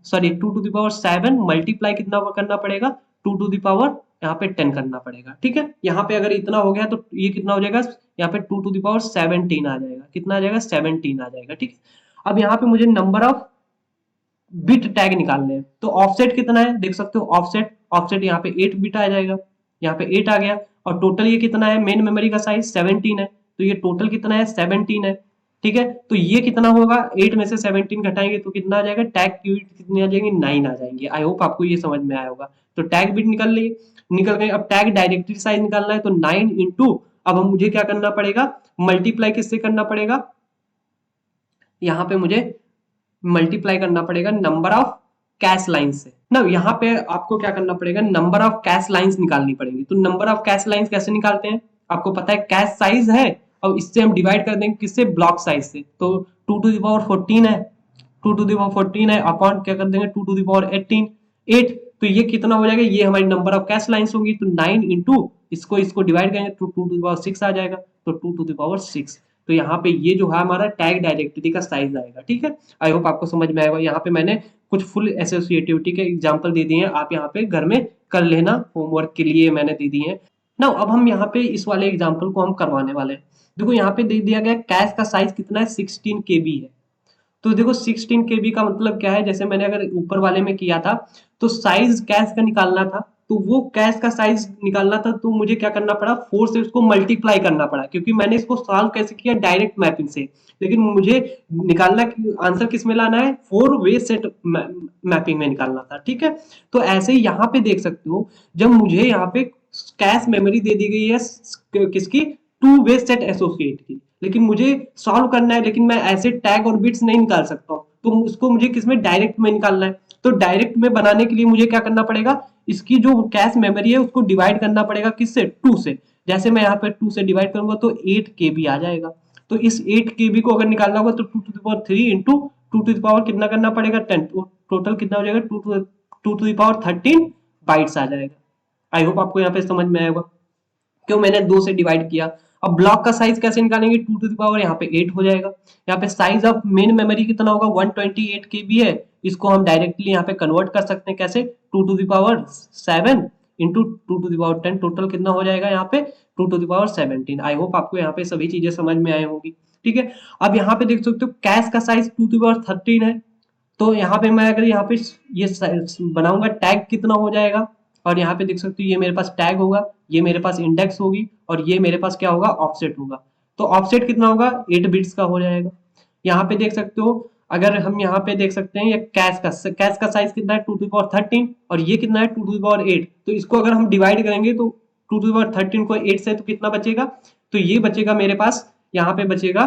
Speaker 1: sorry 2 to the power 7 multiply कितना करना पड़ेगा, 2 टू द पावर यहाँ पे 10 करना पड़ेगा, ठीक है। यहाँ पे अगर इतना हो गया तो ये कितना हो जाएगा, यहाँ पे 2 टू द पावर 17 आ जाएगा। कितना आ जाएगा, 17 आ जाएगा, ठीक है। अब यहाँ पे मुझे नंबर ऑफ बिट टैग निकालने हैं। तो ऑफसेट कितना है देख सकते हो, ऑफसेट ऑफसेट यहाँ पे 8 बिट आ जाएगा, यहाँ पे 8 आ गया। और टोटल ये कितना है, मेन मेमोरी का साइज 17 है, तो ये टोटल कितना है 17 है, ठीक है। तो ये कितना होगा, 8 में से 17 घटाएंगे तो कितना आ जाएगा, टैग की बिट कितनी आ जाएंगी, 9 आ जाएंगे। आई होप आपको ये समझ में आया होगा। तो टैग बिट निकल गए। अब टैग डायरेक्टरी साइज निकालना है तो 9 इंटू, अब हम मुझे क्या करना पड़ेगा, मल्टीप्लाई किससे करना पड़ेगा, यहाँ पे मुझे मल्टीप्लाई करना पड़ेगा नंबर ऑफ कैश लाइंस से ना। यहाँ पे आपको क्या करना पड़ेगा, नंबर ऑफ कैश लाइंस निकालनी पड़ेगी। तो नंबर ऑफ कैश लाइंस कैसे निकालते हैं, आपको पता है कैश साइज है और इससे हम डिवाइड कर देंगे किससे, ब्लॉक साइज से। तो 2 टू द पावर 14 है, 2 टू द पावर 14 है अपॉन क्या कर देंगे 2 टू द पावर 18 8। तो ये कितना हो जाएगा, ये हमारी नंबर ऑफ कैश लाइंस होगी। तो 9 इंटू इसको डिवाइड करेंगे तो 2 टू द पावर 6 आ जाएगा, तो 2 टू द पावर 6। तो यहाँ पे ये जो है हमारा टैग डायरेक्टरी का साइज आएगा, ठीक है। आई होप आपको समझ में आएगा। यहाँ पे मैंने कुछ फुल एसोसिएटिविटी के एग्जांपल दे दिए हैं, आप यहाँ पे घर में कर लेना, होमवर्क के लिए मैंने दे दिए हैं ना। अब हम यहाँ पे इस वाले एग्जांपल को हम करवाने वाले हैं। देखो यहाँ पे दे दिया गया कैश का साइज कितना है, 16 केबी है। तो देखो 16 केबी का मतलब क्या है, जैसे मैंने अगर ऊपर वाले में किया था तो साइज कैश का निकालना था, तो वो कैश का साइज निकालना था तो मुझे क्या करना पड़ा, 4 से उसको मल्टीप्लाई करना पड़ा, क्योंकि मैंने इसको सॉल्व कैसे किया, डायरेक्ट मैपिंग से। लेकिन मुझे निकालना आंसर किस में लाना है, 4 वे सेट मैपिंग में निकालना था, ठीक है। तो ऐसे ही यहाँ पे देख सकते हो, जब मुझे यहाँ पे कैश मेमोरी दे दी गई है किसकी, 2 वे सेट एसोसिएट की, लेकिन मुझे सॉल्व करना है, लेकिन मैं ऐसे टैग और बिट्स नहीं निकाल सकता हूँ। तो उसको मुझे किसमें, डायरेक्ट में निकालना है। तो डायरेक्ट में बनाने के लिए मुझे क्या करना पड़ेगा, इसकी जो कैश मेमोरी है उसको डिवाइड करना पड़ेगा किससे, 2 से। जैसे मैं यहाँ पे 2 से डिवाइड करूंगा तो 8 केबी आ जाएगा। तो इस 8 केबी को अगर निकालना होगा तो 2 to the power 3 into 2 to the power कितना करना पड़ेगा, 10। तो टोटल कितना हो जाएगा, 2 टू द पावर 13 बाइट्स आ जाएगा। आई होप आपको यहाँ पे समझ में आएगा क्यों मैंने 2 से डिवाइड किया। अब ब्लॉक का साइज कैसे निकालेंगे, 2 टू द पावर यहाँ पे 8 हो जाएगा। यहाँ पे साइज ऑफ मेन मेमोरी कितना होगा, 128 केबी है। इसको हम डायरेक्टली यहाँ पे कन्वर्ट कर सकते हैं कैसे, 2 to the power 7 into 2 to the power 10, total कितना हो जाएगा यहाँ पे 2 to the power 17। I hope आपको यहाँ पे सभी चीजें समझ में आई होगी, ठीक है। अब यहाँ पे देख सकते हो कैश का साइज 2 टू द पावर 13 है। तो यहाँ पे मैं अगर यहाँ पे ये बनाऊंगा, टैग कितना हो जाएगा, और यहाँ पे देख सकते हो ये मेरे पास टैग होगा, ये मेरे पास इंडेक्स होगी, और ये मेरे पास क्या होगा, ऑफसेट होगा। तो ऑफसेट कितना होगा, 8 बिट्स का हो जाएगा। यहाँ पे देख सकते हो, अगर हम यहाँ पे देख सकते हैं ये कैश का साइज कितना है, 2 टू पावर 13, और ये कितना है 2 टू पावर 8। तो इसको अगर हम डिवाइड करेंगे तो 2 टू पावर 13 को 8 से तो कितना बचेगा, तो ये बचेगा मेरे पास, यहाँ पे बचेगा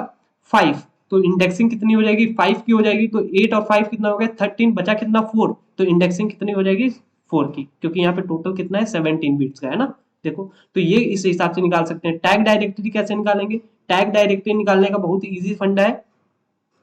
Speaker 1: 5। तो इंडेक्सिंग कितनी हो जाएगी, 5 की हो जाएगी। तो 8 और 5 कितना हो गया, 13, बचा कितना 4। तो इंडेक्सिंग कितनी हो जाएगी, 4 की, क्योंकि यहाँ पे टोटल कितना है 17 बिट्स का है ना। देखो तो ये इस हिसाब से निकाल सकते हैं। टैग डायरेक्टरी कैसे निकालेंगे, टैग डायरेक्टरी निकालने का बहुत इजी फंडा है।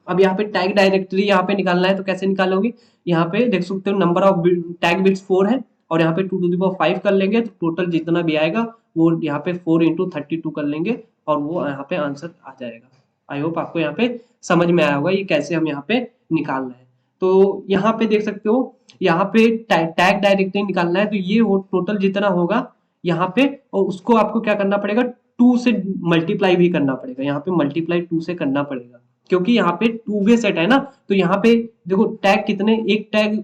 Speaker 1: अब यहाँ पे टैग डायरेक्टरी यहाँ पे निकालना है तो कैसे निकालोगे, यहाँ पे देख सकते हो नंबर ऑफ टैग बिट्स 4 है, और यहाँ पे 2 टू द पावर 5 कर लेंगे तो टोटल जितना भी आएगा वो यहाँ पे 4 इंटू 32 कर लेंगे, और वो यहाँ पे आंसर आ जाएगा। आई होप आपको यहाँ पे समझ में आया होगा ये कैसे हम यहाँ पे निकालना है। तो यहाँ पे देख सकते हो, यहाँ पे टैग डायरेक्टरी निकालना है, तो ये वो टोटल जितना होगा यहाँ पे, और उसको आपको क्या करना पड़ेगा, 2 से मल्टीप्लाई भी करना पड़ेगा। यहाँ पे मल्टीप्लाई 2 से करना पड़ेगा, क्योंकि यहाँ पे 2 वे सेट है ना। तो यहाँ पे देखो टैग कितने, एक टैग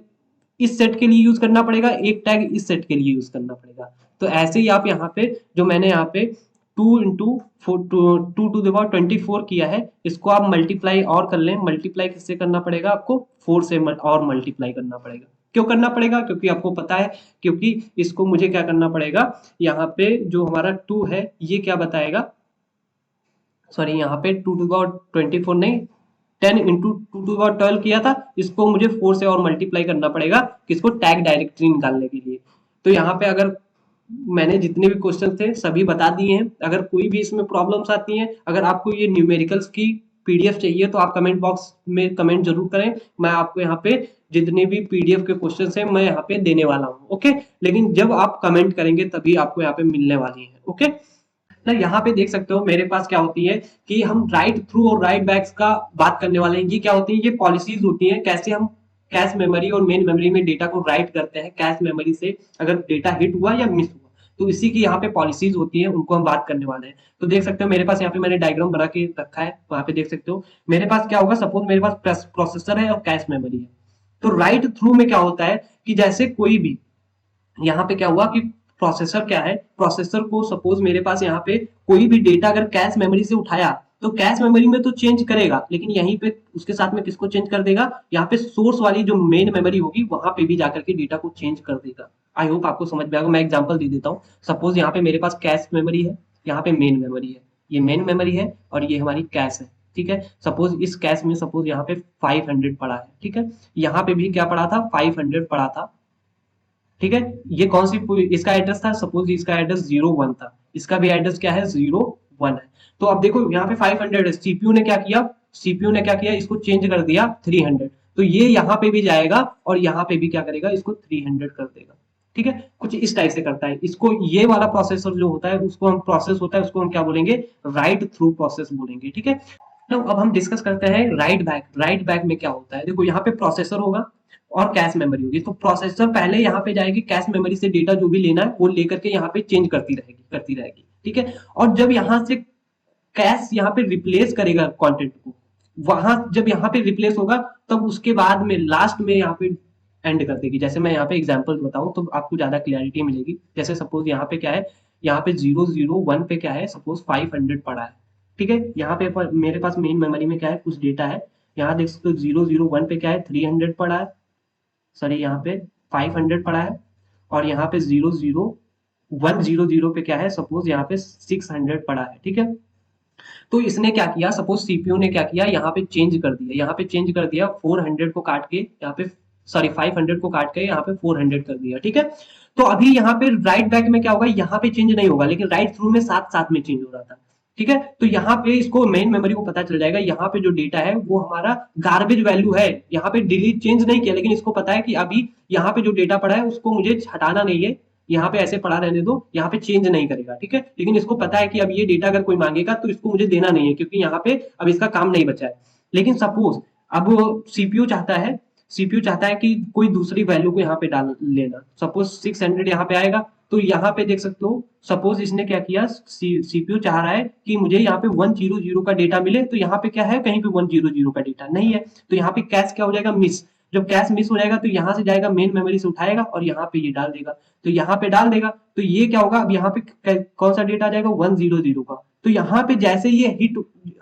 Speaker 1: इस सेट के लिए यूज करना पड़ेगा, एक टैग इस सेट के लिए यूज करना पड़ेगा। तो ऐसे ही आप यहाँ पे जो मैंने यहाँ पे 2 टू द पावर 24 किया है, इसको आप मल्टीप्लाई और कर लें। मल्टीप्लाई किससे करना पड़ेगा आपको, 4 से और मल्टीप्लाई करना पड़ेगा। क्यों करना पड़ेगा, क्योंकि आपको पता है, क्योंकि इसको मुझे क्या करना पड़ेगा, यहाँ पे जो हमारा 2 है ये क्या बताएगा, सॉरी यहाँ पे 2 टू द पावर 24 नहीं, 10 इंटू 2 टू द पावर 12 किया था, इसको मुझे 4 से और मल्टीप्लाई करना पड़ेगा किसको, टैग डायरेक्टरी निकालने के लिए। तो यहाँ पे अगर मैंने जितने भी क्वेश्चन थे सभी बता दिए हैं। अगर कोई भी इसमें प्रॉब्लम्स आती हैं, अगर आपको ये न्यूमेरिकल्स की पीडीएफ चाहिए तो आप कमेंट बॉक्स में कमेंट जरूर करें, मैं आपको यहाँ पे जितने भी पीडीएफ के क्वेश्चन हैं मैं यहाँ पे देने वाला हूँ। ओके, लेकिन जब आप कमेंट करेंगे तभी आपको यहाँ पे मिलने वाली है। ओके ना, यहाँ पे देख सकते हो मेरे पास क्या होती है कि हम राइट थ्रू और राइट बैक्स का बात करने वाले हैं। ये क्या होती है, ये पॉलिसीज होती हैं, कैसे हम कैश मेमोरी और मेन मेमोरी में डेटा को राइट करते हैं कैश मेमोरी से, अगर डेटा हिट हुआ या मिस हुआ। तो इसी की यहाँ पे पॉलिसीज होती है, उनको हम बात करने वाले हैं। तो देख सकते हो मेरे पास यहाँ पे मैंने डायग्राम बना के रखा है, वहां पे देख सकते हो मेरे पास क्या होगा। सपोज मेरे पास प्रोसेसर है और कैश मेमोरी है। तो राइट थ्रू में क्या होता है कि जैसे कोई भी यहाँ पे क्या हुआ कि प्रोसेसर क्या है, प्रोसेसर को सपोज मेरे पास यहाँ पे कोई भी डेटा अगर कैश मेमोरी से उठाया तो कैश मेमोरी में तो चेंज करेगा, लेकिन यहीं पे उसके साथ में किसको चेंज कर देगा, यहाँ पे सोर्स वाली जो मेन मेमोरी होगी वहां पे भी जाकर के डेटा को चेंज कर देगा। आई होप आपको समझ में आएगा। मैं एग्जांपल दे देता हूँ। सपोज यहाँ पे मेरे पास कैश मेमोरी है, यहाँ पे मेन मेमोरी है, ये मेन मेमोरी है और ये हमारी कैश है। ठीक है, सपोज इस कैश में सपोज यहाँ पे 500 पड़ा है। ठीक है, यहाँ पे भी क्या पड़ा था, 500 पड़ा था। ठीक है, ये कौन सी इसका एड्रेस था, सपोज इसका एड्रेस 01 था, इसका भी एड्रेस क्या है 01 है। तो अब देखो यहाँ पे 500 है, सीपीयू ने क्या किया, सीपीयू ने क्या किया, इसको चेंज कर दिया 300। तो ये यहाँ पे भी जाएगा और यहाँ पे भी क्या करेगा, इसको 300 कर देगा। ठीक है, कुछ इस टाइप से करता है इसको। ये वाला प्रोसेसर जो होता है उसको हम प्रोसेस होता है उसको हम क्या बोलेंगे, राइट थ्रू प्रोसेस बोलेंगे। ठीक है, तो अब हम डिस्कस करते हैं राइट बैक। राइट बैक में क्या होता है, देखो यहाँ पे प्रोसेसर होगा और कैश मेमोरी होगी। तो प्रोसेसर पहले यहाँ पे जाएगी, कैश मेमोरी से डेटा जो भी लेना है वो लेकर के यहाँ पे चेंज करती रहेगी। ठीक है, और जब यहाँ से कैश यहाँ पे रिप्लेस करेगा कंटेंट को, वहां जब यहाँ पे रिप्लेस होगा तब उसके बाद में लास्ट में यहाँ पे एंड कर देगी। जैसे मैं यहाँ पे एग्जांपल बताऊं तो आपको ज्यादा क्लैरिटी मिलेगी। जैसे सपोज यहाँ पे क्या है, यहाँ पे 001 पे क्या है, सपोज 500 पड़ा है। ठीक है, यहाँ पे मेरे पास मेन मेमोरी में क्या है, कुछ डेटा है। यहाँ देख सकते हो 001 पे क्या है, 300 पड़ा है, सॉरी यहाँ पे 500 पड़ा है, और यहाँ पे 100 पे क्या है, सपोज यहाँ पे 600 पड़ा है। ठीक है, तो इसने क्या किया, सपोज सीपीयू ने क्या किया, यहाँ पे चेंज कर दिया, यहाँ पे चेंज कर दिया 400 को काट के, यहाँ पे सॉरी 500 को काट के यहाँ पे 400 कर दिया। ठीक है, तो अभी यहाँ पे राइट बैक में क्या होगा, यहाँ पे चेंज नहीं होगा, लेकिन राइट थ्रू में साथ साथ में चेंज हो रहा था। ठीक है, तो यहाँ पे इसको मेन मेमोरी को पता चल जाएगा, यहाँ पे जो डेटा है वो हमारा गार्बेज वैल्यू है, यहाँ पे डिलीट चेंज नहीं किया, लेकिन इसको पता है कि अभी यहाँ पे जो डेटा पड़ा है उसको मुझे हटाना नहीं है, यहाँ पे ऐसे पड़ा रहने दो, यहाँ पे चेंज नहीं करेगा। ठीक है, लेकिन इसको पता है कि अब ये डेटा अगर कोई मांगेगा तो इसको मुझे देना नहीं है, क्योंकि यहाँ पे अब इसका काम नहीं बचा है। लेकिन सपोज अब सीपीयू चाहता है कि कोई दूसरी वैल्यू को यहाँ पे डाल लेना, सपोज 600 यहाँ पे आएगा। तो यहाँ पे देख सकते हो, सपोज इसने क्या किया, सीपीयू चाह रहा है कि मुझे यहाँ पे 100 का डेटा मिले, तो यहाँ पे क्या है, कहीं पे 100 का डेटा नहीं है, तो यहाँ पे कैश क्या हो जाएगा, मिस। जब कैश मिस हो जाएगा तो यहाँ से जाएगा मेन मेमोरी से उठाएगा और यहाँ पे ये डाल देगा, तो यहाँ पे डाल देगा, तो ये क्या होगा, अब यहाँ पे कौन सा डेटा आ जाएगा, 100 का। तो यहाँ पे जैसे ये हिट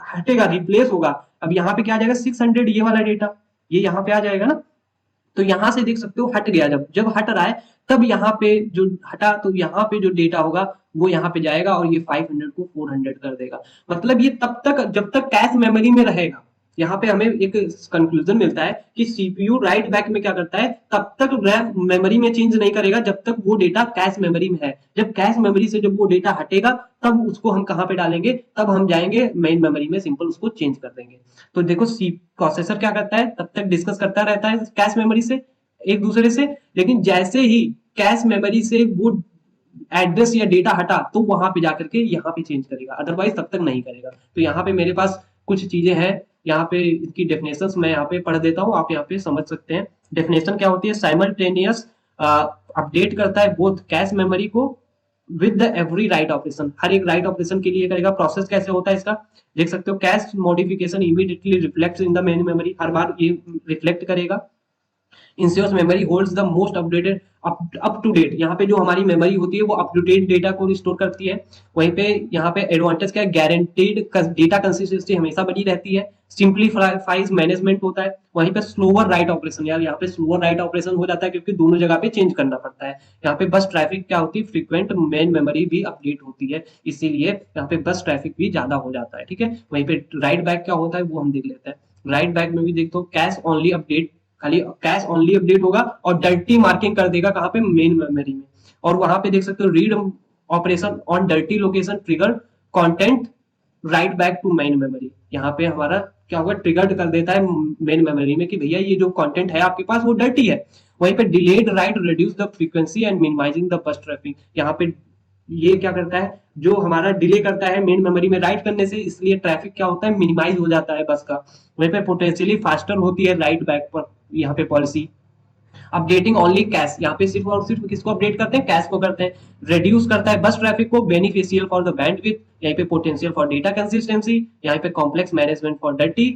Speaker 1: हटेगा, रिप्लेस होगा, अब यहाँ पे क्या आ जाएगा, 600, ये वाला डेटा ये यहाँ पे आ जाएगा ना। तो यहाँ से देख सकते हो हट गया, जब जब हट रहा है तब यहाँ पे जो हटा, तो यहाँ पे जो डेटा होगा वो यहाँ पे जाएगा और ये 500 को 400 कर देगा। मतलब ये तब तक जब तक कैश मेमोरी में रहेगा। यहाँ पे हमें एक कंक्लूजन मिलता है कि सीपीयू राइट बैक में क्या करता है, तब तक रैम मेमोरी में चेंज नहीं करेगा जब तक वो डेटा कैश मेमोरी में है। जब कैश मेमोरी से जब वो डेटा हटेगा तब उसको हम कहाँ पे डालेंगे, तब हम जाएंगे मेन मेमोरी में, सिंपल उसको चेंज कर देंगे। तो देखो सी प्रोसेसर क्या करता है, तब तक डिस्कस करता रहता है कैश मेमोरी से एक दूसरे से, लेकिन जैसे ही कैश मेमोरी से वो एड्रेस या डेटा हटा तो वहां पे जाकर के यहाँ पे चेंज करेगा, अदरवाइज तब तक नहीं करेगा। तो यहाँ पे मेरे पास कुछ चीजें हैं, यहाँ पे इसकी डेफिनेशंस मैं यहाँ पे पढ़ देता हूँ, आप यहाँ पे समझ सकते हैं। डेफिनेशन क्या होती है, साइमल्टेनियस अपडेट करता है बोथ कैश मेमोरी को with the every write operation, हर एक राइट ऑपरेशन के लिए करेगा। प्रोसेस कैसे होता है इसका, देख सकते हो, cache modification immediately reflects in the main memory, हर बार ये रिफ्लेक्ट करेगा ensures memory holds the most updated up to date. यहाँ पे जो हमारी मेमोरी होती है वो अप टू डेट डेटा को स्टोर करती है। वहीं पे यहाँ पे एडवांटेज क्या है, गारंटीड डेटा कंसिस्टेंसी हमेशा बनी रहती है। सिंपलीफाइज मैनेजमेंट होता है। वहीं पे स्लोअर राइट ऑपरेशन, यार यहाँ पे स्लोअर राइट ऑपरेशन हो जाता है क्योंकि दोनों जगह पे चेंज करना पड़ता है। यहाँ पे बस ट्रैफिक क्या होती है, फ्रीक्वेंट मेन मेमोरी भी अपडेट होती है, इसीलिए यहाँ पे बस ट्रैफिक भी ज्यादा हो जाता है। ठीक है, वहीं पे राइट बैक क्या होता है वो हम देख लेते हैं। राइट बैक में भी देखते हो कैश ओनली अपडेट, खाली कैश ओनली अपडेट होगा और डर्टी मार्किंग कर देगा कहाँ पे, मेन मेमोरी में। और वहां पे देख सकते हो read operation on dirty location trigger content write back to main memory. यहाँ पे हमारा क्या होगा, ट्रिगर्ड कर देता है मेन मेमोरी में कि भैया ये जो कंटेंट है आपके पास वो डर्टी है। वहीं पे delayed write reduce the frequency and minimizing the bus traffic. यहाँ पे ये क्या करता है, जो हमारा डिले करता है मेन मेमोरी में राइट करने से, इसलिए ट्रैफिक क्या होता है, मिनिमाइज हो जाता है बस का। वहीं पे पोटेंशियली फास्टर होती है राइट बैक पर यहाँ पे पॉलिसी। अपडेटिंग ओनली कैश, यहाँ पे सिर्फ और सिर्फ किसको अपडेट करते हैं, कैश को करते हैं। रिड्यूस करता है बस ट्रैफिक को, बेनिफिशियल फॉर द बैंडविड्थ, यहाँ पे पोटेंशियल फॉर डेटा कंसिस्टेंसी, यहाँ पे complex management for dirty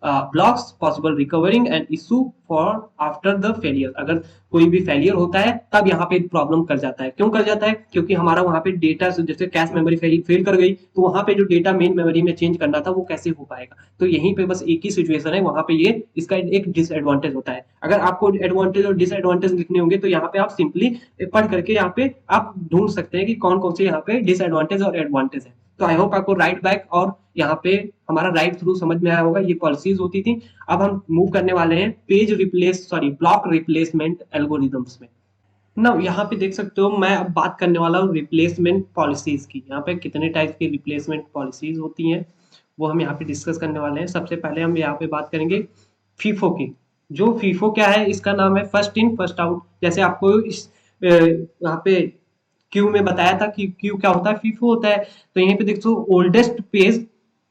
Speaker 1: blocks, possible recovering and issue for after the failure. अगर कोई भी फेलियर होता है तब यहाँ पे प्रॉब्लम कर जाता है। क्यों कर जाता है, क्योंकि हमारा वहां पे डेटा जैसे कैश मेमोरी फेल कर गई तो वहां पे जो डेटा मेन मेमोरी में चेंज करना था वो कैसे हो पाएगा। तो यहीं पे बस एक ही सिचुएशन है, वहां पे ये इसका एक डिसएडवांटेज होता है। अगर आपको एडवांटेज और डिसएडवांटेज लिखने होंगे तो यहाँ पे आप सिंपली पढ़ करके यहाँ पे आप ढूंढ सकते हैं कि कौन कौन से यहाँ पे डिसएडवांटेज और एडवांटेज है। तो आई होप आपको राइट बैक और यहाँ पे हमारा राइट थ्रू समझ में आया होगा, ये पॉलिसीज होती थी। अब हम मूव करने वाले हैं ब्लॉक रिप्लेसमेंट एल्गोरिदम्स में ना। यहाँ पे देख सकते हो मैं अब बात करने वाला हूँ रिप्लेसमेंट पॉलिसीज की। यहाँ पे कितने टाइप की रिप्लेसमेंट पॉलिसीज होती हैं वो हम यहाँ पे डिस्कस करने वाले हैं। सबसे पहले हम यहाँ पे बात करेंगे फीफो की। जो फीफो क्या है, इसका नाम है फर्स्ट इन फर्स्ट आउट। जैसे आपको इस यहाँ पे क्यू में बताया था कि क्यू क्या होता है, फीफो होता है। तो यहीं पे देखो oldest page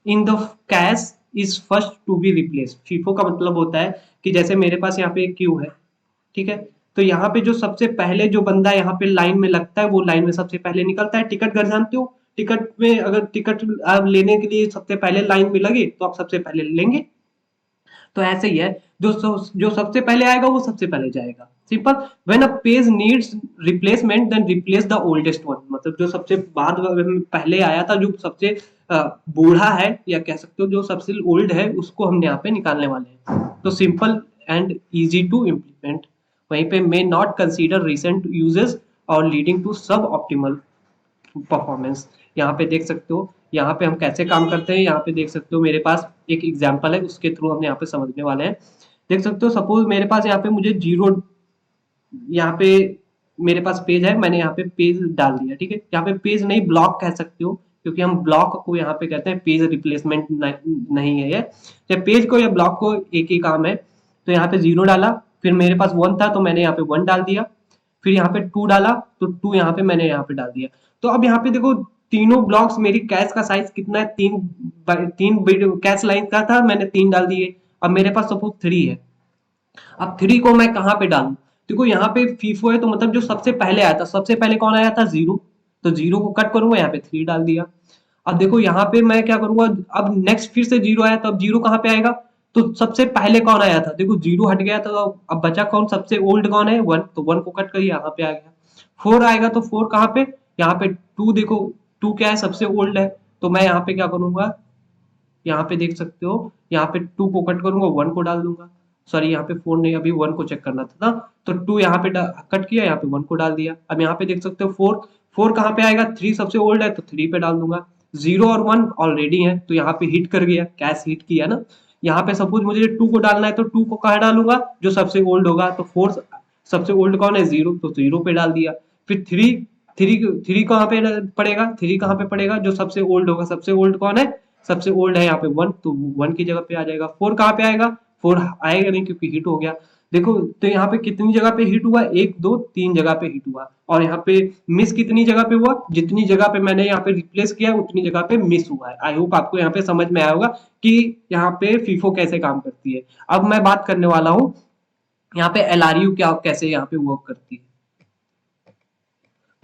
Speaker 1: in the cache is first to be replace. FIFO का मतलब होता है कि जैसे मेरे पास यहाँ पे एक क्यू है, ठीक है, तो यहाँ पे जो सबसे पहले जो बंदा यहाँ पे लाइन में लगता है वो लाइन में सबसे पहले निकलता है। टिकट घर जानते हो, टिकट में अगर टिकट आप लेने के लिए सबसे पहले लाइन में लगे तो आप सबसे पहले लेंगे। तो ऐसे ही है, जो सबसे पहले आएगा वो सबसे पहले जाएगा। Simple. When a page needs replacement then replace the oldest one. मतलब जो सबसे बाद पहले आया था, जो सबसे बूढ़ा है या कह सकते हो जो सबसे ओल्ड है, उसको हम यहाँ पे निकालने वाले हैं। तो simple and easy to implement. वहीं पे may not consider recent uses और leading to suboptimal performance. यहाँ पे देख सकते हो यहाँ पे हम कैसे काम करते हैं। यहाँ पे देख सकते हो मेरे पास एक एग्जांपल है, उसके थ्रू हम यहाँ पे समझने वाले हैं। देख सकते हो सपोज मेरे पास यहाँ पे मुझे जीरो, यहाँ पे मेरे पास पेज है, मैंने यहाँ पे पेज डाल दिया, ठीक है। यहाँ पे पेज नहीं ब्लॉक कह सकते हो, क्योंकि हम ब्लॉक को यहाँ पे कहते हैं, पेज रिप्लेसमेंट नहीं है ये। या पेज को या ब्लॉक को एक ही काम है। तो यहाँ पे जीरो डाला, फिर मेरे पास वन था तो मैंने यहाँ पे वन डाल दिया, फिर यहाँ पे टू डाला तो टू यहाँ पे मैंने यहाँ पे डाल दिया। तो अब यहाँ पे देखो तीनों ब्लॉक्स, मेरी कैश का साइज कितना है, तीन कैश लाइन का था, मैंने तीन डाल दिए। अब मेरे पास सपोज थ्री है, अब थ्री को मैं कहाँ पे डालूं। देखो यहाँ पे फीफो है तो मतलब जो सबसे पहले आया था, सबसे पहले कौन आया था, जीरो। तो जीरो को कट करूंगा, यहाँ पे थ्री डाल दिया। अब देखो यहाँ पे मैं क्या करूंगा, अब नेक्स्ट फिर से जीरो आया तो अब जीरो कहाँ पे आएगा, तो सबसे पहले कौन आया था, देखो जीरो हट गया तो अब बचा कौन, सबसे ओल्ड कौन है, वन। तो वन को कट कर यहाँ पे आ गया। फोर आएगा तो फोर कहाँ पे, यहाँ पे टू। देखो टू क्या है, सबसे ओल्ड है। तो मैं यहाँ पे क्या करूंगा, यहाँ पे देख सकते हो यहाँ पे टू को कट करूंगा, वन को डाल दूंगा। सॉरी यहाँ पे फोर नहीं, अभी वन को चेक करना था ना। तो टू यहाँ पे कट किया, यहाँ पे वन को डाल दिया। अब यहाँ पे देख सकते हो फोर, फोर कहाँ पे आएगा, थ्री सबसे ओल्ड है तो थ्री पे डाल दूंगा। जीरो और वन ऑलरेडी है तो यहाँ पे हिट कर गया, कैश हिट किया ना। यहाँ पे सपोज मुझे टू को डालना है तो टू को कहाँ डालूंगा, जो सबसे ओल्ड होगा। तो फोर सबसे ओल्ड कौन है, जीरो, तो जीरो पे डाल दिया। फिर थ्री, थ्री थ्री कहाँ पे पड़ेगा, थ्री कहाँ पे पड़ेगा, जो सबसे ओल्ड होगा। सबसे ओल्ड कौन है, सबसे ओल्ड है यहाँ पे वन, तो वन की जगह पे आ जाएगा। फोर कहाँ पे आएगा, फोर आएगा नहीं क्योंकि हिट हो गया। देखो तो यहाँ पे कितनी जगह पे हिट हुआ, एक दो तीन जगह पे हिट हुआ। और यहाँ पे मिस कितनी जगह पे हुआ, जितनी जगह पे मैंने यहाँ पे रिप्लेस किया उतनी जगह पे मिस हुआ है। आई होप आपको यहाँ पे समझ में आया होगा कि यहाँ पे फीफो कैसे काम करती है। अब मैं बात करने वाला हूँ यहाँ पे एलआरयू क्या कैसे यहाँ पे वर्क करती है।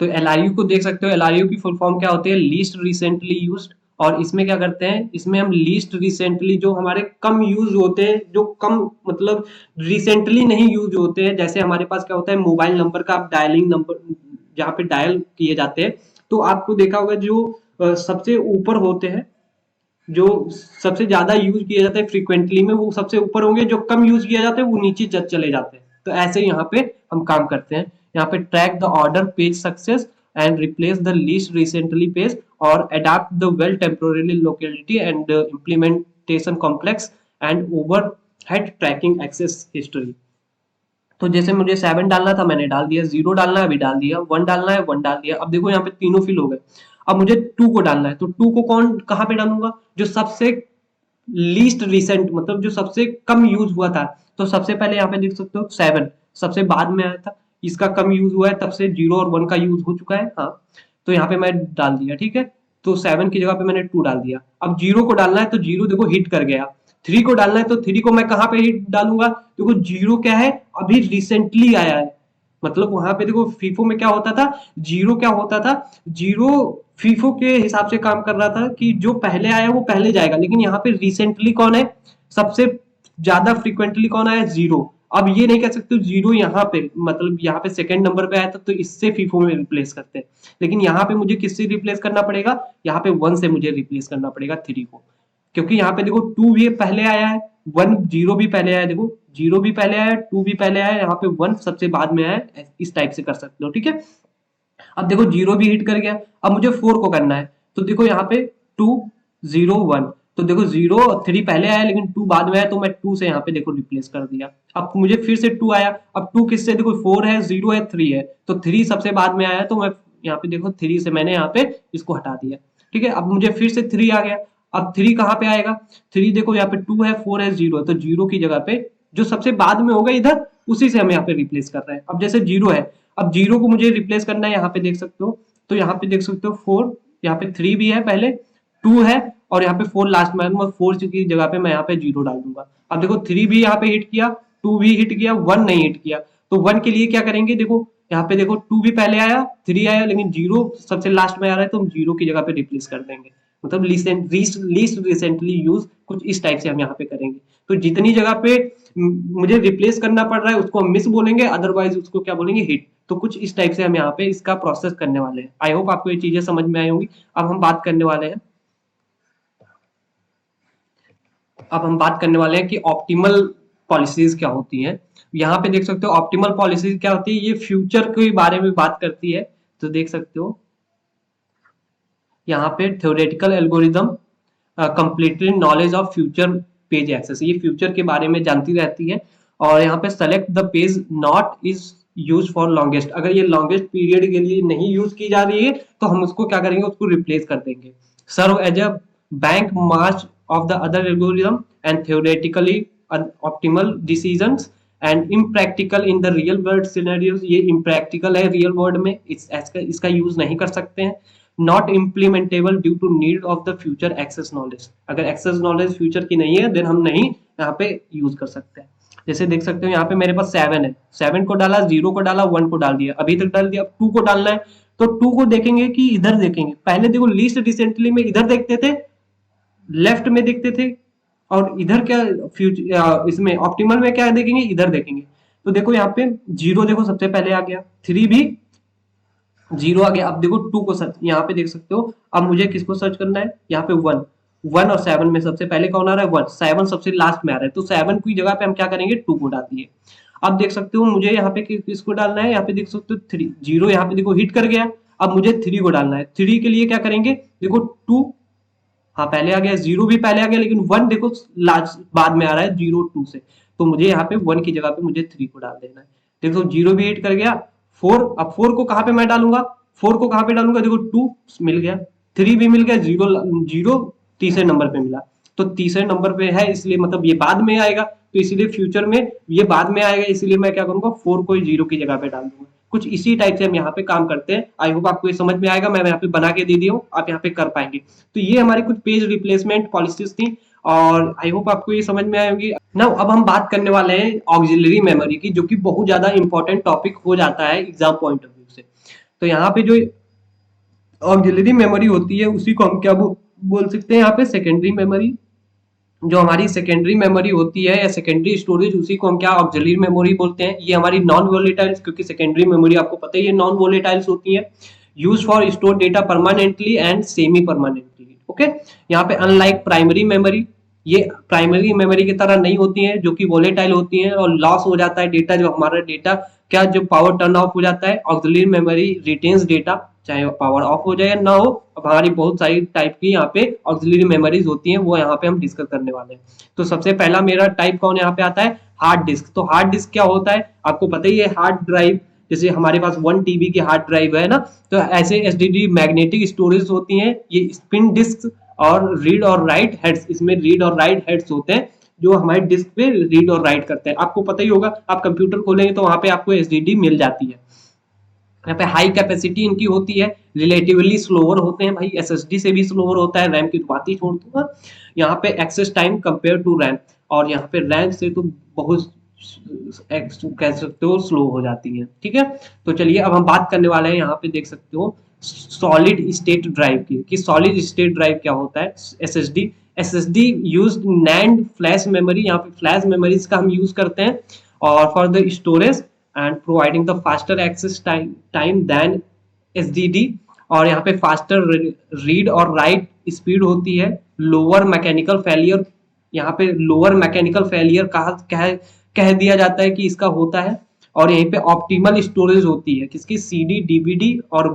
Speaker 1: तो एलआरयू को देख सकते हो, एलआरयू की फुल फॉर्म क्या होती है, लीस्ट रिसेंटली यूज्ड और इसमें क्या करते हैं, इसमें हम लीस्ट रिसेंटली जो हमारे कम यूज होते हैं, जो कम मतलब रिसेंटली नहीं यूज होते हैं, जैसे हमारे पास क्या होता है मोबाइल नंबर का आप डायलिंग नंबर जहाँ पे डायल किए जाते हैं, तो आपको देखा होगा जो सबसे ऊपर होते हैं, जो सबसे ज्यादा यूज किए जाते हैं फ्रीक्वेंटली में, वो सबसे ऊपर होंगे, जो कम यूज किया जाता है वो नीचे चले जाते हैं। तो ऐसे यहाँ पे हम काम करते हैं। यहाँ पे track the order page success and replace the least recently page और adapt the well temporally locality and implementation complex and overhead tracking access history. तो जैसे मुझे 7 डालना था मैंने डाल दिया, 0 डालना है अभी डाल दिया, 1 डालना है 1 डाल दिया। अब देखो यहाँ पे तीनों फिल हो गए। अब मुझे 2 को डालना है, तो 2 को कौन कहाँ पे डालूंगा, जो सबसे लीस्ट रिसेंट मतलब जो सबसे कम यूज हुआ था। तो सबसे पहले यहाँ पे देख सकते हो 7 सबसे बाद में आया था, इसका कम यूज हुआ है, तब से 0 और 1 का यूज हो चुका है। हाँ, तो यहाँ पे मैं डाल दिया, ठीक है। तो 7 की जगह पे मैंने 2 डाल दिया। अब 0 को डालना है, तो 0 देखो हिट कर गया। 3 को डालना है, तो 3 को मैं कहाँ पे हिट डालूंगा, देखो 0 क्या है, अभी रिसेंटली आया है। मतलब वहां पे देखो फीफो में क्या होता था, 0 क्या होता था, 0 फीफो के हिसाब से काम कर रहा था कि जो पहले आया वो पहले जाएगा, लेकिन यहाँ पे रिसेंटली कौन है, सबसे ज्यादा फ्रीक्वेंटली कौन आया, 0। अब ये नहीं कह सकते 0 यहाँ पे मतलब यहाँ पे सेकंड नंबर पे आया था तो इससे फीफो में रिप्लेस करते हैं, लेकिन यहाँ पे मुझे किससे रिप्लेस करना पड़ेगा, यहाँ पे 1 से मुझे रिप्लेस करना पड़ेगा 3 को, क्योंकि यहाँ पे देखो 2 भी पहले आया है, 1 0 भी पहले आया है, देखो 0 भी पहले आया है, 2 भी पहले आया है, यहाँ पे 1 सबसे बाद में आया है। इस टाइप से कर सकते हो, ठीक है। अब देखो 0 भी हिट कर गया। अब मुझे 4 को करना है, तो देखो यहाँ पे 2 0 1, तो देखो 0 3 पहले आया लेकिन 2 बाद में आया, तो मैं 2 से यहाँ पे देखो रिप्लेस कर दिया। अब मुझे फिर से 2 आया, अब 2 किससे, देखो 4 है 0 है 3 है, तो 3 सबसे बाद में आया, तो मैं यहाँ पे देखो 3 से मैंने यहाँ पे इसको हटा दिया, ठीक है। अब मुझे फिर से 3 आ गया। अब 3 कहाँ पे आएगा, 3 देखो यहाँ पे 2 है 4 है 0 है, तो 0 की जगह पे जो सबसे बाद में होगा इधर, उसी से हम यहाँ पे रिप्लेस कर रहे हैं। अब जैसे 0 है, अब 0 को मुझे रिप्लेस करना है, यहाँ पे देख सकते हो, तो यहाँ पे देख सकते हो 4, यहाँ पे 3 भी है पहले, 2 है और यहाँ पे 4 लास्ट में, 4 की जगह पे मैं यहाँ पे 0 डाल दूंगा। अब देखो 3 भी यहाँ पे हिट किया, 2 भी हिट किया, 1 नहीं हिट किया, तो 1 के लिए क्या करेंगे, देखो यहाँ पे देखो 2 भी पहले आया 3 आया, लेकिन 0 सबसे लास्ट में आ रहा है, तो हम 0 की जगह पे रिप्लेस कर देंगे। मतलब लीस्ट रिसेंटली यूज कुछ इस टाइप से हम यहाँ पे करेंगे। तो जितनी जगह पे मुझे रिप्लेस करना पड़ रहा है उसको हम मिस बोलेंगे, अदरवाइज उसको क्या बोलेंगे, हिट। तो कुछ इस टाइप से हम यहाँ पे इसका प्रोसेस करने वाले हैं। आई होप आपको ये चीजें समझ में आई होंगी। अब हम बात करने वाले हैं अब हम बात करने वाले हैं कि ऑप्टिमल पॉलिसीज क्या होती हैं। यहाँ पे देख सकते हो ऑप्टिमल पॉलिसीज क्या होती है, ये फ्यूचर के बारे में बात करती है। तो देख सकते हो यहाँ पे theoretical algorithm completely knowledge of future page access, ये फ्यूचर के बारे में जानती रहती है। और यहाँ पे select the page not is use for longest, अगर ये लॉन्गेस्ट पीरियड के लिए नहीं यूज की जा रही है तो हम उसको क्या करेंगे, उसको रिप्लेस कर देंगे। Serve as a bank march of the other algorithm and theoretically optimal decisions and impractical in the real world scenarios, ये impractical है real world में, इसका यूज नहीं कर सकते हैं। not implementable due to need of the future access knowledge, अगर access knowledge future की नहीं है देन हम नहीं यहाँ पे यूज कर सकते हैं। जैसे देख सकते हो यहाँ पे मेरे पास 7 है, 7 को डाला, 0 को डाला, 1 को डाल दिया, अभी तक डाल दिया। अब 2 को डालना है, तो 2 को देखेंगे कि इधर देखेंगे, पहले देखो लीस्ट रिसेंटली में इधर देखते थे, लेफ्ट में देखते थे, और इधर क्या फ्यूचर इसमें ऑप्टिमल में क्या देखेंगे, इधर देखेंगे। तो देखो यहाँ पे 0 देखो सबसे पहले आ गया, 3 भी 0 आ गया। अब देखो 2 को सर्च यहाँ पे देख सकते हो। अब मुझे किसको सर्च करना है, यहाँ पे 1 1 और 7 में सबसे पहले कौन आ रहा है, 1, 7 सबसे लास्ट में आ रहा है, तो 7 की जगह पे हम क्या करेंगे, 2 को डाल दिए। अब देख सकते हो मुझे यहाँ पे किसको डालना है, यहाँ पे देख सकते हो 3 0 यहाँ पे देखो हिट कर गया। अब मुझे 3 को डालना है, 3 के लिए क्या करेंगे, देखो 2, हाँ पहले आ गया, 0 भी पहले आ गया, लेकिन 1 देखो लास्ट बाद में आ रहा है 0 2 से, तो मुझे यहाँ पे 1 की जगह पे मुझे 3 को डाल देना है। देखो 0 भी हिट कर गया, 4, अब 4 को कहाँ पे मैं डालूंगा, 4 को कहाँ पे डालूंगा, देखो 2 मिल गया, 3 भी मिल गया, 0 तीसरे नंबर पे मिला, तो तीसरे नंबर पे है इसलिए मतलब ये बाद में आएगा, तो इसीलिए फ्यूचर में ये बाद में आएगा, इसलिए मैं क्या करूंगा 4 को 0 की जगह पे डाल दूंगा। कुछ इसी टाइप से हम यहाँ पे काम करते हैं। आई होप आपको ये समझ में आएगा, मैं यहाँ पे बना के दे दिया हूँ, आप यहाँ पे कर पाएंगे। तो ये हमारी कुछ पेज रिप्लेसमेंट पॉलिसीज थी और आई होप आपको ये समझ में आई होगी। नाउ अब हम बात करने वाले हैं ऑक्सिलरी मेमोरी की, जो कि बहुत ज्यादा इंपॉर्टेंट टॉपिक हो जाता है एग्जाम पॉइंट ऑफ व्यू से। तो यहाँ पे जो ऑक्सिलरी मेमोरी होती है उसी को हम क्या बोल सकते हैं यहाँ पे सेकेंडरी मेमोरी। जो हमारी सेकेंडरी मेमोरी होती है या सेकेंडरी स्टोरेज, उसी को हम क्या ऑक्सिलरी मेमोरी बोलते हैं। ये हमारी नॉन वोलेटाइल्स, क्योंकि सेकेंडरी मेमोरी आपको पता ही है नॉन वोलेटाइल्स होती है, use for store data permanently and semi permanently. Okay, यहाँ पे अनलाइक प्राइमरी मेमोरी, ये प्राइमरी मेमोरी की तरह नहीं होती है जो कि वोलेटाइल होती है और लॉस हो जाता है डेटा, जो हमारा डेटा क्या जो पावर टर्न ऑफ हो जाता है। ऑक्सिलरी मेमोरी रिटेन्स डेटा, चाहे पावर ऑफ हो जाए या ना हो। अब हमारी बहुत सारी टाइप की यहाँ पे ऑक्सिलरी मेमोरीज होती हैं, वो यहाँ पे हम डिस्कस करने वाले हैं। तो सबसे पहला मेरा टाइप कौन यहाँ पे आता है, हार्ड डिस्क। तो हार्ड डिस्क क्या होता है आपको पता ही है, हार्ड ड्राइव, जैसे हमारे पास 1 TB की हार्ड ड्राइव है ना, तो ऐसे एसडीडी मैग्नेटिक स्टोरेज होती हैं, ये स्पिन डिस्क और रीड और राइट हेड्स, इसमें रीड और राइट हेड्स होते हैं जो हमारे डिस्क पे रीड और राइट करते हैं। आपको पता ही होगा, आप कंप्यूटर खोलेंगे तो वहां पे आपको एसडीडी मिल जाती है। यहाँ पे हाई कैपेसिटी इनकी होती है, रिलेटिवली स्लोअर होते हैं भाई, एसएसडी से भी स्लोअर होता है, रैम की तो बात ही छोड़ दूंगा। यहाँ पे access time compare to RAM, और यहाँ पे रैम से तो बहुत कह सकते हो स्लो हो जाती है। ठीक है, तो चलिए अब हम बात करने वाले हैं, यहाँ पे देख सकते हो सॉलिड स्टेट ड्राइव की, कि सॉलिड स्टेट ड्राइव क्या होता है। SSD, SSD used NAND flash memory, यहाँ पे फ्लैश मेमोरीज का हम यूज करते हैं और for the storage and providing the faster access time than SDD. और यहाँ पे फास्टर रीड और राइट स्पीड होती है, लोअर मैकेनिकल फेलियर, यहाँ पे लोअर मैकेनिकल फेलियर कह दिया जाता है कि इसका होता है। और यहीं पे ऑप्टिमल स्टोरेज होती है किसकी, सीडी, डीवीडी और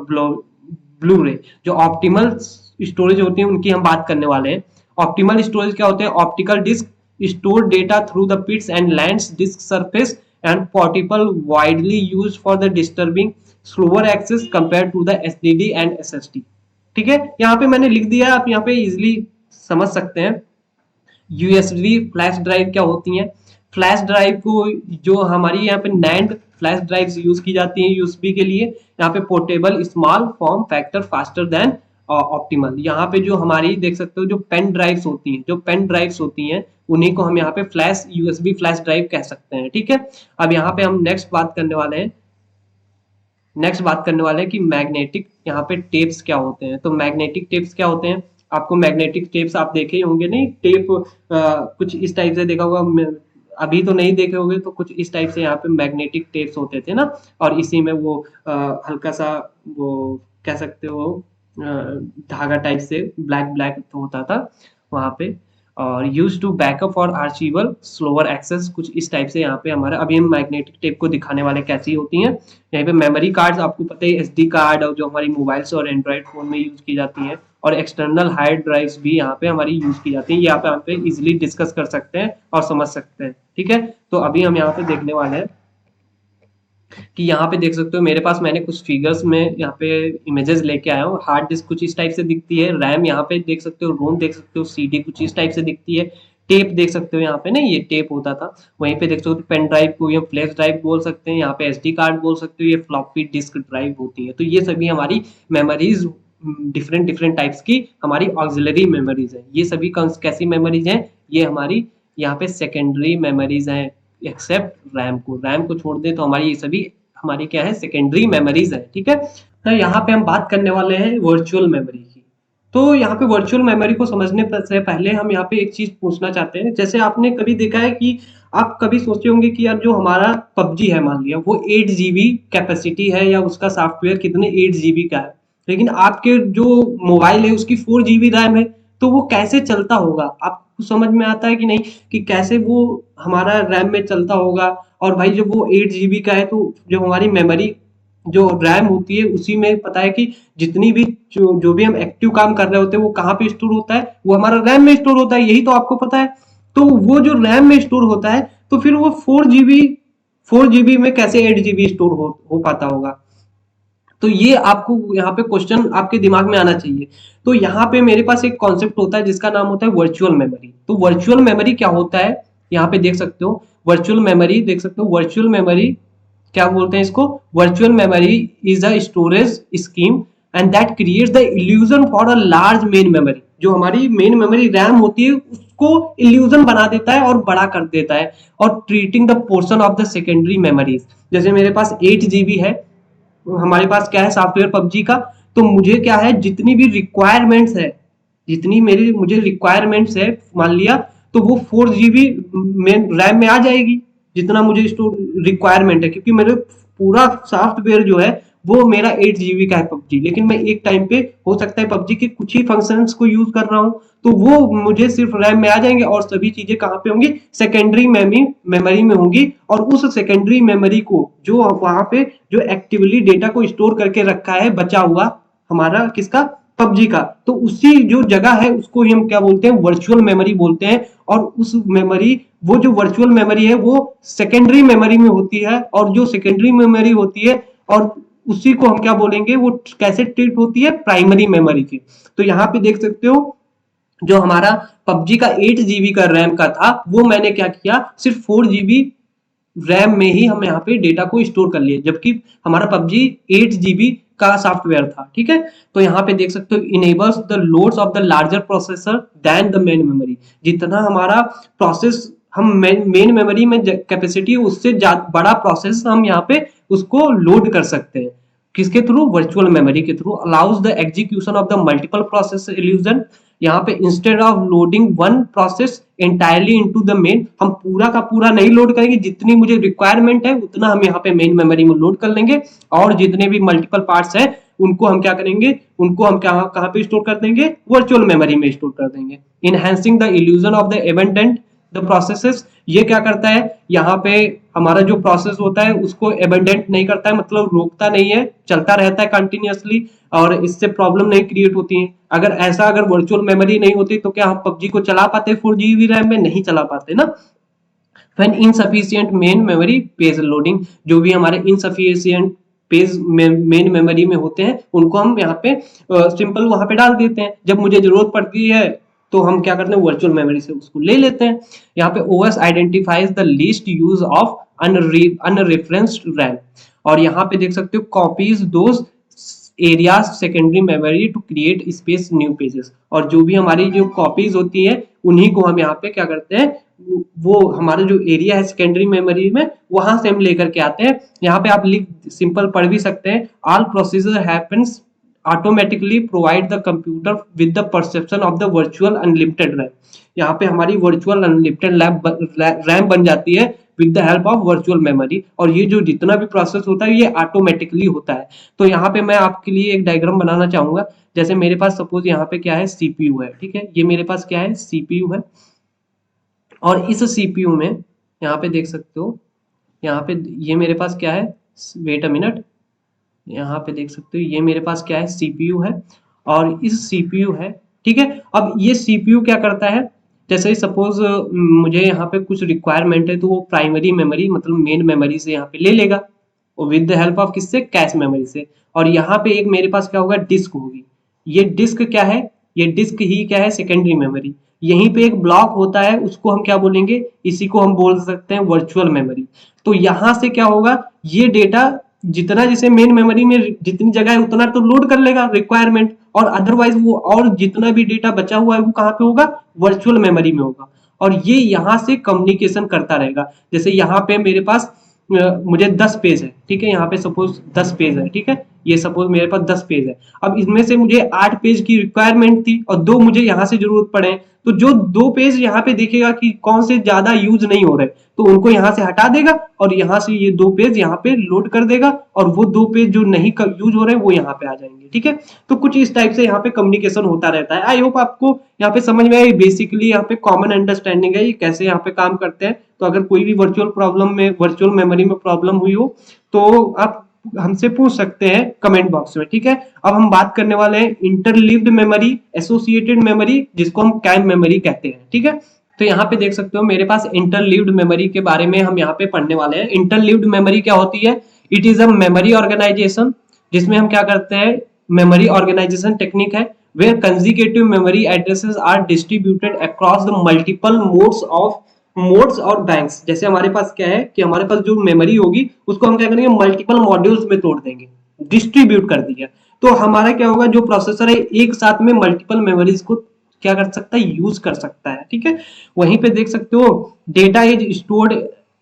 Speaker 1: ब्लू रे। जो ऑप्टिमल स्टोरेज होती है उनकी हम बात करने वाले हैं। ऑप्टिमल स्टोरेज क्या होते हैं, optical disc store data through the pits and lands disc surface and portable, widely used for the disturbing slower access compare to the SDD and SSD. ठीक है, यहाँ पे मैंने लिख दिया, आप यहाँ पे इजिली समझ सकते हैं। यूएसबी फ्लैश ड्राइव क्या होती हैं, फ्लैश ड्राइव को जो हमारी यहाँ पे नैंड फ्लैश ड्राइव यूज की जाती है यूएसबी के लिए, यहाँ पे portable small form factor faster than optimal. यहाँ पे जो हमारी देख सकते हो जो पेन ड्राइव्स होती हैं, जो पेन ड्राइव्स होती हैं उन्हीं को हम यहाँ पे फ्लैश यूएसबी फ्लैश ड्राइव कह सकते हैं। ठीक है, अब यहाँ पे हम नेक्स्ट बात करने वाले हैं, कि मैग्नेटिक यहाँ पे टेप्स क्या होते हैं। तो मैग्नेटिक टेप्स क्या होते हैं, आपको मैग्नेटिक टेप्स आप देखे होंगे नहीं, टेप कुछ इस टाइप से देखा होगा, अभी तो नहीं देखे होंगे, तो कुछ इस टाइप से यहाँ पे मैग्नेटिक टेप्स होते थे ना, और इसी में वो हल्का सा वो कह सकते हो धागा टाइप से ब्लैक ब्लैक होता था वहां पे, और यूज टू बैकअप और आर्चिवल स्लोअर एक्सेस, कुछ इस टाइप से यहाँ पे हमारा। अभी हम मैग्नेटिक टेप को दिखाने वाले कैसी होती हैं। यहाँ पे मेमोरी कार्ड्स आपको पता है, एसडी कार्ड और जो हमारी मोबाइल्स और एंड्रॉइड फोन में यूज की जाती है, और एक्सटर्नल हार्ड ड्राइव्स भी यहाँ पे हमारी यूज की जाती है। यहाँ पे इजिली डिस्कस कर सकते हैं और समझ सकते हैं। ठीक है, तो अभी हम यहाँ पे देखने वाले हैं कि यहाँ पे देख सकते हो मेरे पास मैंने कुछ फिगर्स में यहाँ पे इमेजेस लेके आया हूँ। हार्ड डिस्क कुछ इस टाइप से दिखती है, रैम यहाँ पे देख सकते हो, रोम देख सकते हो, सीडी कुछ इस टाइप से दिखती है, टेप देख सकते हो यहाँ पे ना, ये टेप होता था। वहीं पे देख सकते हो पेन ड्राइव को ये फ्लैश ड्राइव बोल सकते हैं, यहाँ पे एसडी कार्ड बोल सकते हो, ये फ्लॉपी डिस्क ड्राइव होती है। तो ये सभी हमारी मेमोरीज डिफरेंट डिफरेंट टाइप्स की हमारी ऑक्सिलरी मेमोरीज है। ये सभी कैसी मेमोरीज हैं, ये हमारी यहाँ पे सेकेंडरी मेमोरीज हैं, एक्सेप्ट रैम को छोड़ दे तो हमारी ये सभी हमारी क्या है, सेकेंडरी मेमोरीज है। ठीक है, तो यहाँ पे हम बात करने वाले हैं वर्चुअल मेमोरी की। तो यहाँ पे वर्चुअल मेमोरी को समझने से पहले हम यहाँ पे एक चीज पूछना चाहते हैं। जैसे आपने कभी देखा है कि आप कभी सोचे होंगे कि यार जो हमारा पबजी है, मान लिया वो 8 GB कैपेसिटी है, या उसका सॉफ्टवेयर कितने 8 GB का है, लेकिन आपके जो मोबाइल है उसकी 4 GB रैम है, तो वो कैसे चलता होगा, आपको समझ में आता है कि नहीं, कि कैसे वो हमारा रैम में चलता होगा। और भाई जब वो 8 GB का है, तो जो हमारी मेमोरी जो रैम होती है उसी में पता है कि जितनी भी जो भी हम एक्टिव काम कर रहे होते हैं वो कहाँ पे स्टोर होता है, वो हमारा रैम में स्टोर होता है, यही तो आपको पता है। तो वो जो रैम में स्टोर होता है, तो फिर वो 4 GB में कैसे 8 GB स्टोर हो पाता होगा। तो ये आपको यहाँ पे क्वेश्चन आपके दिमाग में आना चाहिए। तो यहाँ पे मेरे पास एक कॉन्सेप्ट होता है जिसका नाम होता है वर्चुअल मेमोरी। तो वर्चुअल मेमोरी क्या होता है, यहाँ पे देख सकते हो वर्चुअल मेमोरी, देख सकते हो वर्चुअल मेमोरी क्या बोलते हैं इसको, virtual memory is a storage scheme and that creates the illusion for a large main memory. जो हमारी मेन मेमोरी रैम होती है उसको इल्यूजन बना देता है और बड़ा कर देता है, और treating the portion of the secondary memories. जैसे मेरे पास 8 GB है, हमारे पास क्या है सॉफ्टवेयर पबजी का, तो मुझे क्या है जितनी भी रिक्वायरमेंट्स है जितनी मेरी मुझे रिक्वायरमेंट्स है मान लिया, तो वो 4 GB में रैम में आ जाएगी, जितना मुझे स्टोर रिक्वायरमेंट है, क्योंकि मेरे पूरा सॉफ्टवेयर जो है वो मेरा 8 GB का है पबजी, लेकिन मैं एक टाइम पे हो सकता है पबजी के कुछ ही फंक्शंस को यूज कर रहा हूँ, तो वो मुझे सिर्फ रैम में आ जाएंगे, और सभी चीजें कहाँ पे होंगी, सेकेंडरी मेमोरी में होंगी। और उस सेकेंडरी मेमोरी को जो वहां पे जो एक्टिवली डेटा को स्टोर करके रखा है बचा हुआ हमारा किसका, पबजी का, तो उसी जो जगह है उसको ही हम क्या बोलते हैं, वर्चुअल मेमोरी बोलते हैं। और उस मेमोरी, वो जो वर्चुअल मेमोरी है वो सेकेंडरी मेमोरी में होती है, और जो सेकेंडरी मेमोरी होती है और उसी को हम क्या बोलेंगे, वो कैसे ट्रीट होती है, प्राइमरी मेमोरी की। तो यहाँ पे देख सकते हो जो हमारा पबजी का 8 GB का रैम का था, वो मैंने क्या किया, सिर्फ 4 GB रैम में ही हम यहाँ पे डेटा को स्टोर कर लिए, जबकि हमारा पबजी 8 GB का सॉफ्टवेयर था, ठीक है। तो यहाँ पे देख सकते हो, enables the loads of the larger processor than the main memory, जितना हमारा प्रोसेस हम मेन मेमोरी में कैपेसिटी उससे बड़ा प्रोसेस हम यहाँ पे उसको लोड कर सकते हैं, किसके थ्रू, वर्चुअल मेमोरी के through. Allows the execution of the multiple process illusion, यहाँ पे instead of loading one process entirely into the main, हम पूरा का पूरा नहीं लोड करेंगे, जितनी मुझे रिक्वायरमेंट है उतना हम यहाँ पे मेन मेमोरी में लोड कर लेंगे, और जितने भी मल्टीपल पार्ट्स हैं उनको हम क्या करेंगे, उनको हम क्या कहाँ पे स्टोर कर देंगे, वर्चुअल मेमोरी में स्टोर कर देंगे। Enhancing the illusion of the abundant the processes, ये क्या करता है, यहाँ पे हमारा जो प्रोसेस होता है उसको एबंडेंट नहीं करता है, मतलब रोकता नहीं है, चलता रहता है कंटिन्यूअसली, और इससे प्रॉब्लम नहीं क्रिएट होती है। अगर ऐसा अगर वर्चुअल मेमोरी नहीं होती तो क्या हम पबजी को चला पाते 4 GB रैम में, नहीं चला पाते ना। When insufficient main memory page loading, जो भी हमारे इनसफिशिएंट पेज मेन मेमोरी में होते हैं उनको हम यहाँ पे सिंपल वहां पे डाल देते हैं, जब मुझे जरूरत पड़ती है तो हम क्या करते हैं, वर्चुअल मेमोरी से उसको ले लेते हैं। यहाँ पे OS identifies the least use of unreferenced RAM, और यहाँ पे देख सकते हो copies those areas secondary memory to create space new pages, और जो भी हमारी जो कॉपीज होती हैं उन्हीं को हम यहाँ पे क्या करते हैं, वो हमारा जो एरिया है सेकेंडरी मेमोरी में वहां से हम लेकर के आते हैं। यहाँ पे आप लिख सिंपल पढ़ भी सकते हैं, all procedure happens automatically provide the computer with the perception of the virtual unlimited RAM, यहाँ पे हमारी वर्चुअल अनलिमिटेड रैम बन जाती है with the help of virtual memory, और ये जो जितना भी प्रोसेस होता है ये ऑटोमेटिकली होता है। तो यहाँ पे मैं आपके लिए एक डायग्राम बनाना चाहूंगा, जैसे मेरे पास सपोज यहाँ पे क्या है, सीपीयू है, ठीक है, ये मेरे पास क्या है, सीपीयू है, और इस सीपीयू में यहाँ पे देख सकते हो, यहाँ पे ये मेरे पास क्या है, वेट अ मिनट, यहाँ पे देख सकते हो ये मेरे पास क्या है, सीपीयू है, और इस सीपीयू है, ठीक है। अब ये सीपीयू क्या करता है, जैसे सपोज मुझे यहाँ पे कुछ रिक्वायरमेंट है तो वो प्राइमरी मेमोरी मतलब मेन मेमोरी से यहाँ पे ले लेगा, और विद द हेल्प ऑफ किससे, कैश मेमोरी से। और यहाँ पे एक मेरे पास क्या होगा, डिस्क होगी, ये डिस्क क्या है, ये डिस्क ही क्या है, सेकेंडरी मेमोरी। यहीं पे एक ब्लॉक होता है उसको हम क्या बोलेंगे, इसी को हम बोल सकते हैं वर्चुअल मेमोरी। तो यहाँ से क्या होगा, ये डेटा जितना जैसे मेन मेमोरी में जितनी जगह है उतना तो लोड कर लेगा रिक्वायरमेंट, और अदरवाइज वो और जितना भी डेटा बचा हुआ है वो कहाँ पे होगा, वर्चुअल मेमोरी में होगा, और ये यहाँ से कम्युनिकेशन करता रहेगा। जैसे यहाँ पे मेरे पास मुझे 10 पेज है, ठीक है, यहाँ पे सपोज 10 पेज है, ठीक है, ये सपोज मेरे पास 10 पेज है। अब इसमें से मुझे 8 पेज की रिक्वायरमेंट थी और 2 मुझे यहाँ से जरूरत पड़े, तो जो 2 पेज यहाँ पे देखेगा कि कौन से ज्यादा यूज नहीं हो रहे तो उनको यहाँ से हटा देगा, और यहाँ से ये 2 पेज यहाँ पे लोड कर देगा, और वो 2 पेज जो नहीं यूज हो रहे वो यहाँ पे आ जाएंगे, ठीक है। तो कुछ इस टाइप से यहाँ पे कम्युनिकेशन होता रहता है। आई होप आपको यहाँ पे समझ में आई, बेसिकली यहाँ पे कॉमन अंडरस्टैंडिंग है ये कैसे यहाँ पे काम करते हैं। तो अगर कोई भी वर्चुअल मेमोरी में प्रॉब्लम हुई हो तो आप हमसे पूछ सकते हैं कमेंट बॉक्स में, ठीक है। अब हम बात करने वाले हैं इंटरलीव्ड मेमोरी, एसोसिएटेड मेमोरी, जिसको हम कैम मेमोरी कहते हैं, ठीक है। तो यहाँ पे देख सकते हो मेरे पास इंटरलीव्ड मेमोरी के बारे में हम यहाँ पे पढ़ने वाले हैं। इंटरलीव्ड मेमोरी क्या होती है, it is a memory organization, जिसमें हम क्या करते हैं, मेमोरी ऑर्गेनाइजेशन टेक्निक है where consecutive memory addresses are distributed across the multiple modes और बैंक्स। जैसे हमारे पास क्या है कि हमारे पास जो मेमोरी होगी उसको हम क्या करेंगे, मल्टीपल मॉड्यूल्स में तोड़ देंगे, डिस्ट्रीब्यूट कर दिया, तो हमारा क्या होगा, जो प्रोसेसर है एक साथ में मल्टीपल मेमोरीज को क्या कर सकता है, यूज कर सकता है, ठीक है। वहीं पे देख सकते हो data is stored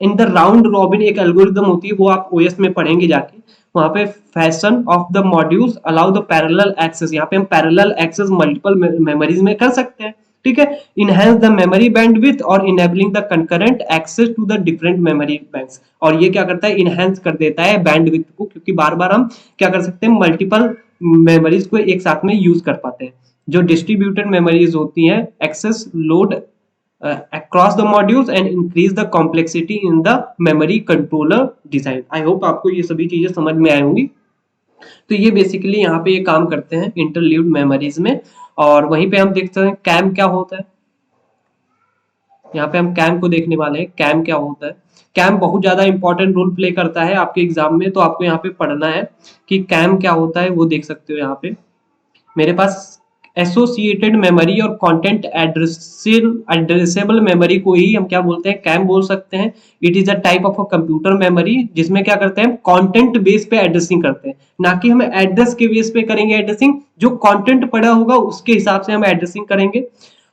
Speaker 1: in the round robin, एक एल्गोरिदम होती है वो आप ओएस में पढ़ेंगे जाके, वहां पे fashion of the modules allow the parallel access, यहाँ पे हम पैरेलल एक्सेस मल्टीपल मेमोरीज में कर सकते हैं, ठीक है। इनहेंस द मेमोरी बैंडविड्थ और enabling the concurrent access to the different memory banks, और ये क्या करता है, इनहेंस कर देता है बैंडविड्थ को, क्योंकि बार बार हम क्या कर सकते हैं, मल्टीपल मेमोरीज को एक साथ में यूज कर पाते हैं। जो डिस्ट्रीब्यूटेड मेमोरीज होती हैं access load across the modules and increase the complexity in the memory controller design। I hope आपको ये सभी चीजें समझ में आई होंगी। तो ये बेसिकली यहाँ पे ये काम करते हैं इंटरलीव्ड मेमोरीज में। और वहीं पे हम देखते हैं कैम क्या होता है, यहाँ पे हम कैम को देखने वाले हैं। कैम क्या होता है, कैम बहुत ज्यादा इंपॉर्टेंट रोल प्ले करता है आपके एग्जाम में, तो आपको यहाँ पे पढ़ना है कि कैम क्या होता है, वो देख सकते हो यहाँ पे मेरे पास। एसोसिएटेड मेमोरी और कंटेंट एड्रेसेबल मेमोरी को ही हम क्या बोलते हैं, कैम बोल सकते हैं। It is a type of a computer memory जिसमें क्या करते हैं, कंटेंट बेस पे एड्रेसिंग करते हैं, ना कि हम एड्रेस के बेस पे करेंगे एड्रेसिंग। जो कंटेंट पड़ा होगा उसके हिसाब से हम एड्रेसिंग करेंगे।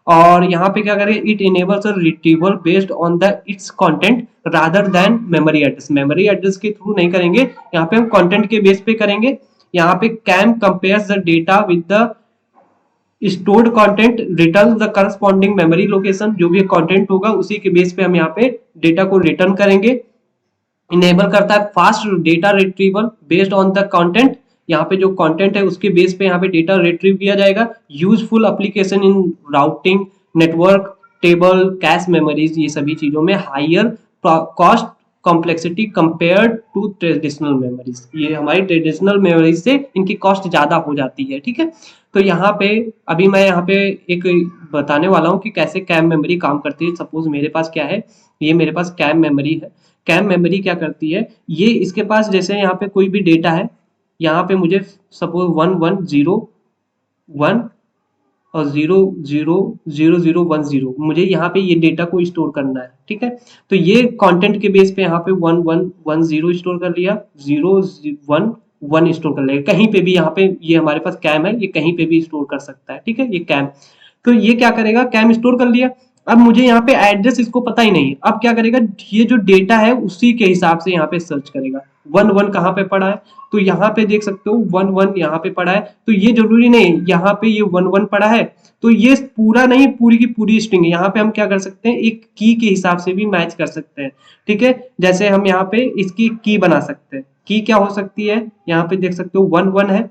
Speaker 1: और यहाँ पे क्या करेंगे, it enables a retrieval based on the it's content rather than memory address. Memory address के थ्रू नहीं करेंगे, यहाँ पे हम कंटेंट के बेस पे करेंगे। यहाँ पे CAM compares the data with the stored content, return the corresponding memory location. जो भी कंटेंट होगा उसी के बेस पे हम यहाँ पे डेटा को रिटर्न करेंगे। इनेबल करता है fast data retrieval based on the content, यहाँ पे जो कंटेंट है उसके बेस पे यहाँ पे डेटा रिट्रीव किया जाएगा। Useful application in routing network table cache memories, ये सभी चीजों में higher cost complexity compared to traditional memories. ये हमारी ट्रेडिशनल मेमोरीज से इनकी कॉस्ट ज्यादा हो जाती है, ठीक है। तो यहाँ पे अभी मैं यहाँ पे एक बताने वाला हूँ कि कैसे कैम मेमोरी काम करती है। सपोज मेरे पास क्या है, ये मेरे पास कैम मेमोरी है। कैम मेमोरी क्या करती है, ये इसके पास जैसे यहाँ पे कोई भी डेटा है, यहाँ पे मुझे सपोज 1101 और 000010 मुझे यहाँ पे ये डेटा को स्टोर करना है, ठीक है। तो ये कंटेंट के बेस पे यहाँ पे 1110 स्टोर कर लिया, 011 स्टोर कर लिया। कहीं पे भी यहाँ पे ये हमारे पास कैम है, ये कहीं पे भी स्टोर कर सकता है, ठीक है, ये कैम। तो ये क्या करेगा, कैम स्टोर कर लिया। अब मुझे यहाँ पे एड्रेस इसको पता ही नहीं है, अब क्या करेगा, ये जो डेटा है उसी के हिसाब से यहाँ पे सर्च करेगा। 11 कहाँ पे पड़ा है, तो यहाँ पे देख सकते हो 11 यहाँ पे पड़ा है। तो ये जरूरी नहीं यहाँ पे ये 11 पड़ा है तो ये पूरा नहीं, पूरी की पूरी स्ट्रिंग है। यहाँ पे हम क्या कर सकते हैं, एक की के हिसाब से भी मैच कर सकते हैं, ठीक है। जैसे हम यहाँ पे इसकी की बना सकते हैं। की क्या हो सकती है, यहाँ पे देख सकते हो 11 है,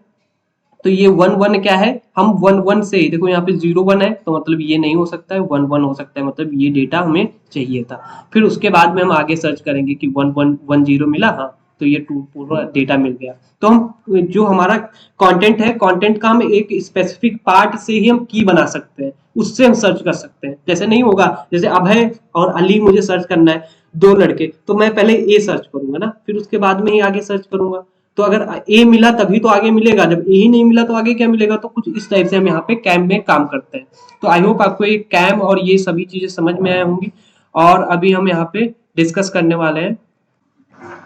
Speaker 1: तो ये 11 क्या है, हम 11 से देखो यहाँ पे 01 है, तो मतलब ये नहीं हो सकता है, 11 हो सकता है, मतलब ये डेटा हमें चाहिए था। फिर उसके बाद में हम आगे सर्च करेंगे कि 1110 मिला, हाँ, तो ये पूरा डेटा मिल गया। तो हम जो हमारा कंटेंट है, कंटेंट का हम एक स्पेसिफिक पार्ट से ही हम की बना सकते हैं, उससे हम सर्च कर सकते हैं। जैसे नहीं होगा, जैसे अभय और अली मुझे सर्च करना है, दो लड़के, तो मैं पहले ए सर्च करूंगा ना, फिर उसके बाद में ही आगे सर्च करूंगा। तो अगर ए मिला तभी तो आगे मिलेगा, जब ए ही नहीं मिला तो आगे क्या मिलेगा। तो कुछ इस टाइप से हम यहाँ पे कैम में काम करते हैं। तो आई होप आपको ये कैम और ये सभी चीजें समझ में आए होंगी। और अभी हम यहाँ पे डिस्कस करने वाले हैं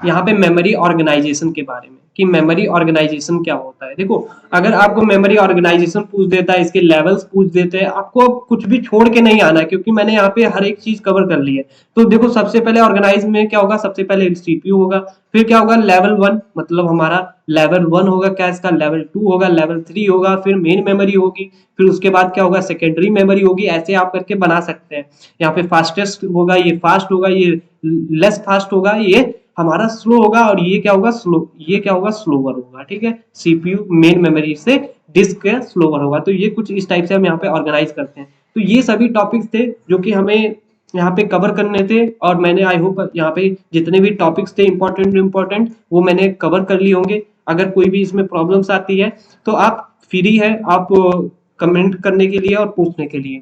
Speaker 1: यहाँ पे मेमोरी ऑर्गेनाइजेशन के बारे में, कि मेमोरी ऑर्गेनाइजेशन क्या होता है। देखो, अगर आपको मेमोरी ऑर्गेनाइजेशन पूछ देता है, इसके लेवल्स पूछ देते हैं, आपको कुछ भी छोड़ के नहीं आना है, क्योंकि मैंने यहाँ पे हर एक चीज कवर कर ली है। तो देखो, सबसे पहले ऑर्गेनाइज में क्या होगा, सबसे पहले सीपीयू होगा, फिर क्या होगा, लेवल 1, मतलब हमारा लेवल 1 होगा कैश का, लेवल 2 होगा, लेवल 3 होगा, फिर मेन मेमोरी होगी, फिर उसके बाद क्या होगा, सेकेंडरी मेमोरी होगी। ऐसे आप करके बना सकते हैं। यहाँ पे फास्टेस्ट होगा, ये फास्ट होगा, ये लेस फास्ट होगा, ये हमारा स्लो होगा, और ये क्या होगा, ये क्या होगा, स्लोवर होगा, ठीक है। सीपीयू मेन मेमोरी से डिस्क स्लोवर होगा। तो ये कुछ इस टाइप से हम यहाँ पे ऑर्गेनाइज करते हैं। तो ये सभी टॉपिक्स थे जो कि हमें यहाँ पे कवर करने थे, और मैंने आई होप यहाँ पे जितने भी टॉपिक्स थे इंपॉर्टेंट वो मैंने कवर कर लिए होंगे। अगर कोई भी इसमें प्रॉब्लम्स आती है तो आप फ्री है, आप कमेंट करने के लिए और पूछने के लिए।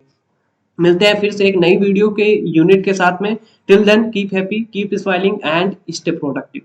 Speaker 1: मिलते हैं फिर से एक नई वीडियो के यूनिट के साथ में। Till then keep happy, keep smiling and stay productive.